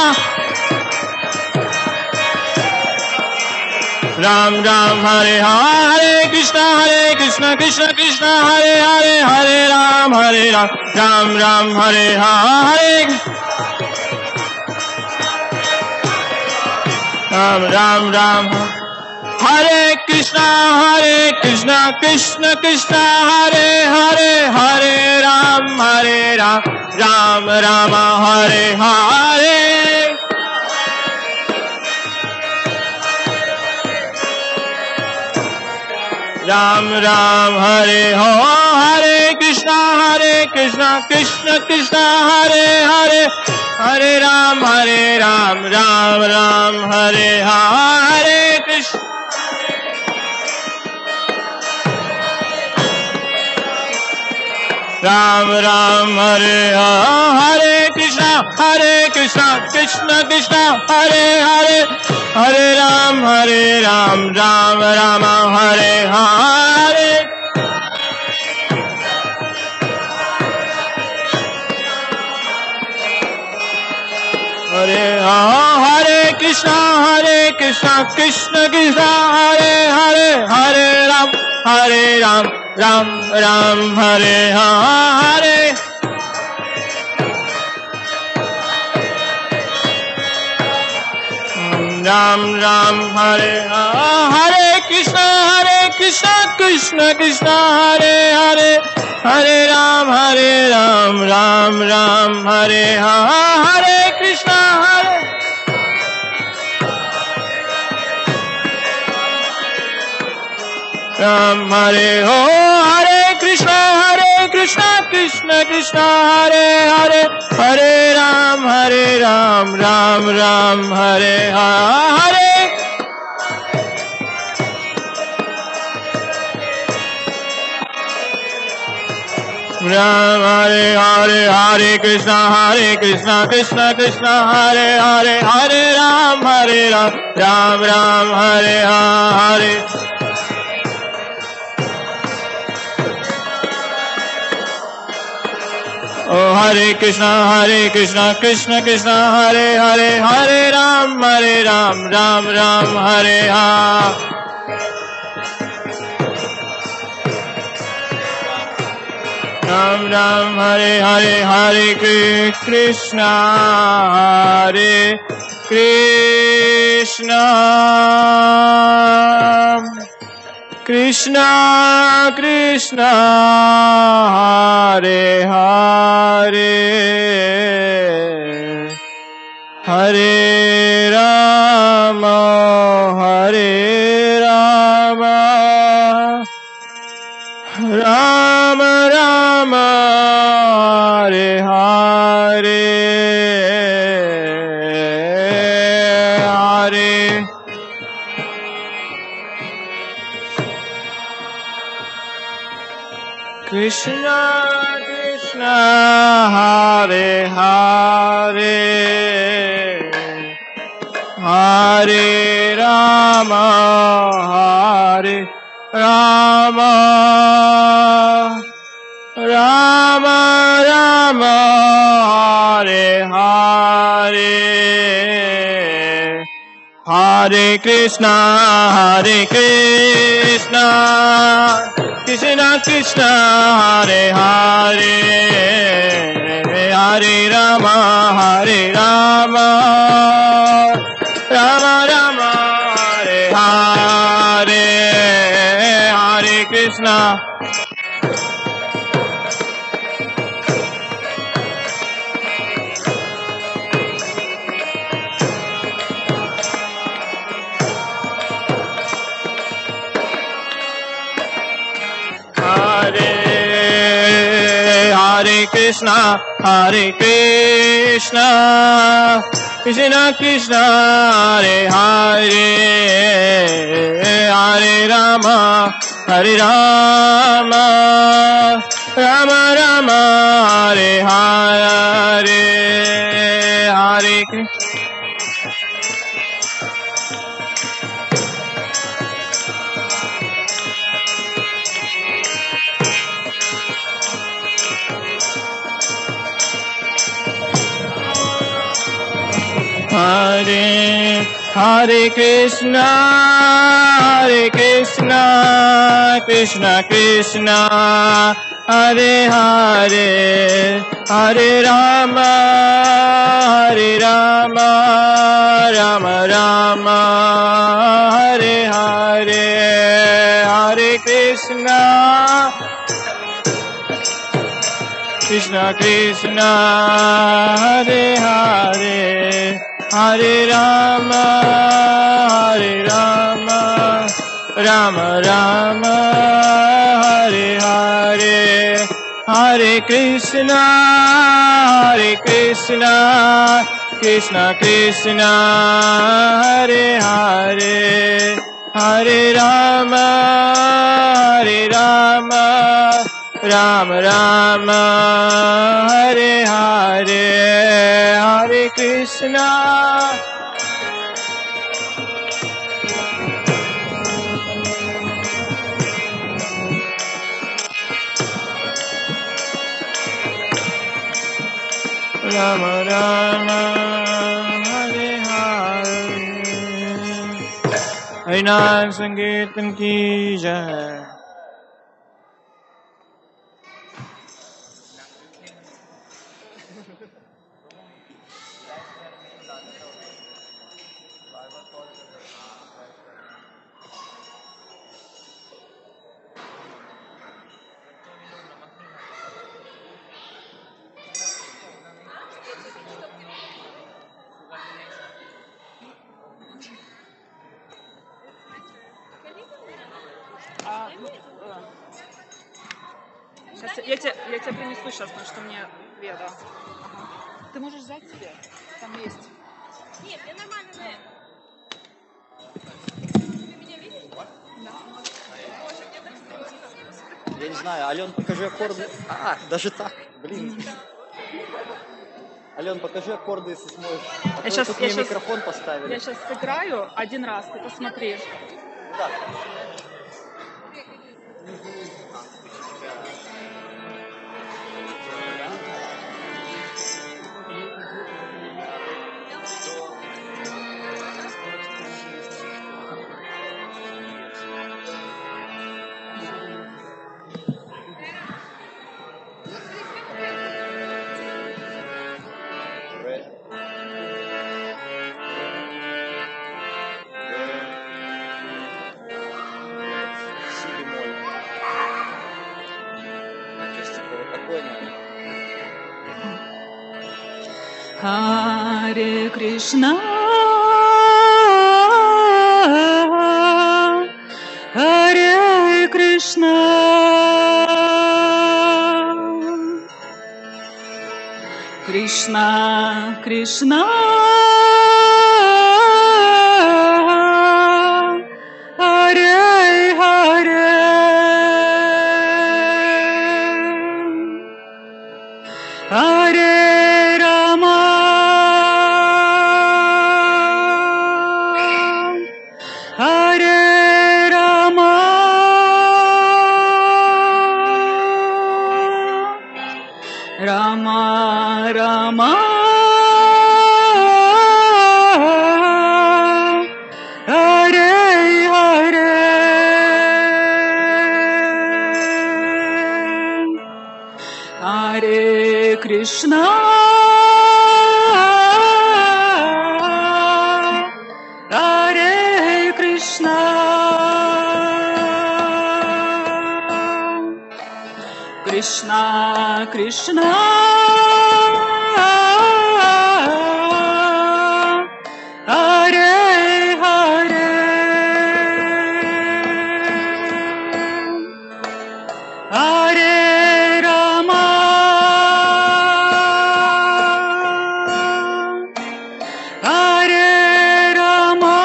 Ram Hare Hare Krishna Hare Hare Hare Ram Hare Hare Ram Hare Krishna Krishna Hare Hare Hare Ram Ram Hare Hare Ram Hare Hare Krishna Hare Hare Hare Ram Hare Hare Krishna Ram Hare Hare Krishna Krishna Hare Hare Hare Ram, Ram Rama, Hare Hare. Hare Krishna, Krishna Krishna, Hare Hare, Hare Ram, Ram Ram, Hare Hare. Ram Ram, Hare Hare Krishna, Krishna Krishna, Hare Hare, Hare Ram, Ram Ram, Hare Hare Krishna, Hare. Ram Hare Ho, Hare Krishna, Krishna Krishna, Hare Hare, Hare Ram, Ram Ram, Hare Hare. Ram Hare Hare, Hare Krishna, Krishna Krishna, Hare Hare, Hare Ram, Ram Ram, Hare Hare. Oh, Hare Krishna, Krishna Krishna, Hare Hare, Hare Ram, Ram Ram, Hare Hare. Ram Ram, Hare Hare, Hare Krishna, Hare Krishna, Krishna Krishna, Hare Hare, Hare Rama, Hare Rama, Rama Rama, Hare Hare, Hare. Krishna Krishna, Hare Hare, Hare Rama, Hare Rama, Rama Rama, Hare Hare, Hare Krishna, Krishna Krishna, Hare Hare, Hare Rama, Rama Rama, Hare Hare, Hare Krishna. Hare Krishna, Krishna Krishna, Hare Hare, Hare Rama, Rama Rama, Hare Hare, Hare Krishna. Hare Krishna, Krishna Krishna, Hare Hare, Hare Rama, Rama Rama, Hare Hare, Hare Krishna, Krishna Krishna, Hare Hare, Hare Rama, Rama Rama, Hare Hare, Hare Krishna, Krishna Krishna, Hare Hare, Hare Rama, Rama Rama, Hare Hare, Hare Krishna. Ram Rama Hare Hare Harinam Sankirtan ki jai. Сейчас я тебе принесу сейчас, потому что мне Веда. Ага. Ты можешь взять себе? Там есть. Нет, мне нормально на это. Ты меня видишь? Да. Я не знаю, Ален, покажи аккорды. Даже так, блин. Ален, покажи аккорды, если сможешь. Тут мне микрофон поставили. Я сейчас сыграю один раз, ты посмотри. Да. Харе Кришна, Харе Кришна, Кришна, Кришна, Харе Харе, Харе Рама, Харе Рама, Рама Рама, Харе Харе, Харе Кришна, Харе Кришна, Кришна Кришна, Харе Харе, Харе Рама, Харе Рама,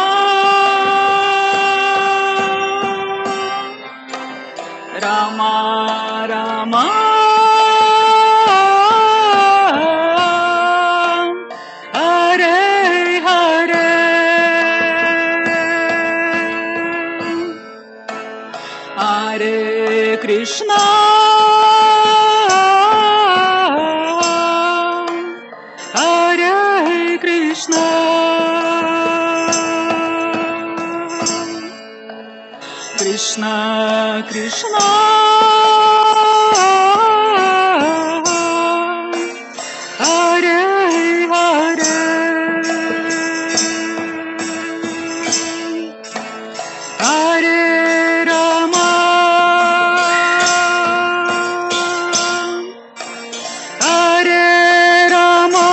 Рама Рама, Харе Харе, Харе Кришна, Харе Кришна, Кришна Кришна, Харе Харе, Харе Рама, Харе Рама,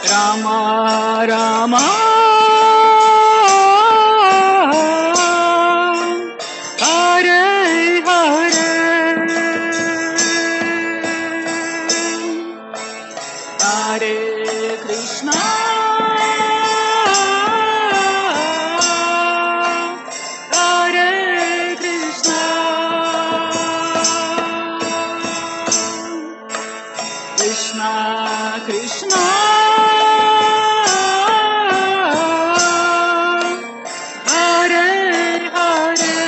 Рама Рама, Харе Харе, Харе Кришна, Харе Кришна, Кришна Кришна, Харе Харе,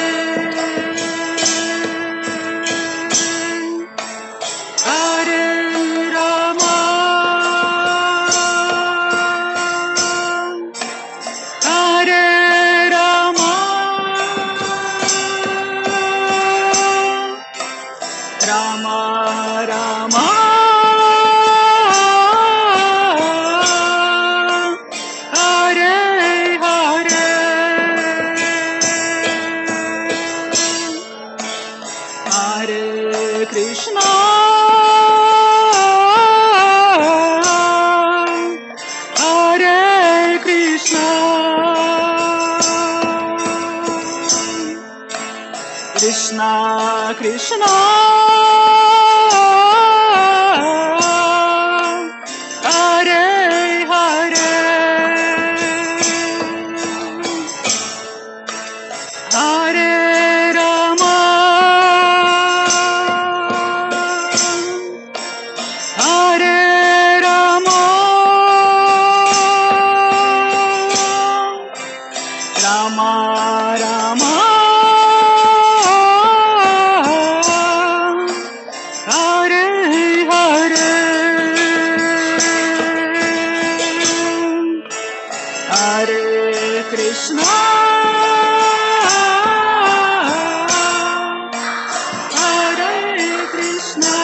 Krishna, Hare Hare, Hare Rama, Hare Rama, Rama Rama, Hare Hare, Hare Krishna, Hare Krishna.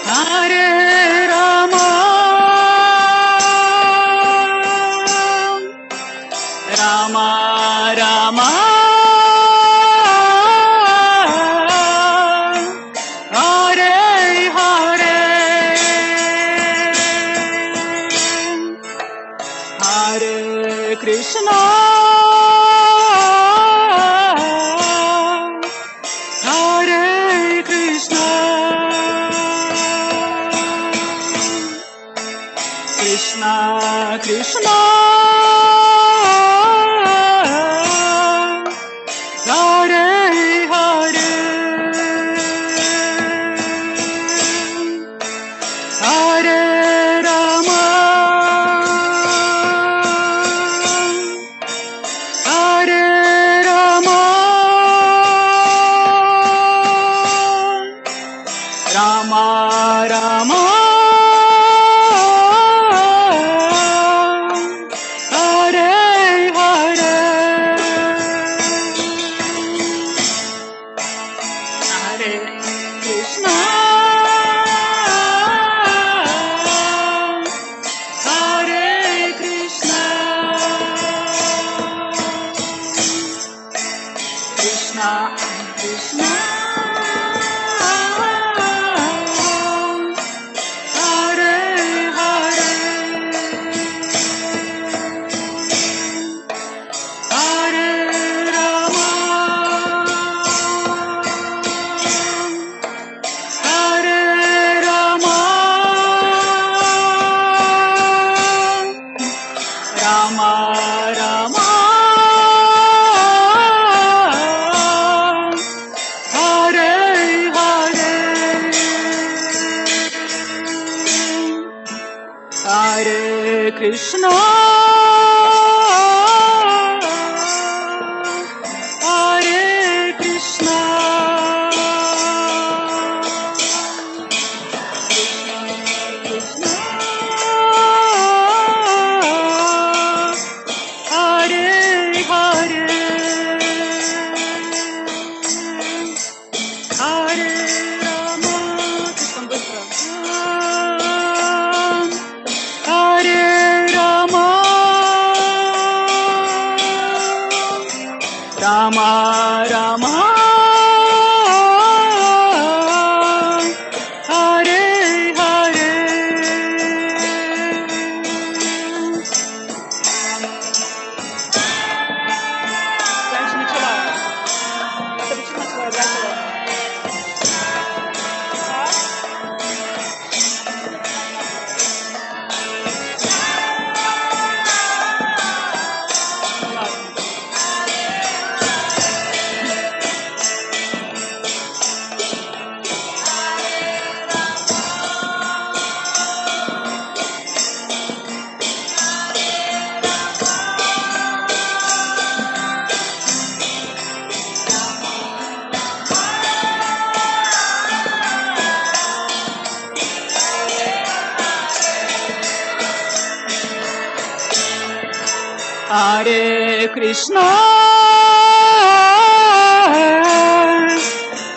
Hare Rama, Rama Rama, Hare Hare, Hare Krishna, Hare Krishna, Krishna Krishna, Hare Hare, Hare Rama, Hare Rama, Rama Rama, Hare Hare, Hare Krishna, Hare Krishna, Krishna Krishna, Hare Hare, Hare Rama, Hare Rama, Rama Rama, Hare Hare, Hare Krishna, Hare Krishna, Krishna Hare Hare, Hare Rama, слишком быстро. Hare Rama, Rama Rama, Hare Hare, раньше начала. Это почему начала раньше? Hare Krishna,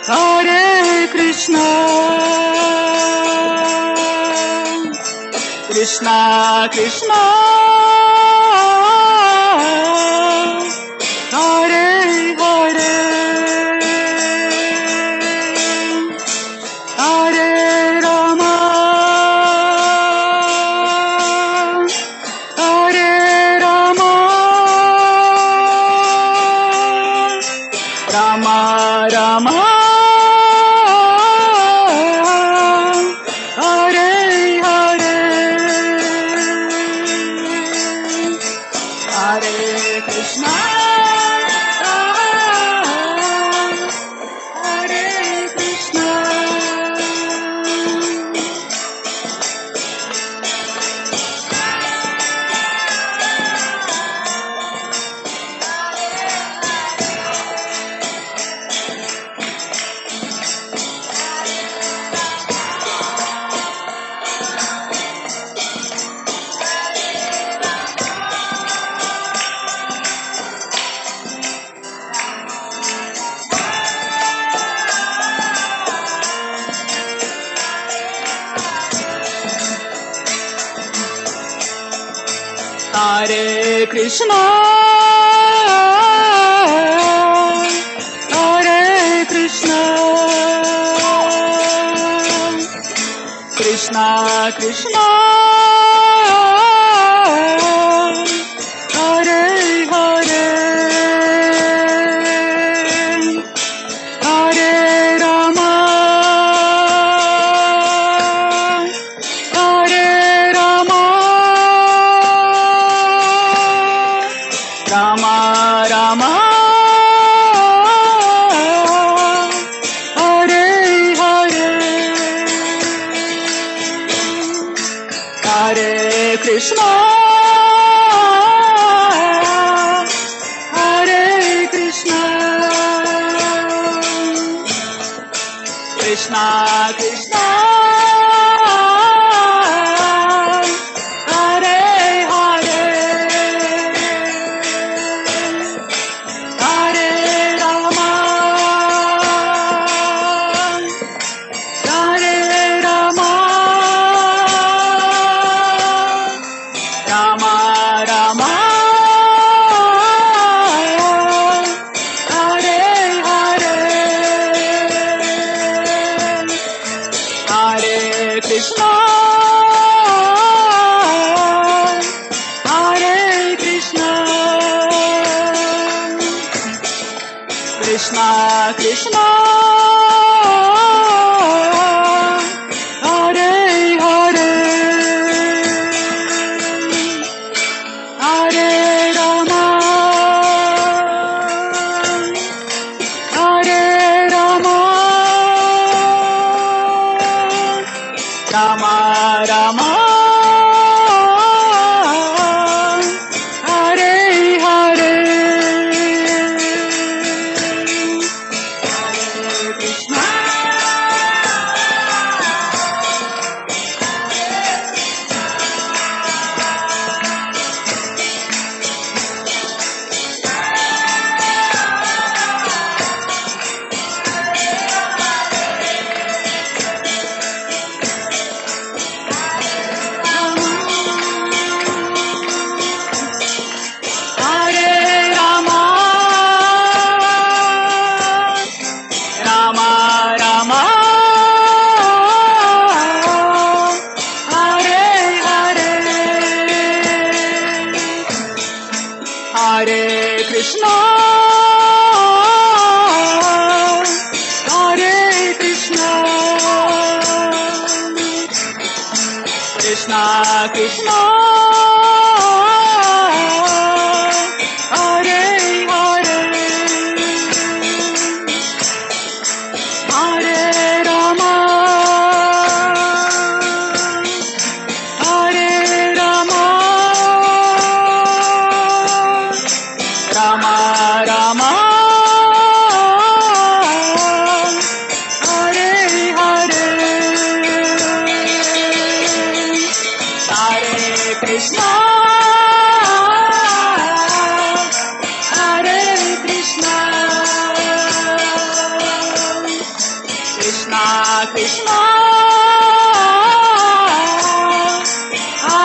Hare Krishna, Krishna Krishna Hare Hare Hare Rama Hare Rama Rama Rama Hare Hare Hare Krishna Hare Krishna Hare Krishna Hare Krishna Krishna Krishna Hare Hare Hare Rama Hare Rama Rama Rama Hare Hare Hare Krishna Hare Krishna Krishna Krishna Hare Hare Hare Rama Hare Rama Rama Rama Hare Hare Hare Krishna Hare Krishna Krishna Krishna Hare Hare Hare Rama Hare Rama Rama Rama Hare Hare Hare Krishna Hare Rama Rama Rama Hare Hare Hare Krishna Hare Krishna Krishna Krishna Hare Hare Hare Rama Hare Rama Rama Rama Hare Hare Hare Krishna Hare Krishna Krishna Krishna Hare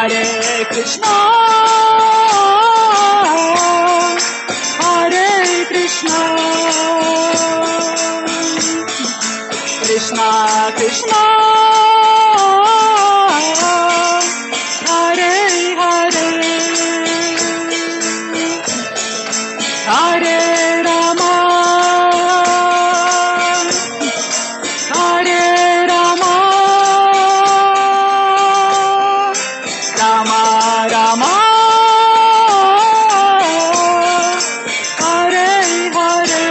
Hare Krishna, Hare Krishna, Krishna Krishna, Hare Hare, Hare Rama, Hare Rama, Rama Rama, Hare Hare.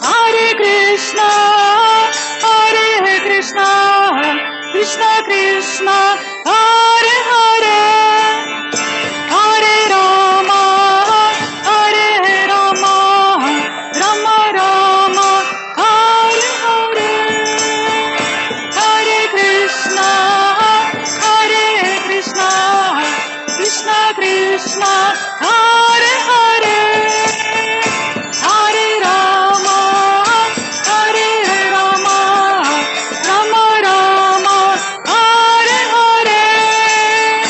Hare Krishna, Hare Krishna, Krishna Krishna, Hare Hare, Hare Rama, Hare Rama, Rama Rama, Hare Hare, Hare Krishna, Hare Krishna, Krishna Krishna, Hare Hare, Hare Rama, Hare Rama, Rama Rama, Hare Hare.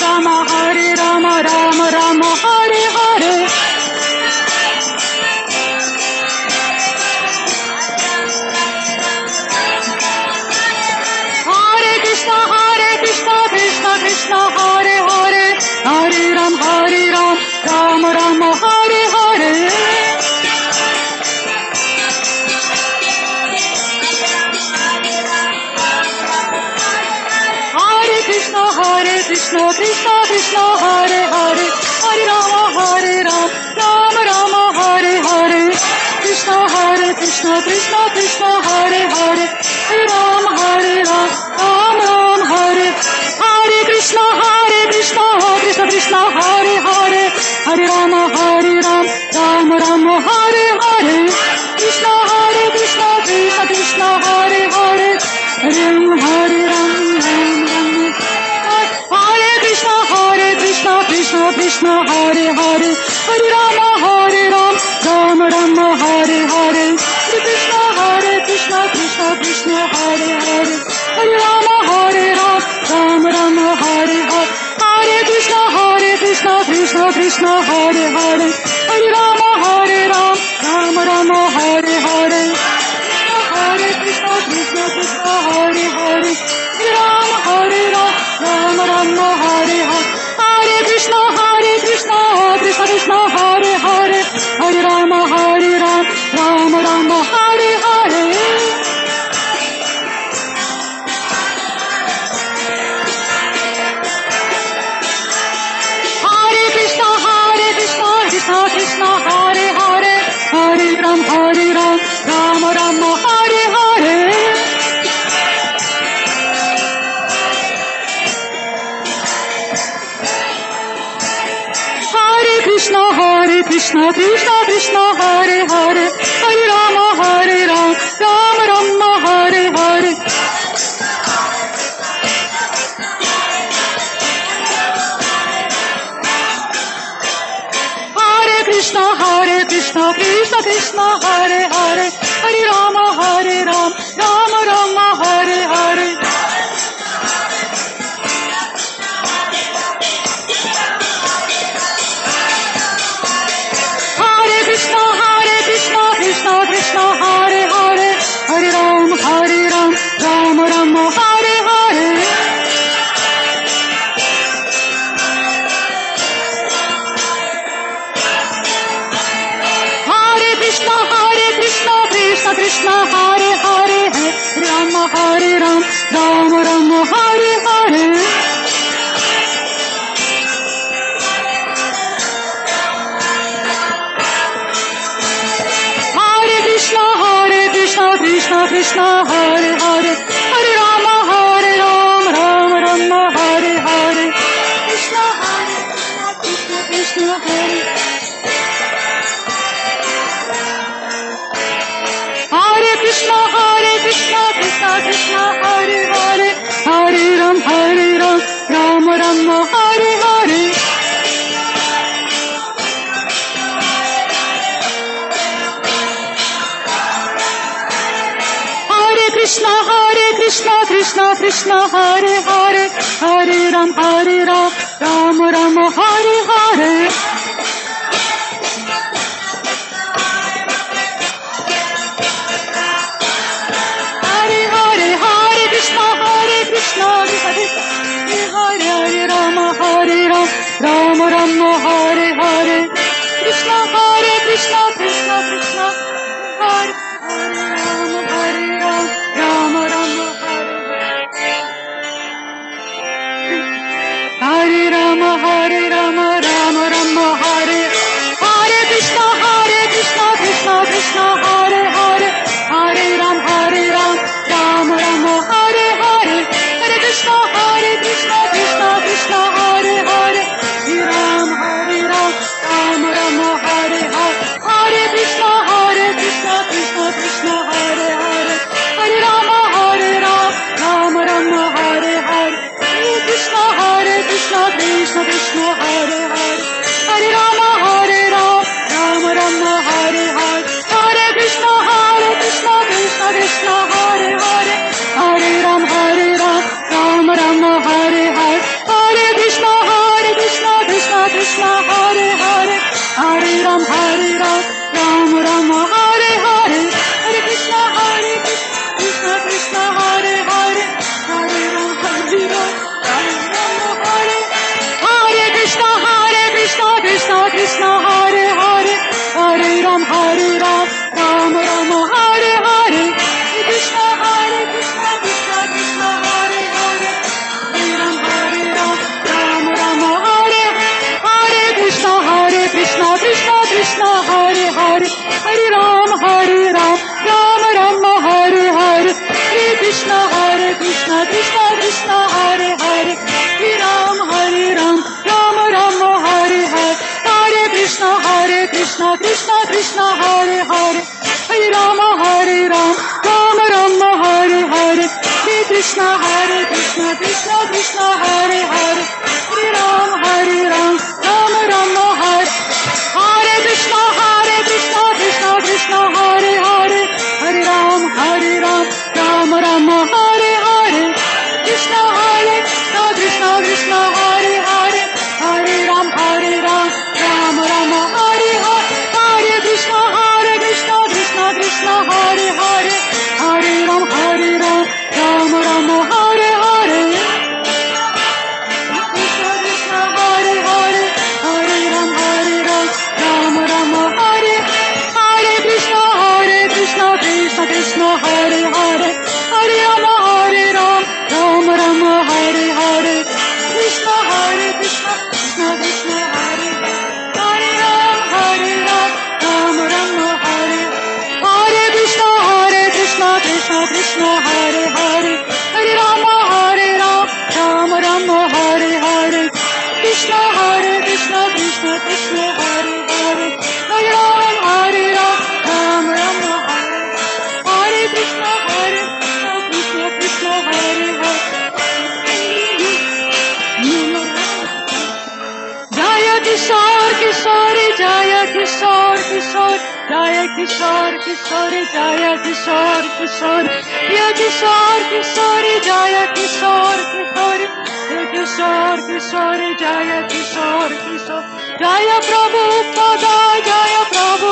Rama, Rama Rama, Hare Hare. Hare Krishna, Krishna Krishna, Hare Hare, Hare Ram, Ram Ram, Hare Hare. Hare Krishna, Krishna Krishna, Hare Hare, Hare Rama, Ram Ram, Hare Hare. Krishna, Krishna Krishna, Hare Hare, Hare Ram, Ram Ram, Hare. Hare Krishna, Krishna Krishna, Hare Hare, Hare Rama, Ram Ram, Hare Hare. Krishna, Krishna Krishna, Hare Hare, Hare Ram, Ram Ram. Hare Krishna, Krishna Krishna, Hare Hare, Hare Rama, Ram Ram, Hare Hare. Krishna, Krishna Krishna, Hare Hare, Hare Rama, Ram Ram, Hare Hare. Hare Krishna, Krishna Hare Hare, Hare Rama, Ram Ram, Hare Hare. Hare Krishna, Krishna Hare Hare, Hare Rama, Ram Ram, Hare Hare. Hare Krishna, Krishna Hare Hare, Hare Rama, Ram Ram, Hare Hare. Hare Krishna, Krishna Hare Hare, Hare Ram, Ram Ram, Hare Hare. Hare Krishna, Krishna Krishna, Hare Hare, Hare Rama, Ram Ram, Hare Hare. Hare Krishna, Krishna Hare Hare, Hare Rama, Ram Ram, Hare Hare. Hare Krishna, Krishna Hare Hare, Hare Ram, Ram Ram, Hare Hare. Hare Krishna, Krishna Hare Hare, Hare Ram, Ram Ram, Hare Hare. Hare Krishna, Krishna Hare Hare, Hare Rama, Ram Ram, Hare Hare. Krishna, Krishna Hare. Hare Krishna, Krishna Hare Hare, Hare Ram, Ram Ram, Hare Hare. Hare Krishna, Krishna Hare Hare, Hare Ram, Ram Ram, Hare Hare. Hare Krishna, Hare Rama, Ram Ram, Hare Hare. Krishna, Krishna Hare Ram, Ram Hare Hare Rama, Ram Ram, Hare. Hare Krishna, Krishna Hare Hare, Hare Ram, Ram Ram, Hare Hare. Hare Krishna, Krishna Hare Hare, Hare Ram, Ram Ram, Hare Hare. Hare Krishna, Krishna Hare Hare, Hare Rama, Ram Ram, Hare Hare. Hare Krishna, Krishna Hare Hare, Hare Rama, Ram Ram, Hare Hare. Hare Krishna, Krishna Hare Hare, Hare Ram, Ram Ram, Hare Hare. Hare Krishna, Ram, Hare Ram, Ram Ram, Hare Hare, Hare Krishna, Krishna Krishna, Hare Hare, Hare Ram, Hare Ram, Ram Ram, Hare Hare Krishna, Krishna Krishna, Hare Hare, Hare Ram, Ram Ram, Hare Hare, Hare Krishna, Krishna Krishna, Hare Hare, Hare Ram, Ram Ram, Hare Hare Krishna, Krishna Krishna, Hare Hare, Hare Ram, Ram Ram, Hare Hare, Hare Krishna, Krishna Krishna, Hare Hare, Hare Ram, Ram Ram, Hare Hare, Hare Krishna, Krishna Krishna, Hare Hare, Hare Ram, Ram Ram, Hare Hare, Hare Krishna, Krishna Krishna, Hare Hare, Hare Ram, Ram Ram, Hare Hare Krishna, Krishna Krishna, Hare Hare, Hare Ram, Ram Ram, Hare Hare, Krishna, Krishna Krishna, Hare Hare, Hare Ram, Ram Ram, Hare Hare, Hare Krishna, Krishna Krishna, Hare Hare, Hare Ram, Ram Ram, Hare Hare, Krishna Krishna, Hare Hare, Hare Ram, Ram Ram, Hare Hare Krishna, Krishna Krishna, Hare Hare, Hare Ram, Ram Ram, Hare Hare, Krishna, Krishna Krishna, Hare Hare Ram, Ram Ram, Hare Hare Krishna, Krishna Hare Hare, Hare Ram, Ram Ram, Hare Hare, Krishna, Krishna Krishna, Hare Hare, Hare Ram, Ram Ram, Hare Krishna, Krishna Hare Hare. Jaya Kishore Kishore, Jaya Kishore Kishore, Jaya Kishore Kishore, Jaya Kishore Kishore, Jaya Kishore Kishore, Jaya Kishore Kishore, Jaya Kishore Kishore, Jaya Kishore Kishore, Jaya Prabhupada, Jaya Prabhupada.